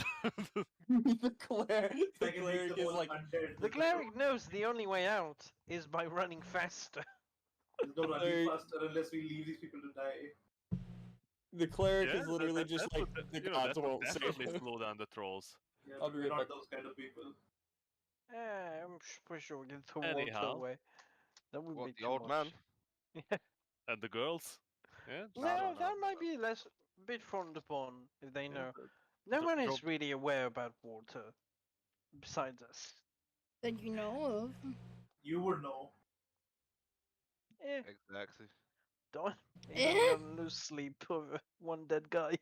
the cleric I can make the is whole like, undead. The cleric knows the only way out is by running faster. There's no running Cleric- faster unless we leave these people to die. the cleric Yeah, is literally just that like would, the that gods would won't save definitely him. slow down the trolls. Yeah, I'll but be we're right not back. those kind of people. I'm pretty sure we can throw Anyhow. water away. That would What, be the too old much. man? And the girls? Yeah, No, No, that no, might no. be less bit frowned upon if they yeah, know. the- No one drop- is really aware about water besides us. That you know of. You would know. Eh, Exactly. don't. Maybe Eh? I'm gonna lose sleep over one dead guy.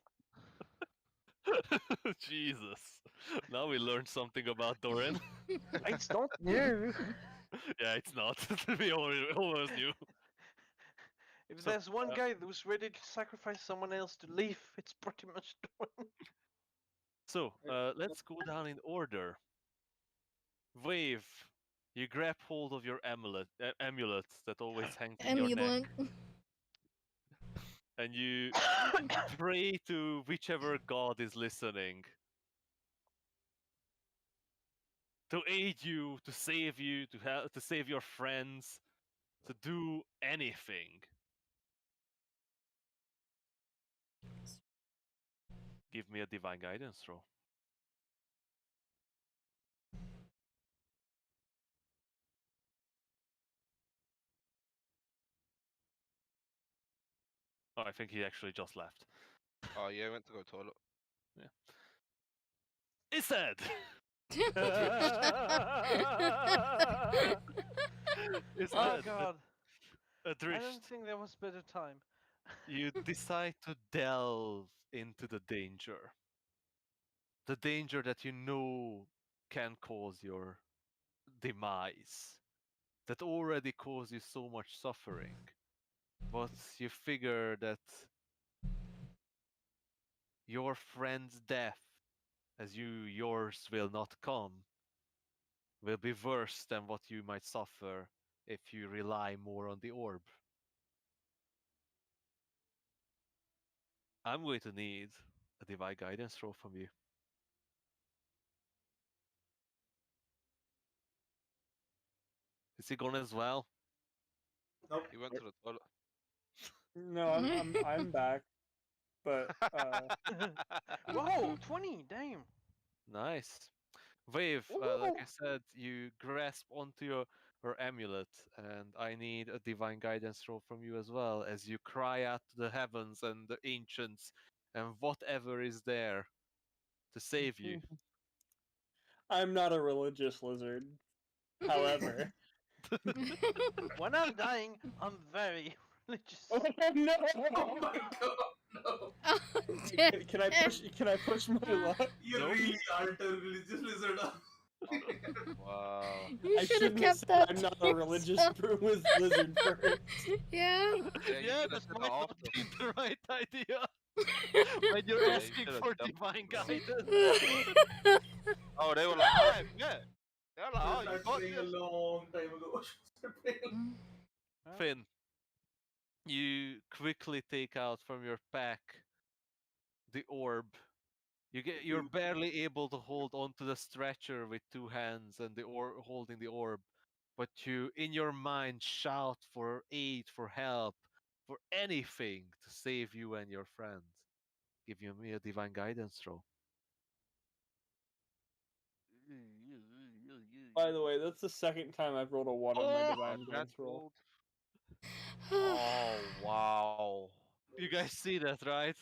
Jesus. Now we learned something about Doran. It's not new. Yeah, it's not. We always knew. If So, there's one guy who's ready to sacrifice someone else to live, it's pretty much done. So, let's go down in order. Wave, you grab hold of your amulet that always hangs in your neck, Emulant. and you pray to whichever god is listening to aid you, to save you, to help, to save your friends, to do anything. Give me a divine guidance throw. Oh, I think he actually just left. Oh yeah, I went to go toilet. It's dead. It's Oh dead. god. I Adrift. don't think there was better time. You decide to delve into the danger. The danger that you know can cause your demise. That already caused you so much suffering. But you figure that your friend's death as yours will not come, will be worse than what you might suffer if you rely more on the orb. I'm going to need a divine guidance roll from you. Is he gone as well? Nope. He went to the toilet. No, I'm back, but Whoa, 20, damn. Nice. Wave, like I said, you grasp onto your amulet, and I need a divine guidance roll from you as well, as you cry out to the heavens and the ancients and whatever is there to save you. I'm not a religious lizard. However, When I'm dying, I'm very religious. oh no! Oh my god, no! Oh, damn. Can I push? Can I push my luck? You Nope. really aren't a religious lizard. Wow. You I should have shouldn't kept said that. I'm to not a religious yourself. lizard first. Yeah. Yeah, you Yeah, should that have said that might not after. be the right idea when you're Yeah, you asking should have for jumped. divine guidance. Oh, they were like, alright, yeah. They were like, oh, I you started got playing this. a long time ago. Started playing- Finn, you quickly take out from your pack the orb. You're barely able to hold onto the stretcher with two hands and the holding the orb, but you in your mind shout for aid, for help, for anything to save you and your friends. Give me a divine guidance roll. By the way, that's the second time I've rolled a 1 on my Oh, divine Nat guidance roll. rolled. Oh, wow. you guys see that, right?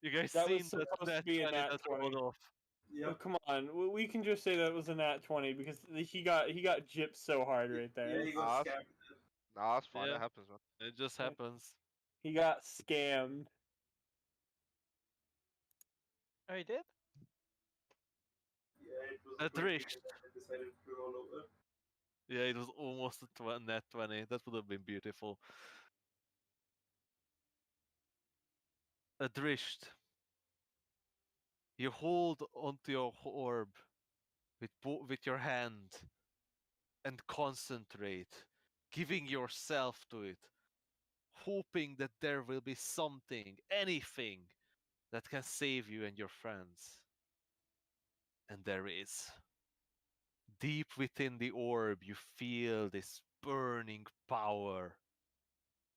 You guys That was seen that supposed to that be a 20 nat that 20. rolled off? Oh, Yep. come on, we can just say that was a nat 20 because he got gypped so hard right there. Yeah, he got Ah, scammed. Nah, that's fine. Yeah, That happens, man. it just Yeah. happens. He got scammed. Oh, he did? Yeah, it was A a 20 drift. and I decided to roll over. Yeah, it was almost a net 20. That would have been beautiful. Adrisht, you hold onto your orb with your hand and concentrate, giving yourself to it, hoping that there will be something, anything that can save you and your friends. And there is. Deep within the orb, you feel this burning power.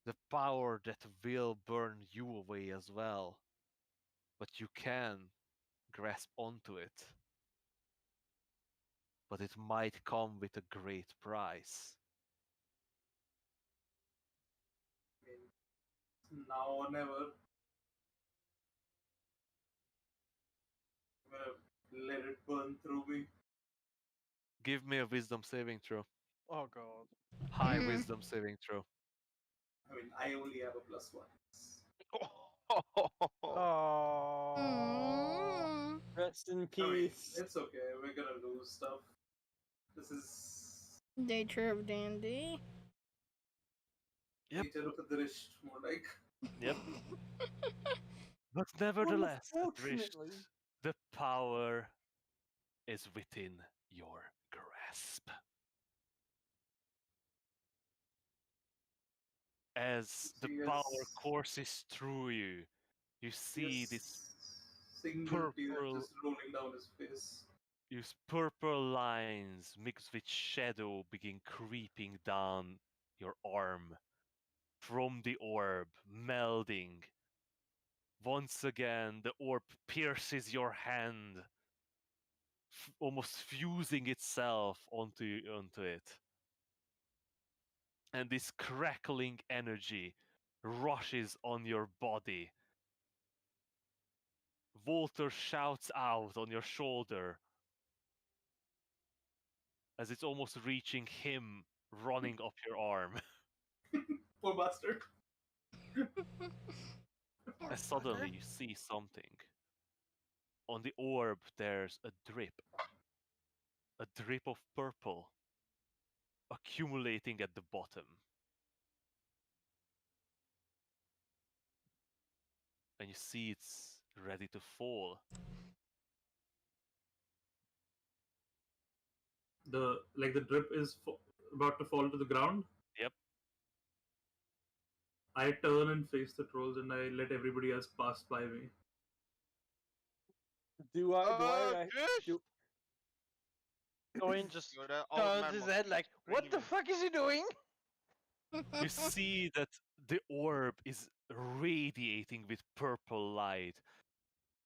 The power that will burn you away as well. But you can grasp onto it. But it might come with a great price. I mean, now or never. I'm gonna let it burn through me. Give me a wisdom saving throw. Oh, God. High Mm. wisdom saving throw. I mean, I only have a +1. Oh. Mm. Rest in I mean, peace. it's okay. We're gonna lose stuff. This is Nature of dandy. Yep. nature of the Drish, more like. Yep. But nevertheless, Adrisht, Unfortunately. the power is within your grasp. As the See power us, courses through you, you see this single tear purple, just rolling down his face. these purple lines mixed with shadow begin creeping down your arm from the orb, melding. Once again, the orb pierces your hand, almost fusing itself onto it. And this crackling energy rushes on your body. Walter shouts out on your shoulder as it's almost reaching him, running up your arm. Poor bastard. Poor And suddenly fucker. you see something. On the orb, there's a drip of purple accumulating at the bottom. And you see it's ready to fall. the drip is about to fall to the ground, Yep. I turn and face the trolls, and I let everybody else pass by me. Do I Fish! do Dorian just You're the old turns man his was head like, what the screaming. fuck is he doing? You see that the orb is radiating with purple light.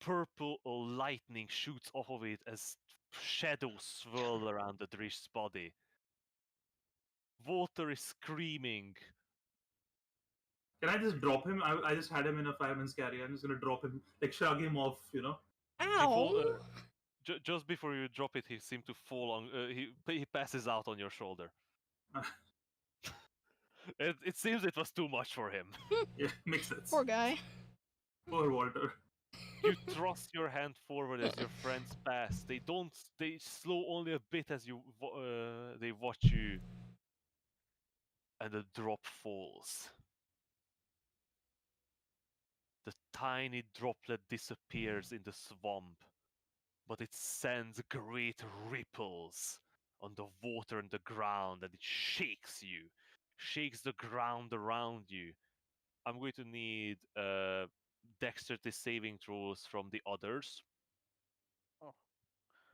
Purple lightning shoots off of it as shadows swirl around the Drish's body. Water is screaming. Can I just drop him? I just had him in a fireman's carry. I'm just gonna drop him, like shrug him off, you know? Ow! Just before you drop it, he seemed to fall on. He passes out on your shoulder. It seems it was too much for him. Yeah, makes sense. Poor guy. Poor Walter. You thrust your hand forward as your friends pass. They don't. They slow only a bit as they watch you, and the drop falls. The tiny droplet disappears in the swamp, but it sends great ripples on the water and the ground, and it shakes the ground around you. I'm going to need dexterity saving throws from the others.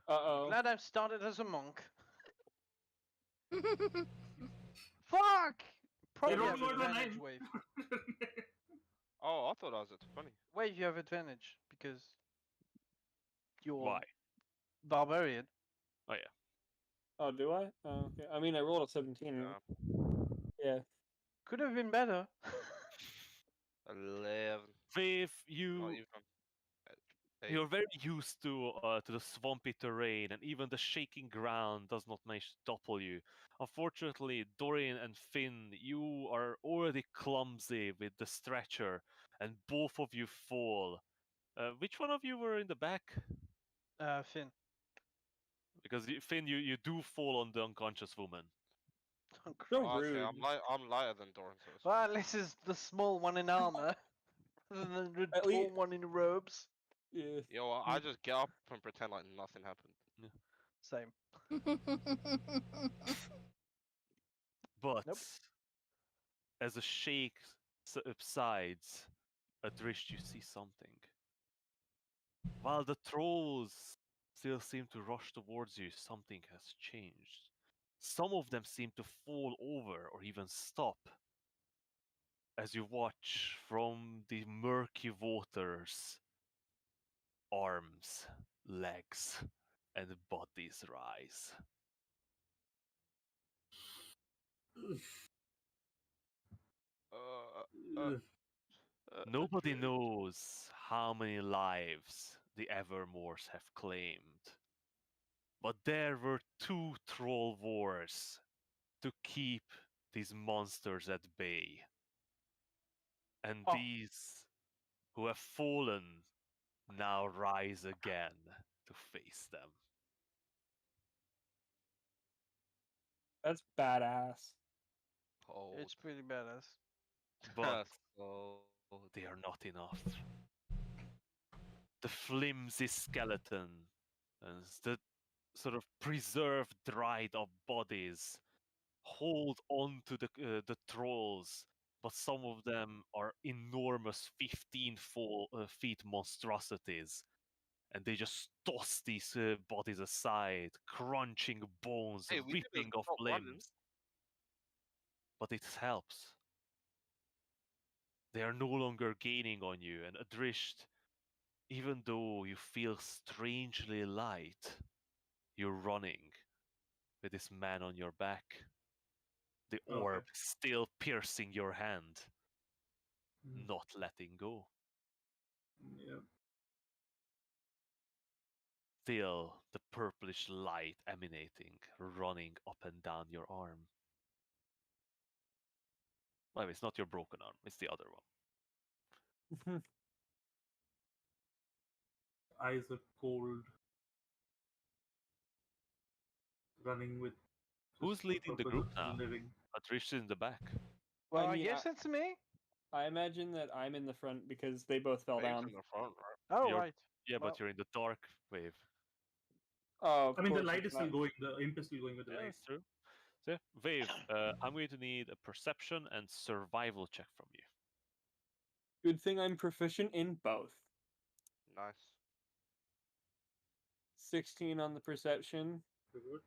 Uh-oh. Glad I've started as a monk. Fuck! Probably rolled have more than advantage 9. wave. Oh, I thought that was at 20. Wave, you have advantage because you're Why? barbarian. Oh yeah. Oh, do I? Oh, okay. I mean, I rolled a 17. Yeah. Could have been better. 11. Viv, Not you even. you're very used to the swampy terrain, and even the shaking ground does not manage to topple you. Unfortunately, Dorian and Finn, you are already clumsy with the stretcher, and both of you fall. Which one of you were in the back? Finn. Because Finn, you do fall on the unconscious woman. Oh, So Christ. Okay, rude. I'm lighter than Doran, so it's Well, fine. at least it's the small one in armor rather than the At tall least- one in robes. Yeah. Yo, I just get up and pretend like nothing happened. Same. But Nope. as the shake subsides, Adrish, you see something. While the trolls still seem to rush towards you, something has changed. Some of them seem to fall over or even stop as you watch from the murky waters arms, legs, and bodies rise. Uh, Nobody knows how many lives the Evermores have claimed. But there were two troll wars to keep these monsters at bay. And Oh. these who have fallen now rise again to face them. That's badass. Cold. It's pretty badass. But So they are not enough. The flimsy skeleton and the sort of preserved, dried up bodies hold on to the trolls, but some of them are enormous 15 feet monstrosities, and they just toss these bodies aside, crunching bones, hey, we could ripping just off stop running. limbs. But it helps. They are no longer gaining on you, and Adrisht, even though you feel strangely light, you're running with this man on your back. The orb Okay. still piercing your hand, Mm. not letting go. Yeah. Still the purplish light emanating, running up and down your arm. Well, it's not your broken arm, it's the other one. Eyes are cold. Running with Who's just the leading the purpose group of now? living. Atrish is in the back. Well, I mean, guess it's me. I imagine that I'm in the front because they both fell Waves down. in the front, right? Oh, You're- right. Yeah, Well, but you're in the dark wave. Oh, of I mean, the course light it's is still not. going. The imp is still going with the Yeah, light. that's true. So, yeah, Wave, I'm going to need a perception and survival check from you. Good thing I'm proficient in both. Nice. 16 on the perception Very good.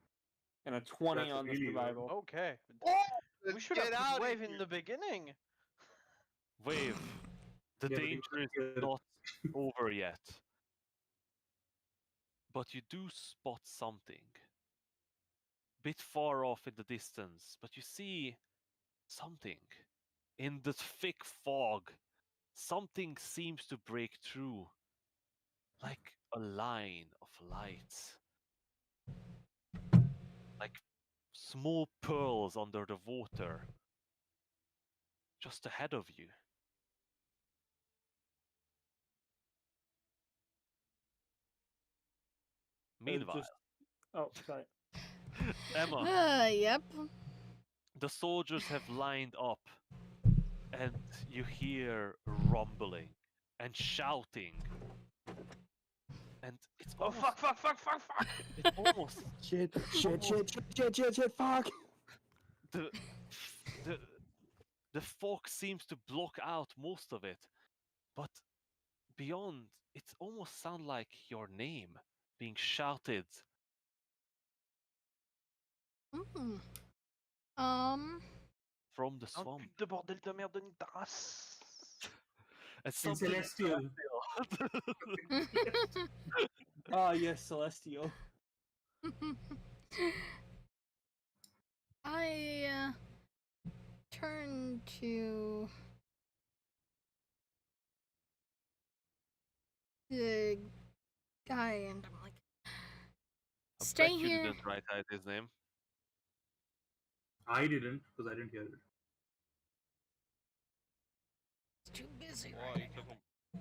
and a 20 That's on the really low. survival. Okay. We Let's should have get put out of Wave in here. the beginning. Wave, the Yeah, but you danger can't is hear it. not over yet. But you do spot something. Bit far off in the distance, but you see something. In the thick fog, something seems to break through. Like a line of lights. Like small pearls under the water. Just ahead of you. Meanwhile, Just... Oh, sorry. Emma, Yep. the soldiers have lined up, and you hear rumbling and shouting. And it's Oh almost, fuck! it's almost Shit, fuck! the the the fog seems to block out most of it, but beyond, it almost sounds like your name being shouted. Mm. From the Un swamp. pute de bordel de merde de Nitras. And In something Celestial. Ah, yes, Celestial. I turn to the guy and I'm like, I stay bet you here. didn't write out his name. I didn't because I didn't hear it. It's too busy What are right you now.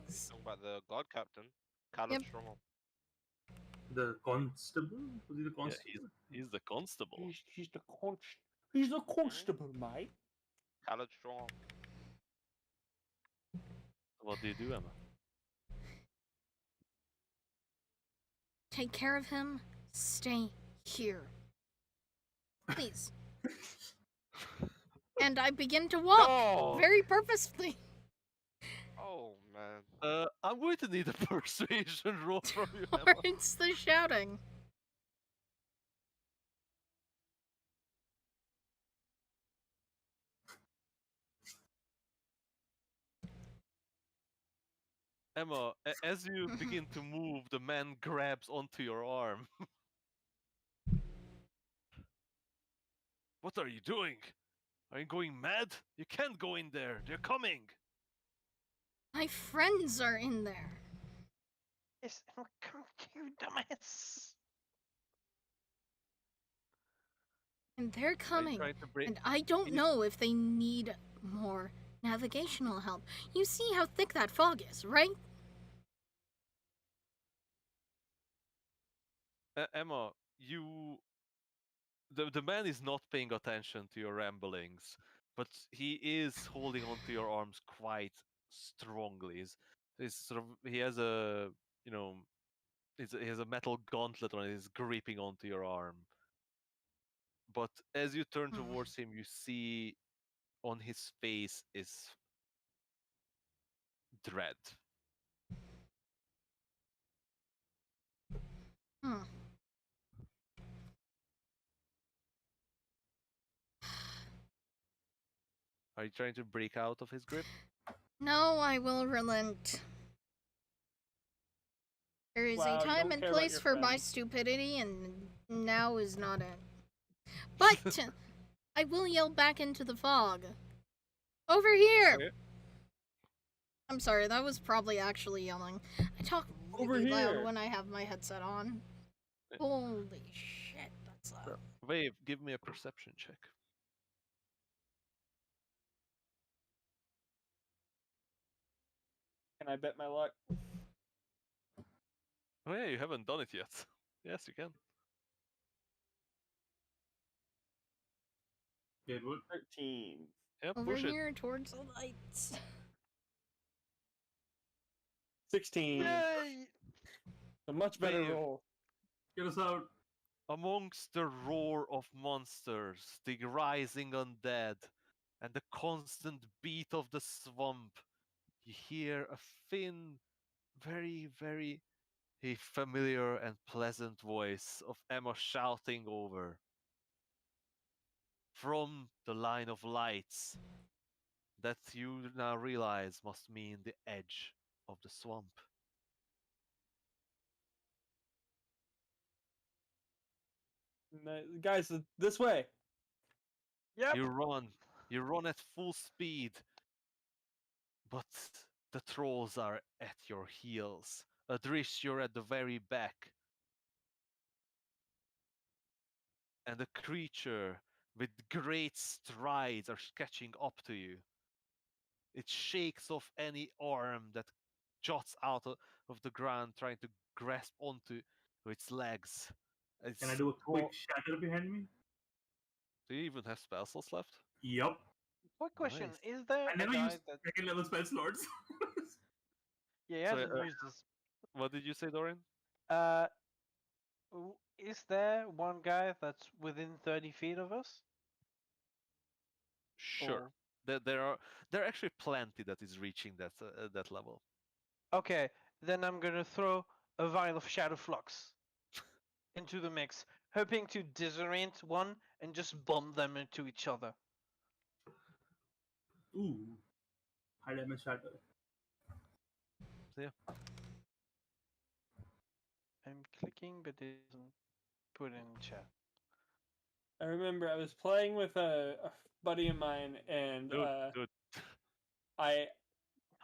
talking about? The god captain, Callum Yep. Stronghold. The constable? Was he the Yeah, constable? he's the constable. He's the He's the constable, mate. Callum Stronghold. What do you do, Emma? Take care of him. Stay here. Please. And I begin to walk No! very purposefully Oh man. I'm going to need a persuasion roll from you, Emma. towards the shouting. Emma, as you begin to move, the man grabs onto your arm. What are you doing? Are you going mad? You can't go in there. They're coming. My friends are in there. Yes, come you dumbass. And they're Are you coming. trying to break? And I don't He's- know if they need more navigational help. You see how thick that fog is, right? Emma, the man is not paying attention to your ramblings, but he is holding onto your arms quite strongly. He has a he has a metal gauntlet on it. He's gripping onto your arm. But as you turn Hmm. towards him, you see on his face is dread. Hmm. Are you trying to break out of his grip? No, I will relent. There is Wow, a you time don't and care about place your for my friends. stupidity, and now is not it. But I will yell back into the fog. Over here! Okay. I'm sorry, that was probably actually yelling. I talk Over really loud here. when I have my headset on. Yeah. Holy shit, that's loud. Wave, give me a perception check. Can I bet my luck? Oh yeah, you haven't done it yet. Yes, you can. Yeah, it would. 13. Yeah, Over push it. here towards the lights. 16. Yay! A much better Wave. roll. Get us out. Amongst the roar of monsters, the rising undead, and the constant beat of the swamp, you hear a thin, very a familiar and pleasant voice of Emma shouting over from the line of lights that you now realize must mean the edge of the swamp. Guys, this way. Yep. You run at full speed, but the trolls are at your heels. Adrish, you're at the very back, and the creature with great strides are catching up to you. It shakes off any arm that jots out of the ground, trying to grasp onto its legs. Can I It's do a quick shatter behind me? Do you even have spell slots left? Yup. Quick question: Nice. Is there I a never guy used that? second level spell slots. Yeah, he So, hasn't used this. what did you say, Dorian? Uh, is there one guy that's within 30 feet of us? Sure. Or There are actually plenty that is reaching that level. okay, then I'm gonna throw a vial of shadow flux into the mix, hoping to disorient one and just bomb them into each other. Ooh. High damage shatter. So, yeah. I'm clicking, but it doesn't put in chat. I remember I was playing with a buddy of mine, and Dude. I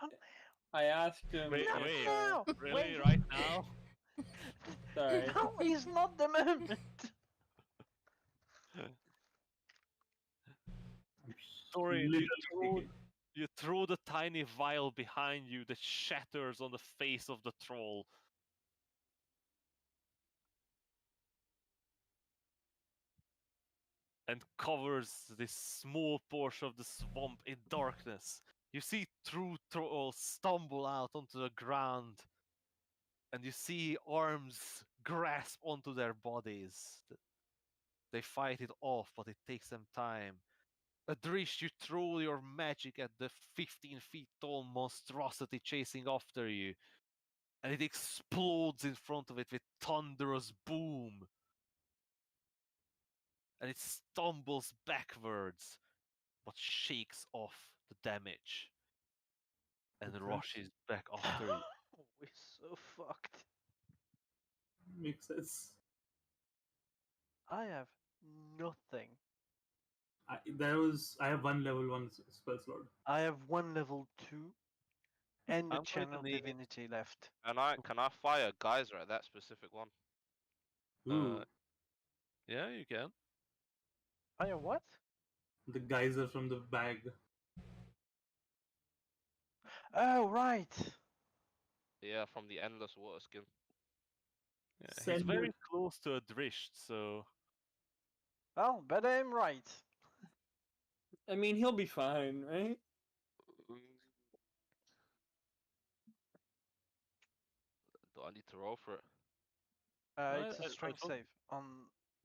Not I asked him Wait, Not if now! really? Wait. Right now? sorry. Now is not the moment. Dorian, Literally. you throw the tiny vial behind you that shatters on the face of the troll. And covers this small portion of the swamp in darkness. You see two trolls stumble out onto the ground, and you see arms grasp onto their bodies. They fight it off, but it takes them time. Adrish, you throw your magic at the 15 feet tall monstrosity chasing after you, and it explodes in front of it with thunderous boom. And it stumbles backwards, but shakes off the damage and Okay. rushes back after you. We're so fucked. Makes sense. I have nothing. I have one level one spell slot. I have one level 2 and a I'm going to channel need. divinity left. Can I fire geyser at that specific one? Ooh, Yeah, you can. Fire what? the geyser from the bag. Oh, right. Yeah, from the endless water skin. Yeah, he's Send very it. close to Adrish, so Well, but I'm right. I mean, he'll be fine, right? Do I need to roll for it? It's a I strength don't. save on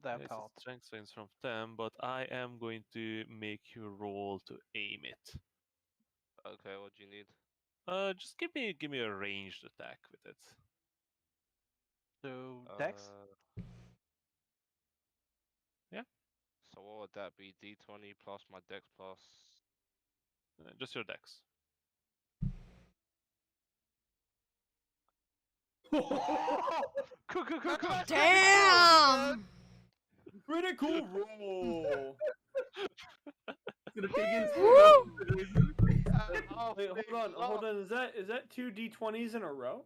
their It's a part. strength range from 10, but I am going to make you roll to aim it. Okay, what do you need? Just give me a ranged attack with it. So, Dex? Yeah, So what would that be? D20 plus my dex plus. just your dex. Damn! Critical roll. Gonna take his Woo! Wait, hold on. Is that two d20s in a row?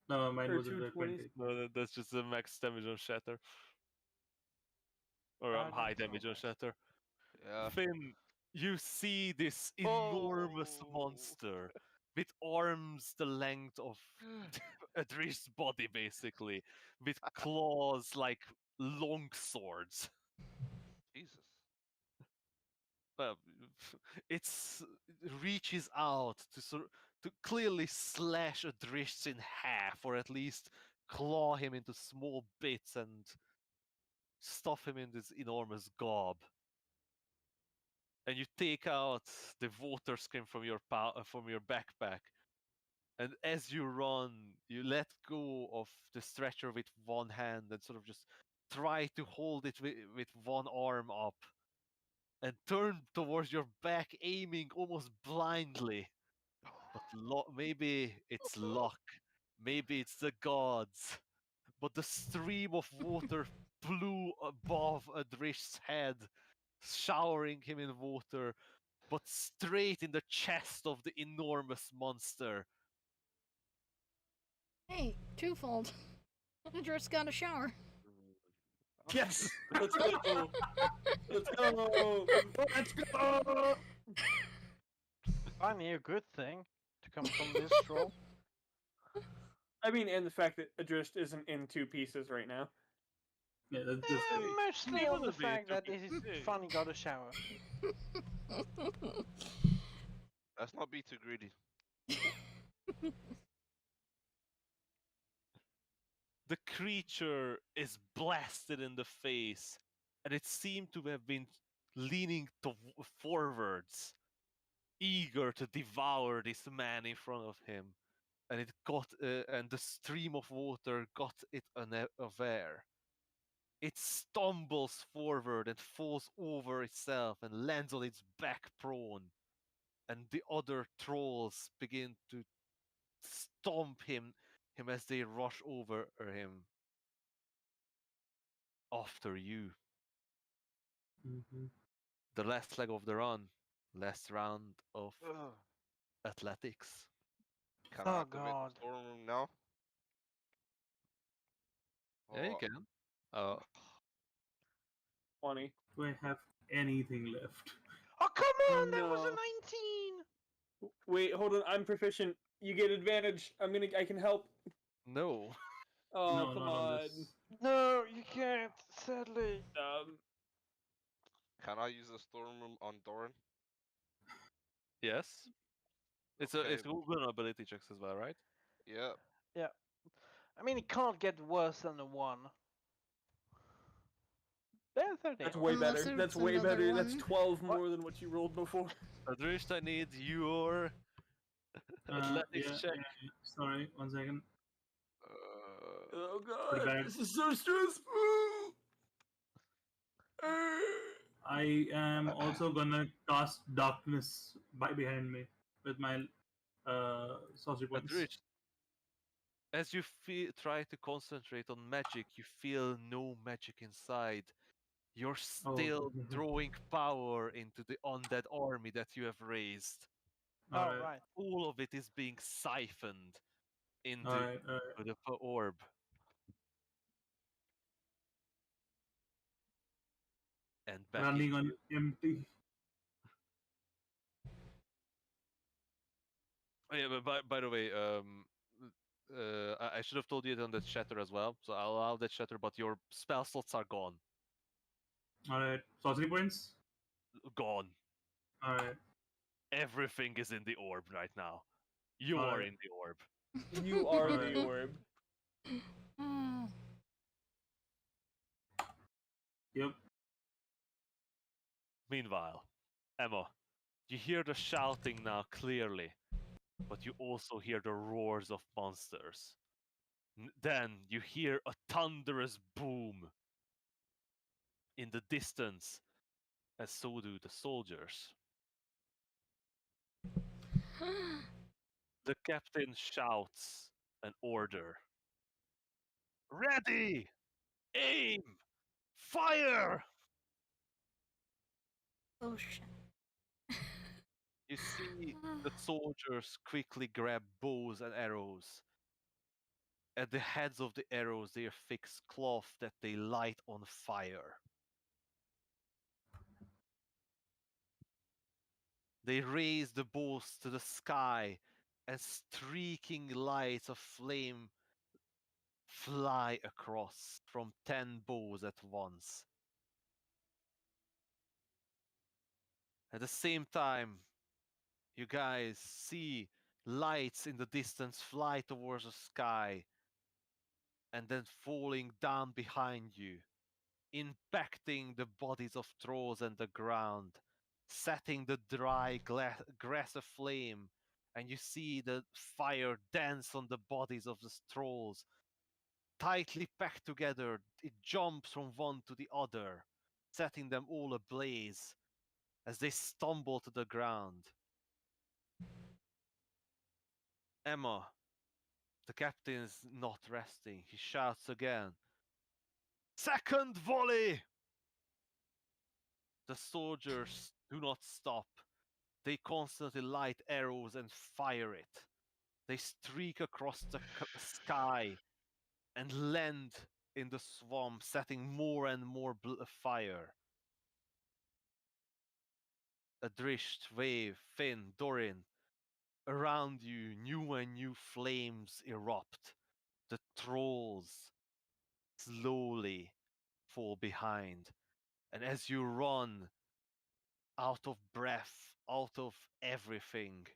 No, mine Or was a two 20. 20s? No, that's just a max damage on Shatter. Or I high don't know, damage on Max. Shatter. Yeah. Finn, you see this enormous Oh. monster with arms the length of Adrish's body, basically, with claws like long swords. Jesus. Well, it's it reaches out to to clearly slash Adrish in half, or at least claw him into small bits and stuff him in this enormous gob. And you take out the water skin from your from your backpack. And as you run, you let go of the stretcher with one hand and sort of just try to hold it with one arm up and turn towards your back, aiming almost blindly. But maybe it's luck. Maybe it's the gods. But the stream of water flew above Adrish's head, showering him in water, but straight in the chest of the enormous monster. Hey, twofold. I just got a shower. Yes, let's go. Let's go. Let's go. Finally, a good thing to come from this troll. I mean, and the fact that Adrist isn't in two pieces right now. Yeah, that's Mostly Leave on it the a bit, fact that okay. he finally got a shower. Let's not be too greedy. The creature is blasted in the face, and it seemed to have been leaning forwards, eager to devour this man in front of him. And it got, and the stream of water got it unaware. It stumbles forward and falls over itself and lands on its back prone. And the other trolls begin to stomp him as they rush over him. After you. Mm-hmm. The last leg of the run. Last round of Ugh. athletics. Can I Oh activate god. the storeroom room now? Yeah, you Or can. 20. Do I have anything left? Oh come on! That was a No. 19. Wait, hold on. I'm proficient. You get advantage. I can help. No. Oh, No, come not on on. this. No, you can't. Sadly. can I use the storeroom room on Doran? Yes. It's Okay. a good ability checks as well, right? Yeah. Yeah. I mean, it can't get worse than a 1. Then 30. That's way Unless better. That's it's way another better. That's one. 12 more than what you rolled before. Adrish, I need your athletics Yeah, check. yeah. Sorry, 1 second. Oh Pretty god, bad. this is so stressful. I am also gonna cast darkness behind me with my sorcery points. Adrish, as you try to concentrate on magic, you feel no magic inside. You're Oh, still throwing power into the undead army that you have raised. Oh, alright, right. All of it is being siphoned into alright. the orb. And back Running into on you. empty. Oh, yeah, but by the way, I should have told you it on the chatter as well. So I'll allow that chatter, but your spell slots are gone. Alright, sorcery points. Gone. Alright, Everything is in the orb right now. You are Alright. in the orb. You are Alright. the orb. Yep. Meanwhile, Emma, you hear the shouting now clearly, but you also hear the roars of monsters. Then you hear a thunderous boom in the distance, and so do the soldiers. The captain shouts an order. Ready! Aim! Fire! Oh shit. You see the soldiers quickly grab bows and arrows. At the heads of the arrows, they are fixed cloth that they light on fire. They raise the bows to the sky, and streaking lights of flame fly across from 10 bows at once. At the same time, you guys see lights in the distance fly towards the sky, and then falling down behind you, impacting the bodies of trolls and the ground, setting the dry grass aflame, and you see the fire dance on the bodies of the trolls. Tightly packed together, it jumps from one to the other, setting them all ablaze as they stumble to the ground. Emma, the captain is not resting. He shouts again. Second volley! The soldiers do not stop. They constantly light arrows and fire it. They streak across the sky and land in the swamp, setting more and more fire. Adrisht, Wave, Finn, Dorin, around you, new and new flames erupt. The trolls slowly fall behind. And as you run, out of breath, out of everything,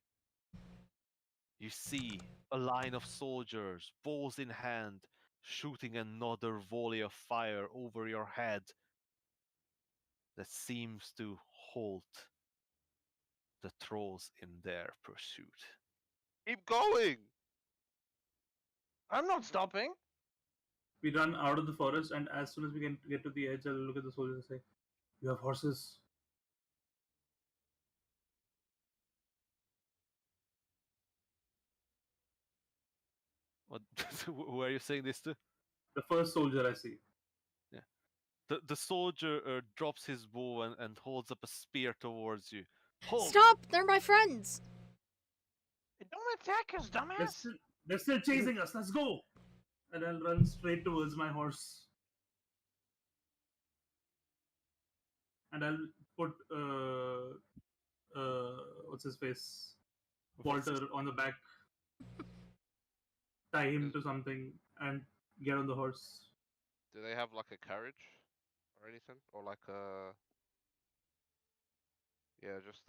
you see a line of soldiers, bows in hand, shooting another volley of fire over your head that seems to halt the trolls in their pursuit. Keep going! I'm not stopping. We run out of the forest, and as soon as we can get to the edge, I'll look at the soldiers and say, "You have horses." What, who are you saying this to? The first soldier I see. Yeah. The soldier drops his bow and holds up a spear towards you. Halt! Stop! They're my friends! Don't attack us, They're dumbass! still, they're still chasing us. Let's go! And I'll run straight towards my horse. And I'll put what's his face, Walter on the back, tie him to something, and get on the horse. Do they have like a carriage or anything, or like a just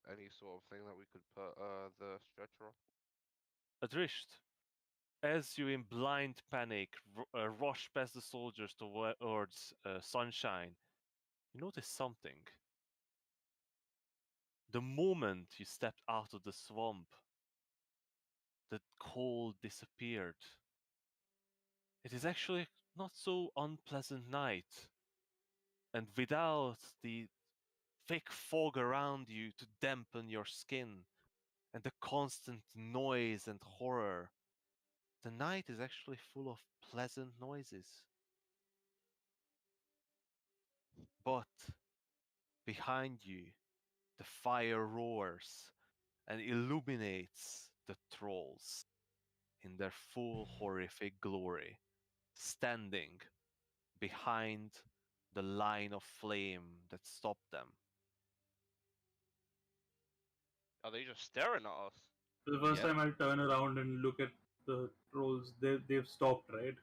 any sort of thing that we could put the stretcher on? Adrisht, as you in blind panic rush past the soldiers towards Sunshine, you notice something. The moment you stepped out of the swamp, the cold disappeared. It is actually not so unpleasant night, and without the thick fog around you to dampen your skin, and the constant noise and horror, the night is actually full of pleasant noises. But behind you, the fire roars and illuminates the trolls in their full horrific glory, standing behind the line of flame that stopped them. Are they just staring at us? For the first Yep. time, I'll turn around and look at the trolls. They've stopped, right?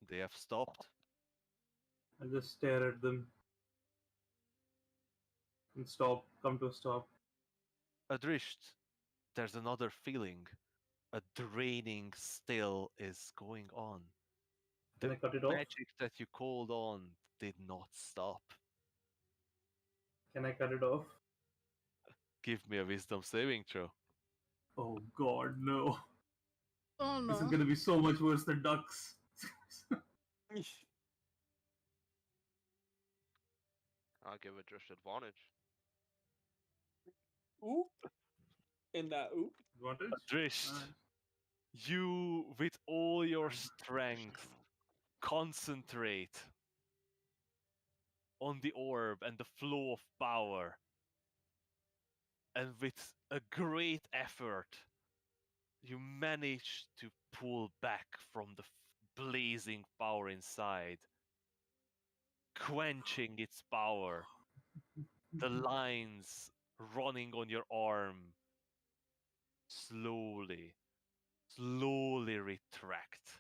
They have stopped. I'll just stare at them and stop, come to a stop. Adrisht, there's another feeling. A draining still is going on. Can The I cut it off? magic that you called on did not stop. Can I cut it off? Give me a wisdom saving throw. Oh god, no. Oh This is no. gonna be so much worse than ducks. I'll give it just advantage. Oop. In that oop. Advantage? Adrisht, Alright. you, with all your strength, concentrate on the orb and the flow of power. And with a great effort, you manage to pull back from the blazing power inside, quenching its power. The lines running on your arm slowly, slowly retract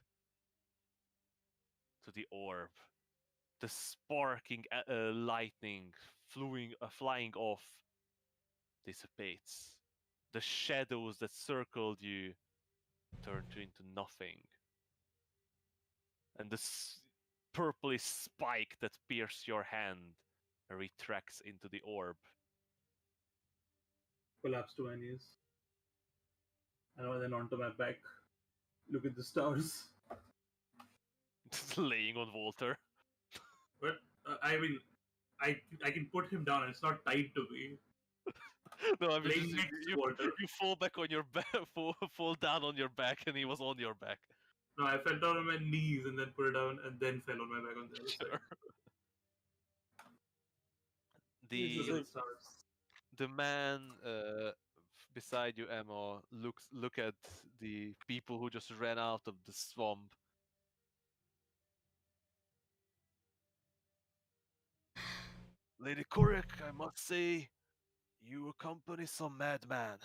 to the orb. The sparking lightning flying off dissipates. The shadows that circled you turn into nothing. and this purpley spike that pierces your hand retracts into the orb. Collapse to my knees. And then onto my back. Look at the stars. Just laying on Walter. But I mean, I can put him down. It's not tied to me. No, I mean Laying just next to you, Walter. you fall back on your back, fall down on your back, and he was on your back. No, I fell down on my knees and then put it down and then fell on my back on the other side. This is The like Stars. the man beside you, Emma, look at the people who just ran out of the swamp. Lady Kurek, I must say, you accompany some madman.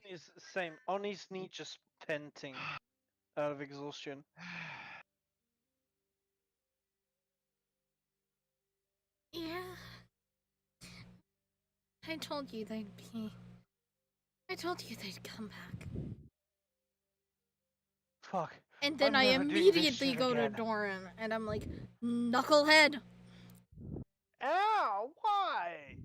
He's same on his knee, just panting out of exhaustion. Yeah. I told you they'd be. I told you they'd come back. Fuck. And then I'm I never doing this immediately shit go to again. Doran, and I'm like, knucklehead. Ow! Why?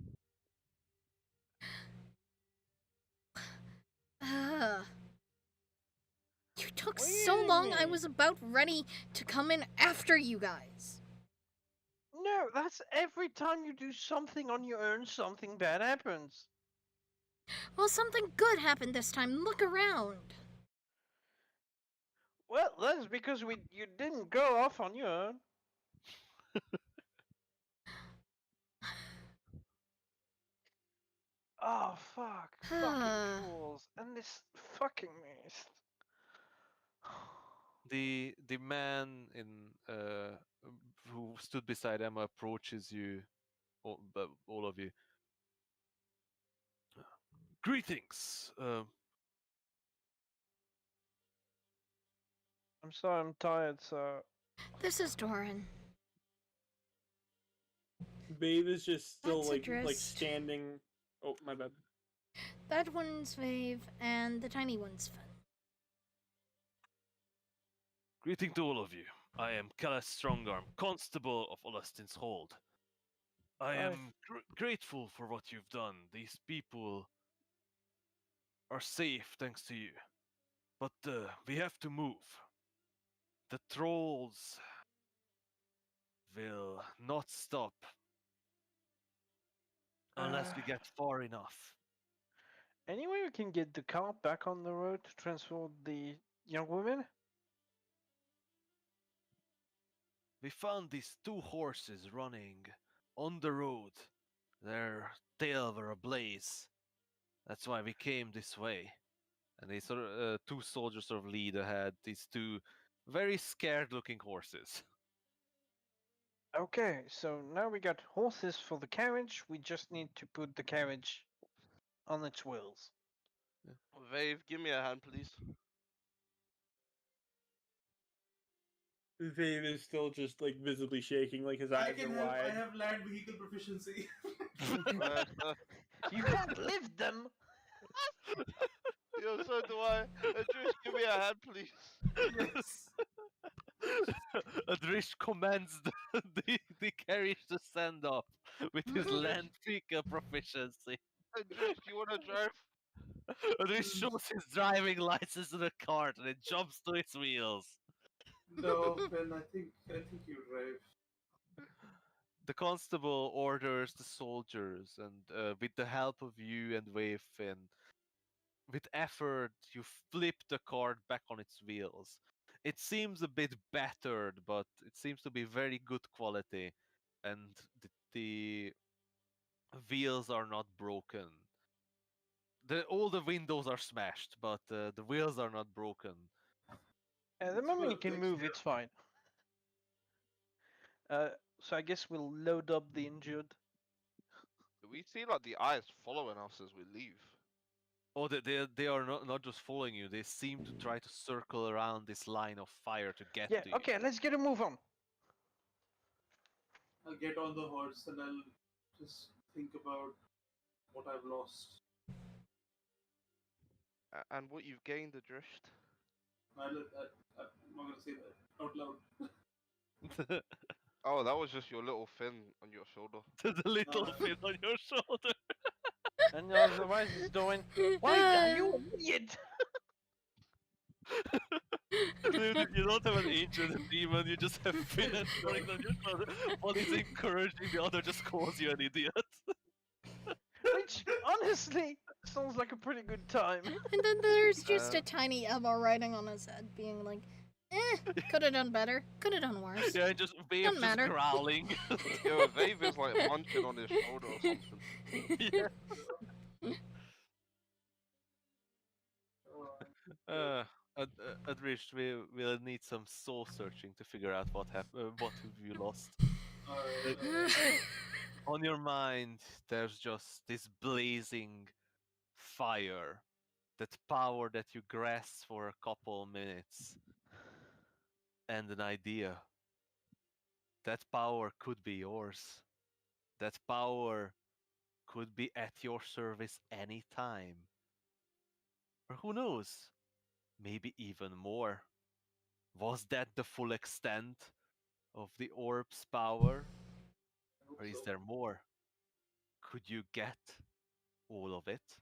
You took What do so you long, I mean? was about ready to come in after you guys. No, that's every time you do something on your own, something bad happens. Well, something good happened this time. Look around. Well, that's because you didn't go off on your own. Oh fuck! Fucking trolls and this fucking mist. The man in who stood beside Emma approaches you, all of you. Greetings. I'm sorry, I'm tired, so This is Doran. Babe is just still That's like addressed. standing. Oh, my bad. That one's Vave, and the tiny one's Finn. Greeting to all of you. I am Callas Strongarm, Constable of Olastin's Hold. I Hi. am grateful for what you've done. These people are safe thanks to you. But we have to move. The trolls will not stop unless we get far enough. anyway, we can get the car back on the road to transport the young woman. We found these two horses running on the road. Their tail were ablaze. That's why we came this way. And these sort of two soldiers sort of lead ahead. These two very scared-looking horses. Okay, so now we got horses for the carriage. We just need to put the carriage on its wheels. Vave, give me a hand, please. Babe is still just like visibly shaking, like his I eyes can are help. wide. I have land vehicle proficiency. You can't lift them. Yo, so do I. Adrish, give me a hand, please. Yes. Adrish commands the carriage to stand up with his land figure proficiency. Adrish, do you want to drive? Adrish shows his driving license to the cart and it jumps to its wheels. No, Ben. I think you drive. The constable orders the soldiers, and with the help of you and Wayfin, with effort, you flip the cart back on its wheels. It seems a bit battered, but it seems to be very good quality, and the wheels are not broken. All the windows are smashed, but the wheels are not broken. At the moment you can move, it's fine. So I guess we'll load up the injured. We see like the eyes following us as we leave. Oh, they are not just following you. They seem to try to circle around this line of fire to get Yeah, to you. okay, let's get a move on. I'll get on the horse and I'll just think about what I've lost. And what you've gained, Adrift? I'm not gonna say that out loud. Oh, that was just your little fin on your shoulder. The little Uh, fin on your shoulder. And your device is doing. Why are you an idiot? You don't have an ancient demon, you just have fin entering on your shoulder. One is encouraging, the other just calls you an idiot. Which, honestly, sounds like a pretty good time. And then there's just Uh, a tiny Emma riding on his head, being like, could have done better, could have done worse. Yeah, and just Vape Doesn't just matter. growling. Yo, Vave is like munching on his shoulder or something. Yeah. uh, At Rich, we'll need some soul searching to figure out what what have you lost. Alright, On your mind, there's just this blazing fire, that power that you grasp for a couple minutes, and an idea. That power could be yours. That power could be at your service anytime. Or who knows? Maybe even more. Was that the full extent of the orb's power? I hope Or is so. there more? Could you get all of it?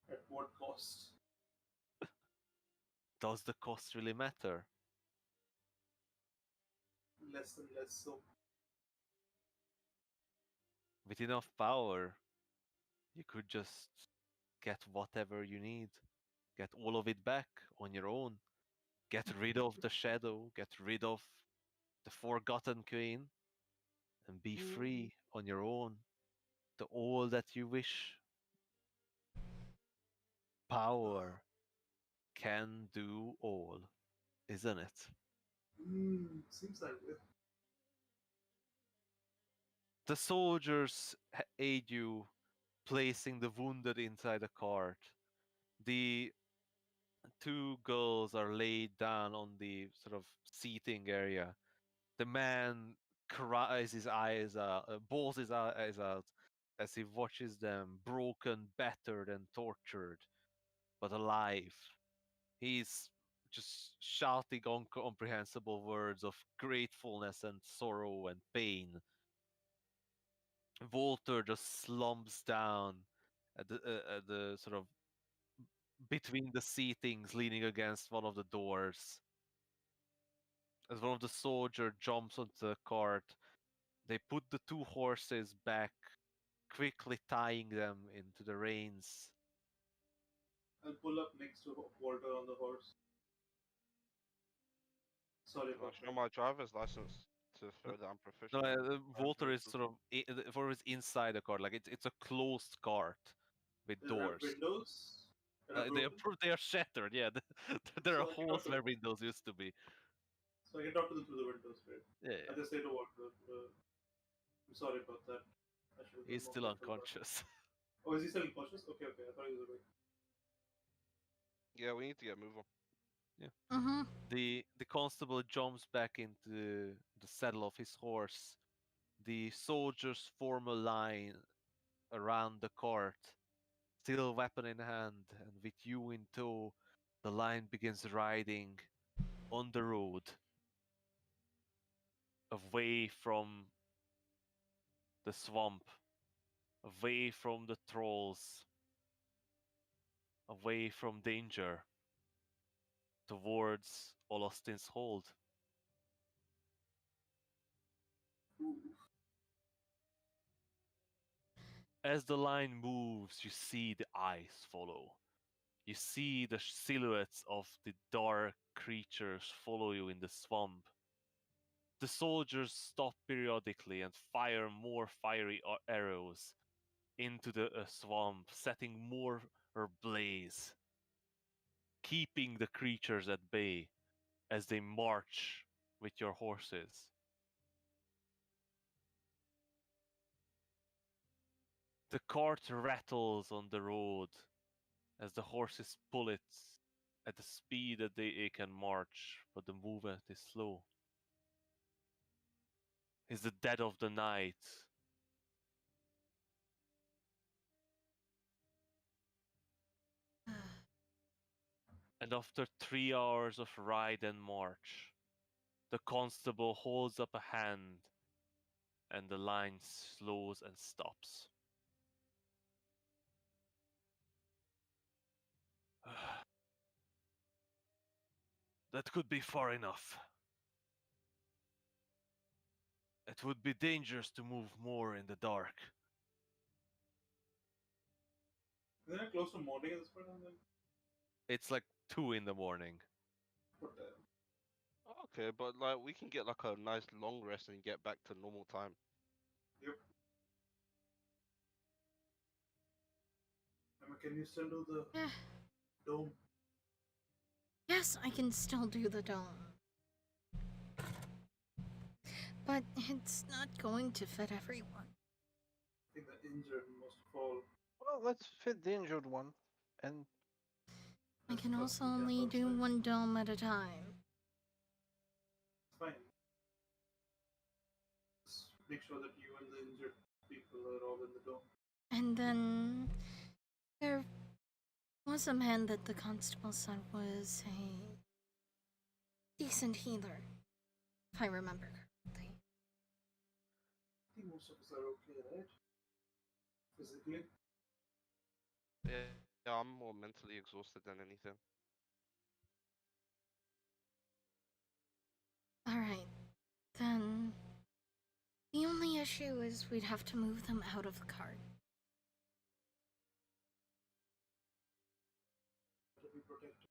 At what cost? Does the cost really matter? Less and less so. With enough power, you could just get whatever you need. Get all of it back on your own. Get rid of the shadow, get rid of the forgotten queen, and be free on your own. The all that you wish. Power can do all, isn't it? Seems like it. The soldiers aid you, placing the wounded inside the cart. The two girls are laid down on the sort of seating area. The man cries his eyes out, bawls his eyes out as he watches them, broken, battered, and tortured, but alive. He's just shouting incomprehensible words of gratefulness and sorrow and pain. Walter just slumps down at the sort of between the seatings, leaning against one of the doors. As one of the soldiers jumps onto the cart, they put the two horses back, quickly tying them into the reins. I'll pull up next to Walter on the horse. Sorry Can I about show that. my driver's license to show that I'm No, proficient? in Walter is vehicles? sort of Walter is inside the cart, like it's a closed cart with There are doors. windows that are They are broken, they are shattered. Yeah, there so are I can talk holes to where them. windows used to be. So I can talk to them through the windows, right? Yeah, I yeah. just say to Walter, I'm sorry about that. I should have been He's more still careful about it. unconscious. Oh, is he still unconscious? Okay, okay. I thought he was awake. Yeah, we need to get moving. Mm-hmm. The constable jumps back into the saddle of his horse. The soldiers form a line around the cart, still weapon in hand, and with you in tow, the line begins riding on the road away from the swamp, away from the trolls, away from danger, towards Olostin's hold. As the line moves, you see the eyes follow. You see the silhouettes of the dark creatures follow you in the swamp. The soldiers stop periodically and fire more fiery arrows into the swamp, setting more ablaze, keeping the creatures at bay as they march with your horses. The cart rattles on the road as the horses pull it at the speed that they can march, but the movement is slow. It's the dead of the night. And after 3 hours of ride and march, the constable holds up a hand and the line slows and stops. That could be far enough. It would be dangerous to move more in the dark. Isn't it close to morning at this point? And then It's like 2 in the morning. what the Okay, but like we can get like a nice long rest and get back to normal time. Yep. Emma, can you still do the Eh, dome? yes, I can still do the dome. But it's not going to fit everyone. I think the injured most of all. Well, let's fit the injured one, and I Let's can plus also the camp only do outside. one dome at a time. It's fine. Just make sure that you and the injured people are all in the dome. And then there was a man that the constable said was a decent healer, if I remember correctly. I think most of us are okay, right? Physically. Yeah, I'm more mentally exhausted than anything. Alright, then the only issue is we'd have to move them out of the cart. To be protected.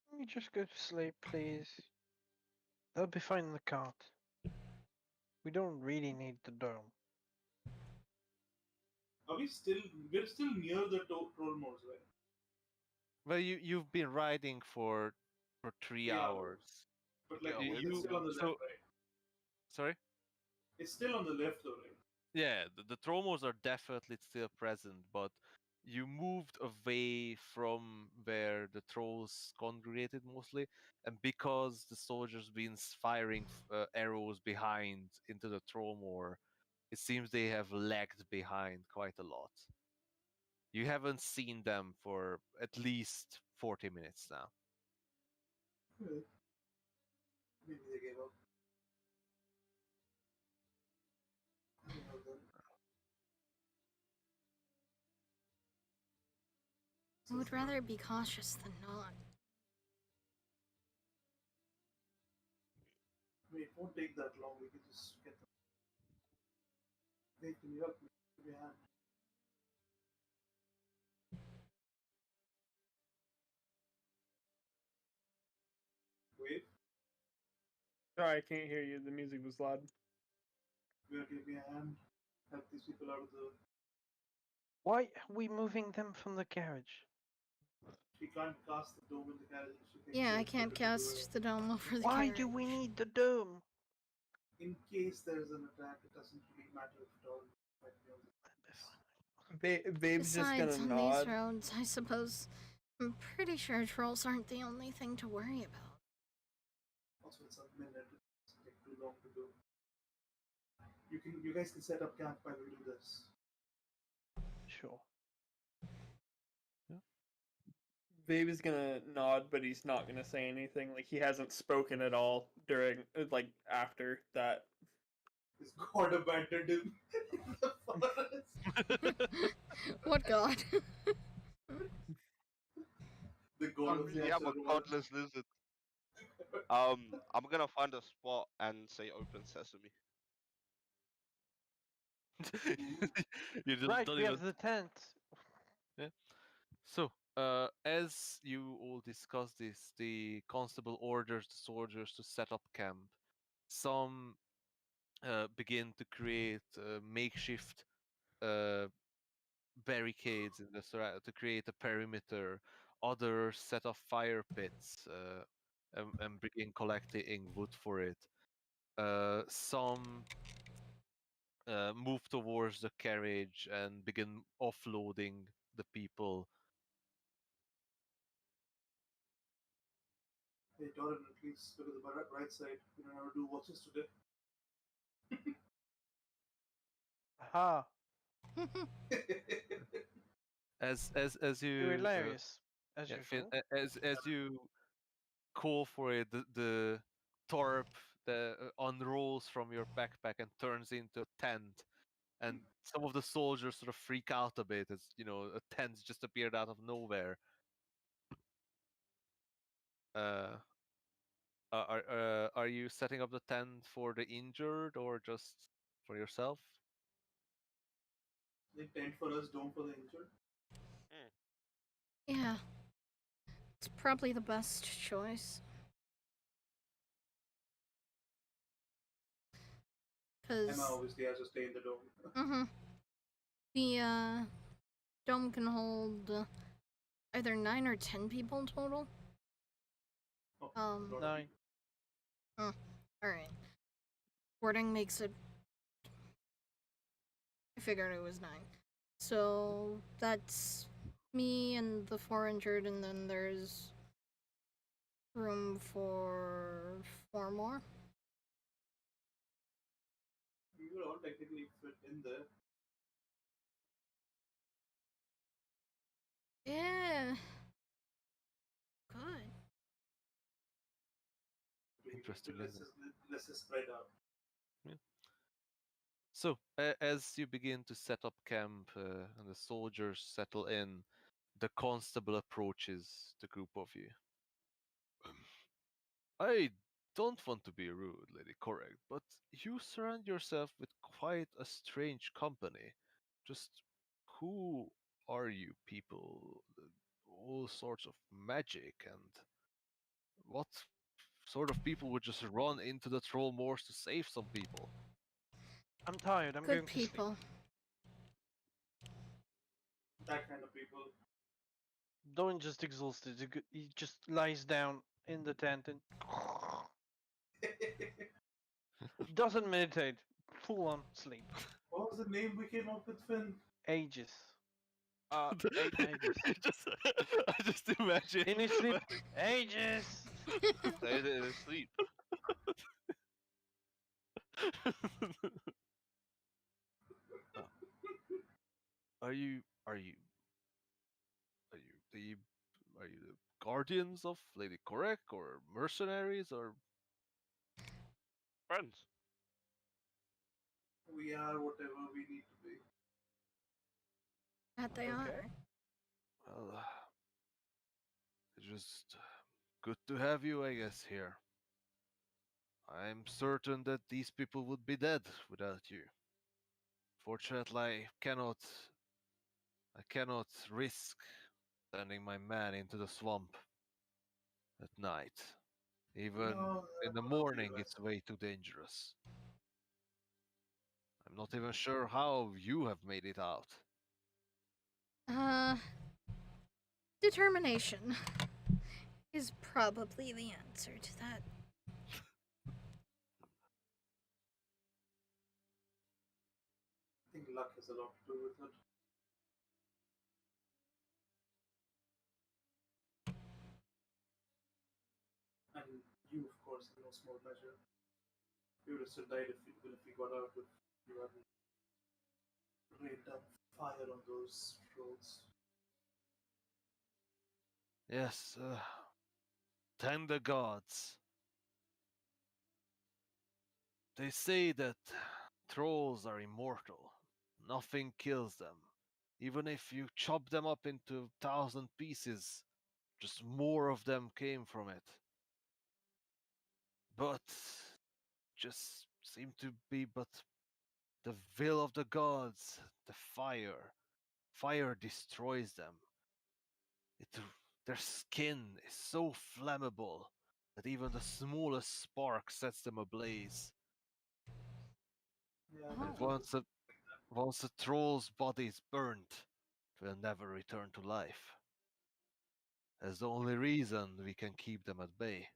can we just go to sleep, please? They'll be fine in the cart. We don't really need the dome. Are we still? We're still near the troll moors, right? Well, you've been riding for 3 3 hours. But like, Yeah, it's still on the so left, right? sorry. It's still on the left, though, right? Yeah, the Tromos are definitely still present, but you moved away from where the trolls congregated mostly, and because the soldiers been firing arrows behind into the Tromor, it seems they have lagged behind quite a lot. You haven't seen them for at least 40 minutes now. Really? Maybe they gave up. I don't know then. I would rather be cautious than not. I mean, it won't take that long. We can just get them. Hey, can you help me? Give me a hand. Wave, Sorry, I can't hear you. The music was loud. you gonna give me a hand? Help these people out of the. Why are we moving them from the carriage? She can't cast the dome in the carriage. She thinks Yeah, I it's can't better to do cast the dome over the Why carriage. do we need the dome? it. In case there's an attack, it doesn't really matter if it all might be on the Babe's just Besides, gonna on these nod. roads, I suppose I'm pretty sure trolls aren't the only thing to worry about. Also, it's a minute. It doesn't take too long to do. You guys can set up camp while we do this. Sure. Babe is gonna nod, but he's not gonna say anything. Like he hasn't spoken at all during, like after that. His god abandoned him in the forest. What god? The god of Yeah, I'm a nature was. godless lizard. I'm gonna find a spot and say open sesame. You Right, don't we even. have the tent. Yeah. So, as you all discuss this, the constable orders the soldiers to set up camp. Some begin to create makeshift uh, barricades in the to create a perimeter. Others set up fire pits and begin collecting wood for it. Some move towards the carriage and begin offloading the people. Hey, Doran, at least look at the right side. We don't have to do watches today. Aha. As you You're hilarious, as yeah, Finn, usual. as you call for it, the tarp unrolls from your backpack and turns into a tent, and some of the soldiers sort of freak out a bit as a tent just appeared out of nowhere. Uh, are you setting up the tent for the injured or just for yourself? Like tent for us, dome for the injured. Yeah, it's probably the best choice. Emma Cause, obviously has to stay in the dome. the dome can hold either 9 or 10 people total. Oh, a lot of 9. people. All right. Wording makes it. I figured it was 9. So that's me and the 4 injured, and then there's room for 4 more. We will all technically fit in there. Yeah. Good. Interesting, Let's isn't it? let's just spread out. Yeah. So, as you begin to set up camp and the soldiers settle in, the constable approaches the group of you. I don't want to be rude, Lady Correct, but you surround yourself with quite a strange company. Just who are you people? All sorts of magic, and what sort of people would just run into the troll moors to save some people? I'm tired. I'm Good going to sleep. people. That kind of people. Doran just exhausted. He just lies down in the tent and doesn't meditate. Full on sleep. What was the name we came up with, Finn? Ages. Ages. I just imagine. In his sleep. Ages. Say it in his sleep. Uh, are you are you are you the are you the guardians of Lady Correct or mercenaries or Friends. We are whatever we need to be. That they Okay. are. well, it's just good to have you, I guess, here. I'm certain that these people would be dead without you. Fortunately, I cannot risk sending my man into the swamp at night. Even No, in that the wouldn't be morning, right. it's way too dangerous. I'm not even sure how you have made it out. Uh, determination is probably the answer to that. I think luck has a lot to do with it. And you, of course, in no small measure. You would have still died even if we got out if you hadn't rained down fire on those trolls. Yes, thank the gods. They say that trolls are immortal. Nothing kills them. Even if you chop them up into 1,000 pieces, just more of them came from it. But just seem to be but the will of the gods, the fire. Fire destroys them. It, their skin is so flammable that even the smallest spark sets them ablaze. Yeah, And Oh. once a troll's body is burnt, it will never return to life. That's the only reason we can keep them at bay.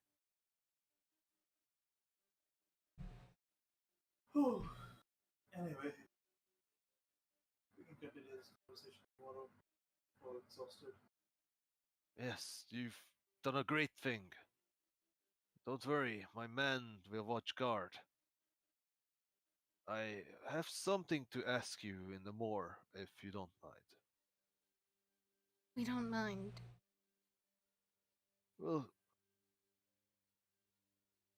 Whew. Anyway, we can continue this conversation tomorrow. All exhausted. Yes, you've done a great thing. Don't worry, my men will watch guard. I have something to ask you in the more, if you don't mind. We don't mind. Well,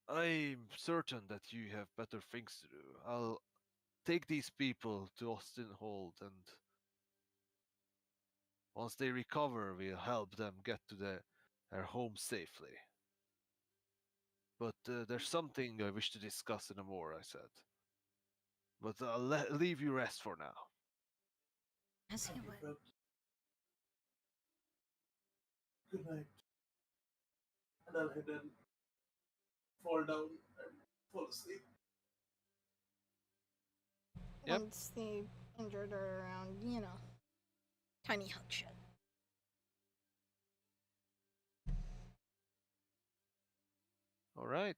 I'm certain that you have better things to do. I'll take these people to Austin Hold, and once they recover, we'll help them get to their home safely. But there's something I wish to discuss in the more, I said. But I'll leave you rest for now. As he Thank you, would. friend. Good night. And I'll head and fall down and fall asleep. Yep. Once the injured are around, tiny hut shit. Alright.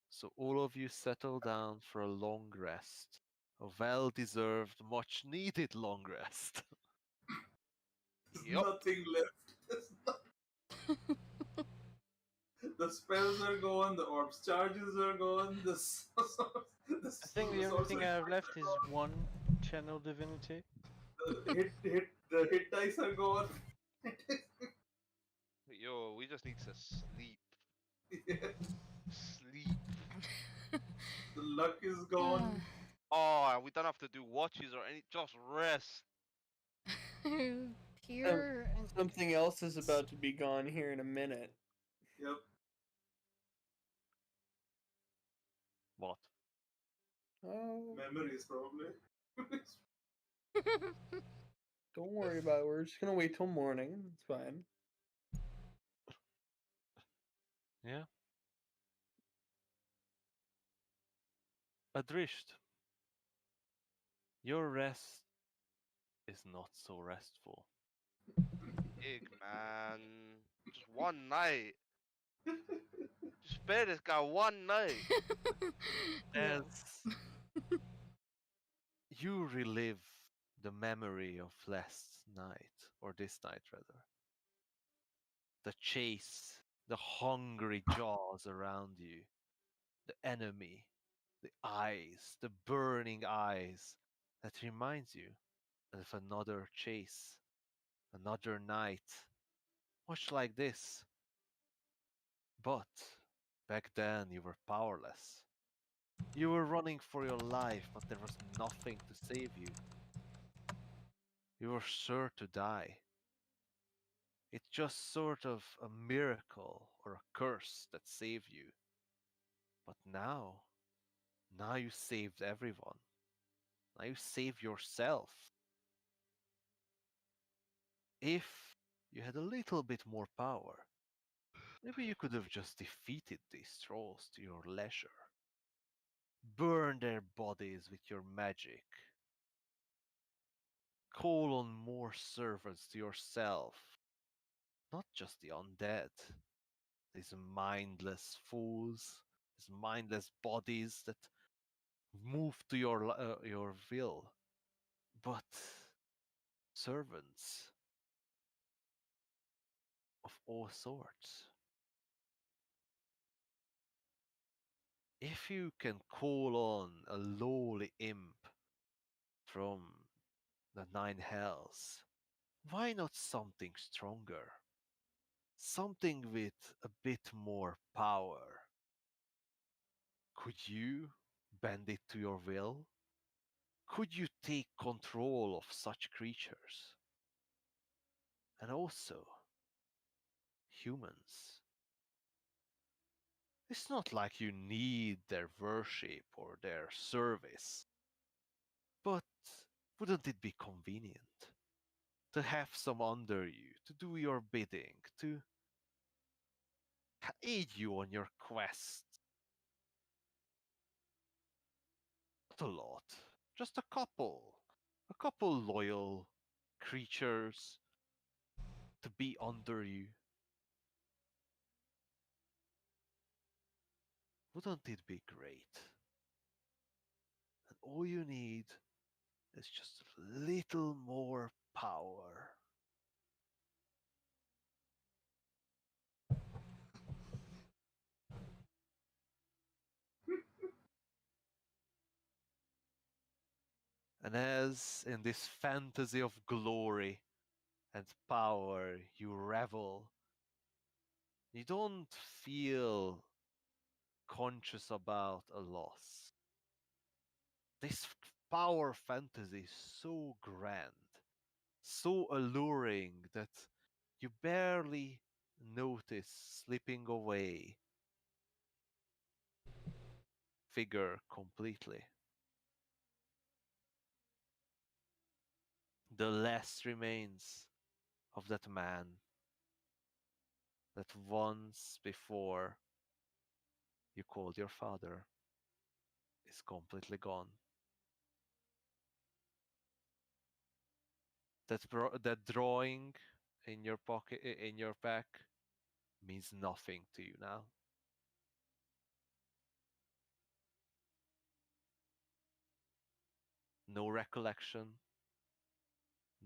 So all of you settle down for a long rest. A well deserved, much needed long rest. There's Yup. nothing left. The spells are gone, the orbs charges are gone, I think the only thing I have left is gone, one channel divinity. the hit dice are gone. Yo, we just need to sleep. Yeah, Sleep. the luck is gone. Oh, we don't have to do watches or any. Just rest. Pure and Something else is about to be gone here in a minute. Yep. What? Oh, Memories, probably. don't worry about it. We're just gonna wait till morning. It's fine. Yeah. Adrisht, your rest is not so restful. Big man. Just one night. Just spare this guy one night. No. As you relive the memory of last night, or this night rather, the chase, the hungry jaws around you, the enemy, the eyes, the burning eyes, that reminds you of another chase, another night, much like this. But back then you were powerless. You were running for your life, but there was nothing to save you. You were sure to die. It's just sort of a miracle or a curse that saved you. But now you saved everyone. Now you save yourself. If you had a little bit more power, maybe you could have just defeated these trolls to your leisure. Burn their bodies with your magic. Call on more servants to yourself. Not just the undead. These mindless fools. These mindless bodies that move to your will. But servants of all sorts. If you can call on a lowly imp from the nine hells, why not something stronger? Something with a bit more power. Could you bend it to your will? Could you take control of such creatures? And also, humans. It's not like you need their worship or their service. But wouldn't it be convenient to have some under you, to do your bidding, to aid you on your quest? Not a lot, just a couple. A couple loyal creatures to be under you. Wouldn't it be great? And all you need is just a little more power. And as in this fantasy of glory and power you revel, you don't feel conscious about a loss. This power fantasy is so grand, so alluring that you barely notice slipping away figure completely. The less remains of that man that once before you called your father is completely gone. That drawing in your pocket in your pack means nothing to you now. No recollection,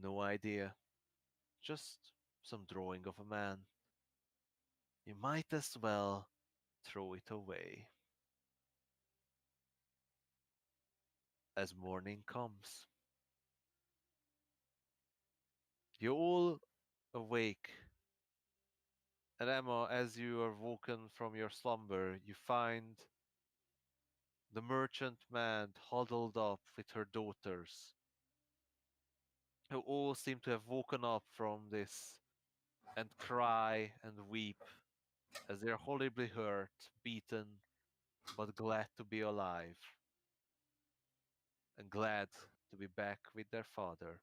no idea, just some drawing of a man. You might as well throw it away as morning comes. You all awake, and Emma, as you are woken from your slumber, you find the merchant man huddled up with her daughters, who all seem to have woken up from this and cry and weep as they are horribly hurt, beaten, but glad to be alive and glad to be back with their father.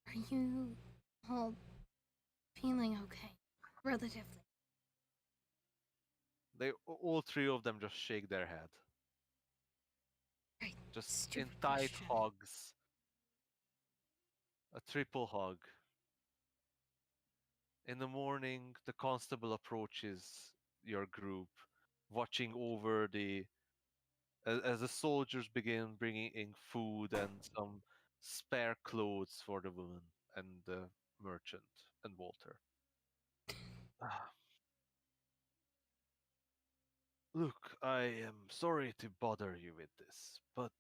Are you all feeling okay? Relatively. They all three of them just shake their head, Right. just in Stupid tight question. hugs, a triple hug. In the morning, the constable approaches your group, watching over as the soldiers begin bringing in food and some spare clothes for the woman and the merchant and Walter. Ah, look, I am sorry to bother you with this, but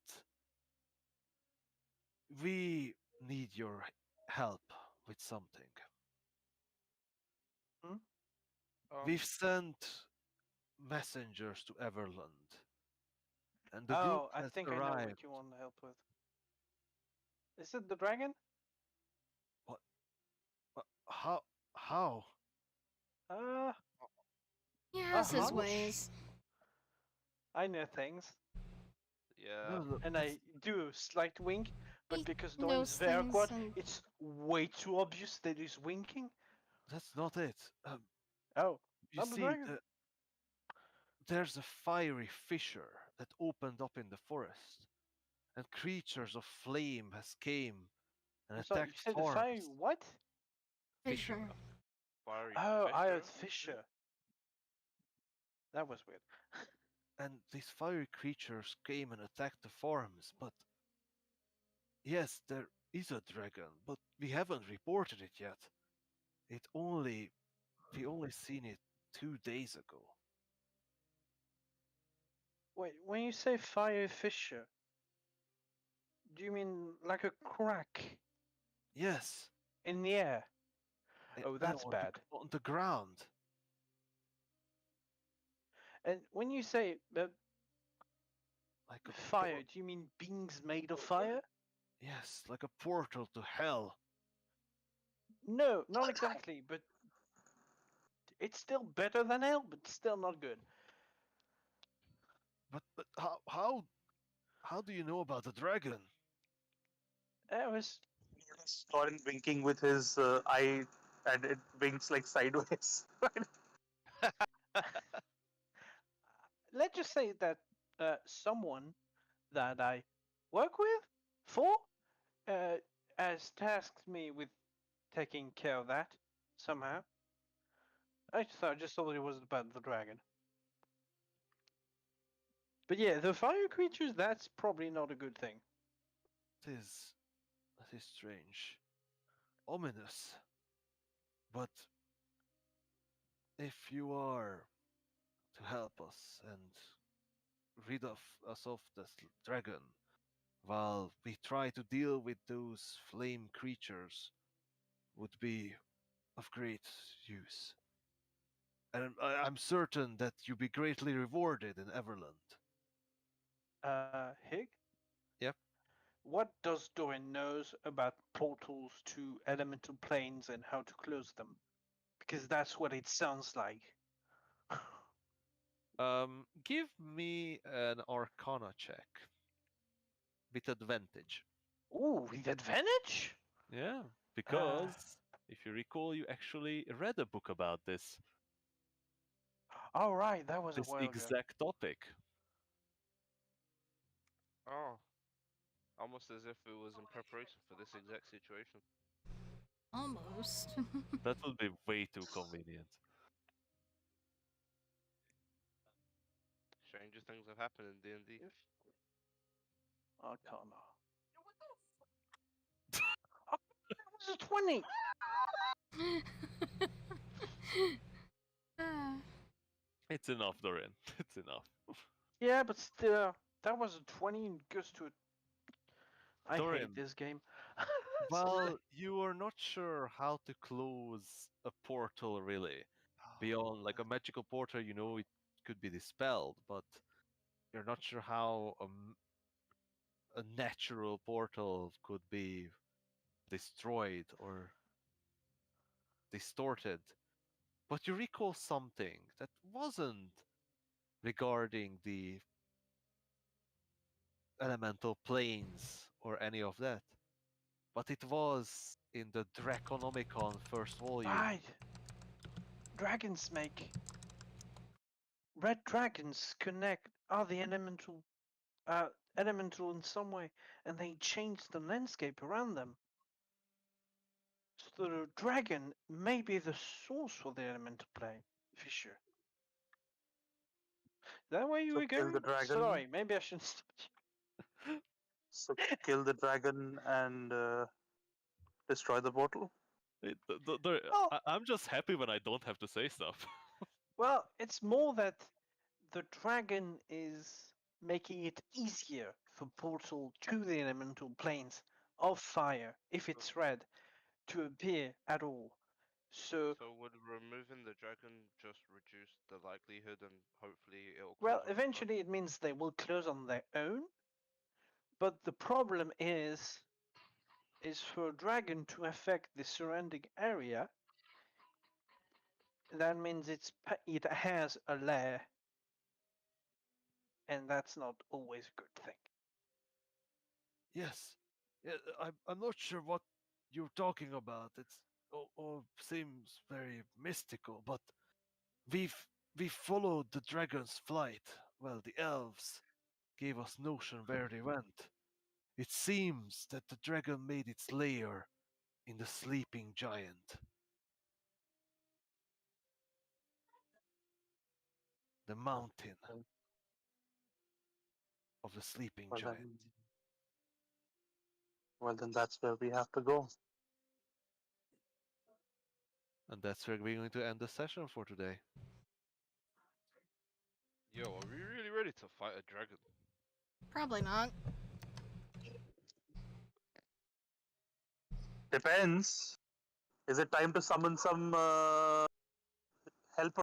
we need your help with something. We've sent messengers to Everland, and the group Oh, I has think I know arrived. what you want help with. Is it the dragon? What? How? How? Uh, He has his uh-huh. ways. I know things. Yeah. No, no, And I do a slight wink, but He because Doin's knows very things quiet, and it's way too obvious that he's winking. that's not it. Oh, You not the see, dragon. there's a fiery fissure that opened up in the forest, and creatures of flame has came and I'm sorry, you attacked said the fire farms. what? Fisher. Fiery Oh, I heard Fisher? Fisher. That was weird. And these fiery creatures came and attacked the farms, but yes, there is a dragon, but we haven't reported it yet. It only we only seen it 2 days ago. Wait, when you say fire Fisher, do you mean like a crack Yes, in the air? Oh, no, that's bad. on the ground. And when you say Like a fire, do you mean beings made of fire? yes, like a portal to hell. No, not exactly, but it's still better than hell, but still not good. But how do you know about the dragon? That was Thorin winking with his eye, and it winks like sideways. let's just say that someone that I work with for has tasked me with taking care of that somehow. I just thought it was about the dragon. But yeah, the fire creatures, that's probably not a good thing. That is strange, ominous. But if you are to help us and rid of us of this dragon, while we try to deal with those flame creatures, would be of great use. And I'm certain that you'll be greatly rewarded in Everland. Hig? Yep. What does Doran knows about portals to elemental planes and how to close them? Because that's what it sounds like. Give me an Arcana check with advantage. Ooh, with advantage? Yeah, because if you recall, you actually read a book about All right, that was a this while ago. exact topic. Oh, almost as if it was in preparation for this exact situation. Almost. That would be way too convenient. Stranger things have happened in D&D. Arcana. Oh, that was a 20! Ah, It's enough, Dorian. It's enough. Yeah, but still, that was a 20 and goes to a... I Dorian, hate this game. Well, you are not sure how to close a portal really. Beyond like a magical portal, you know it could be dispelled, but you're not sure how a natural portal could be destroyed or distorted. But you recall something that wasn't regarding the elemental planes or any of that, but it was in the Draconomicon first volume. Right. Dragons make... Red dragons connect are the elemental in some way, and they change the landscape around them. So the dragon may be the source for the elemental plane. Fisher. Is that where you So were kill going? the dragon. Sorry, maybe I shouldn't stop you. So kill the dragon and destroy the portal. Well, I'm just happy when I don't have to say stuff. well, it's more that the dragon is making it easier for portal to the elemental planes of fire, if it's red, to appear at all. So, So would removing the dragon just reduce the likelihood and hopefully it'll close well, on its own? eventually it means they will close on their own. But the problem is for a dragon to affect the surrounding area, that means it has a lair, and that's not always a good thing. Yes. Yeah, I'm not sure what you're talking about. It's all seems very mystical, but we've we followed the dragon's flight. Well, the elves gave us notion where they went. It seems that the dragon made its lair in the sleeping giant. The mountain Well, of the sleeping well, giant. then that's where we have to go. And that's where we're going to end the session for today. Yo, are we really ready to fight a dragon? probably not. Depends. Is it time to summon some help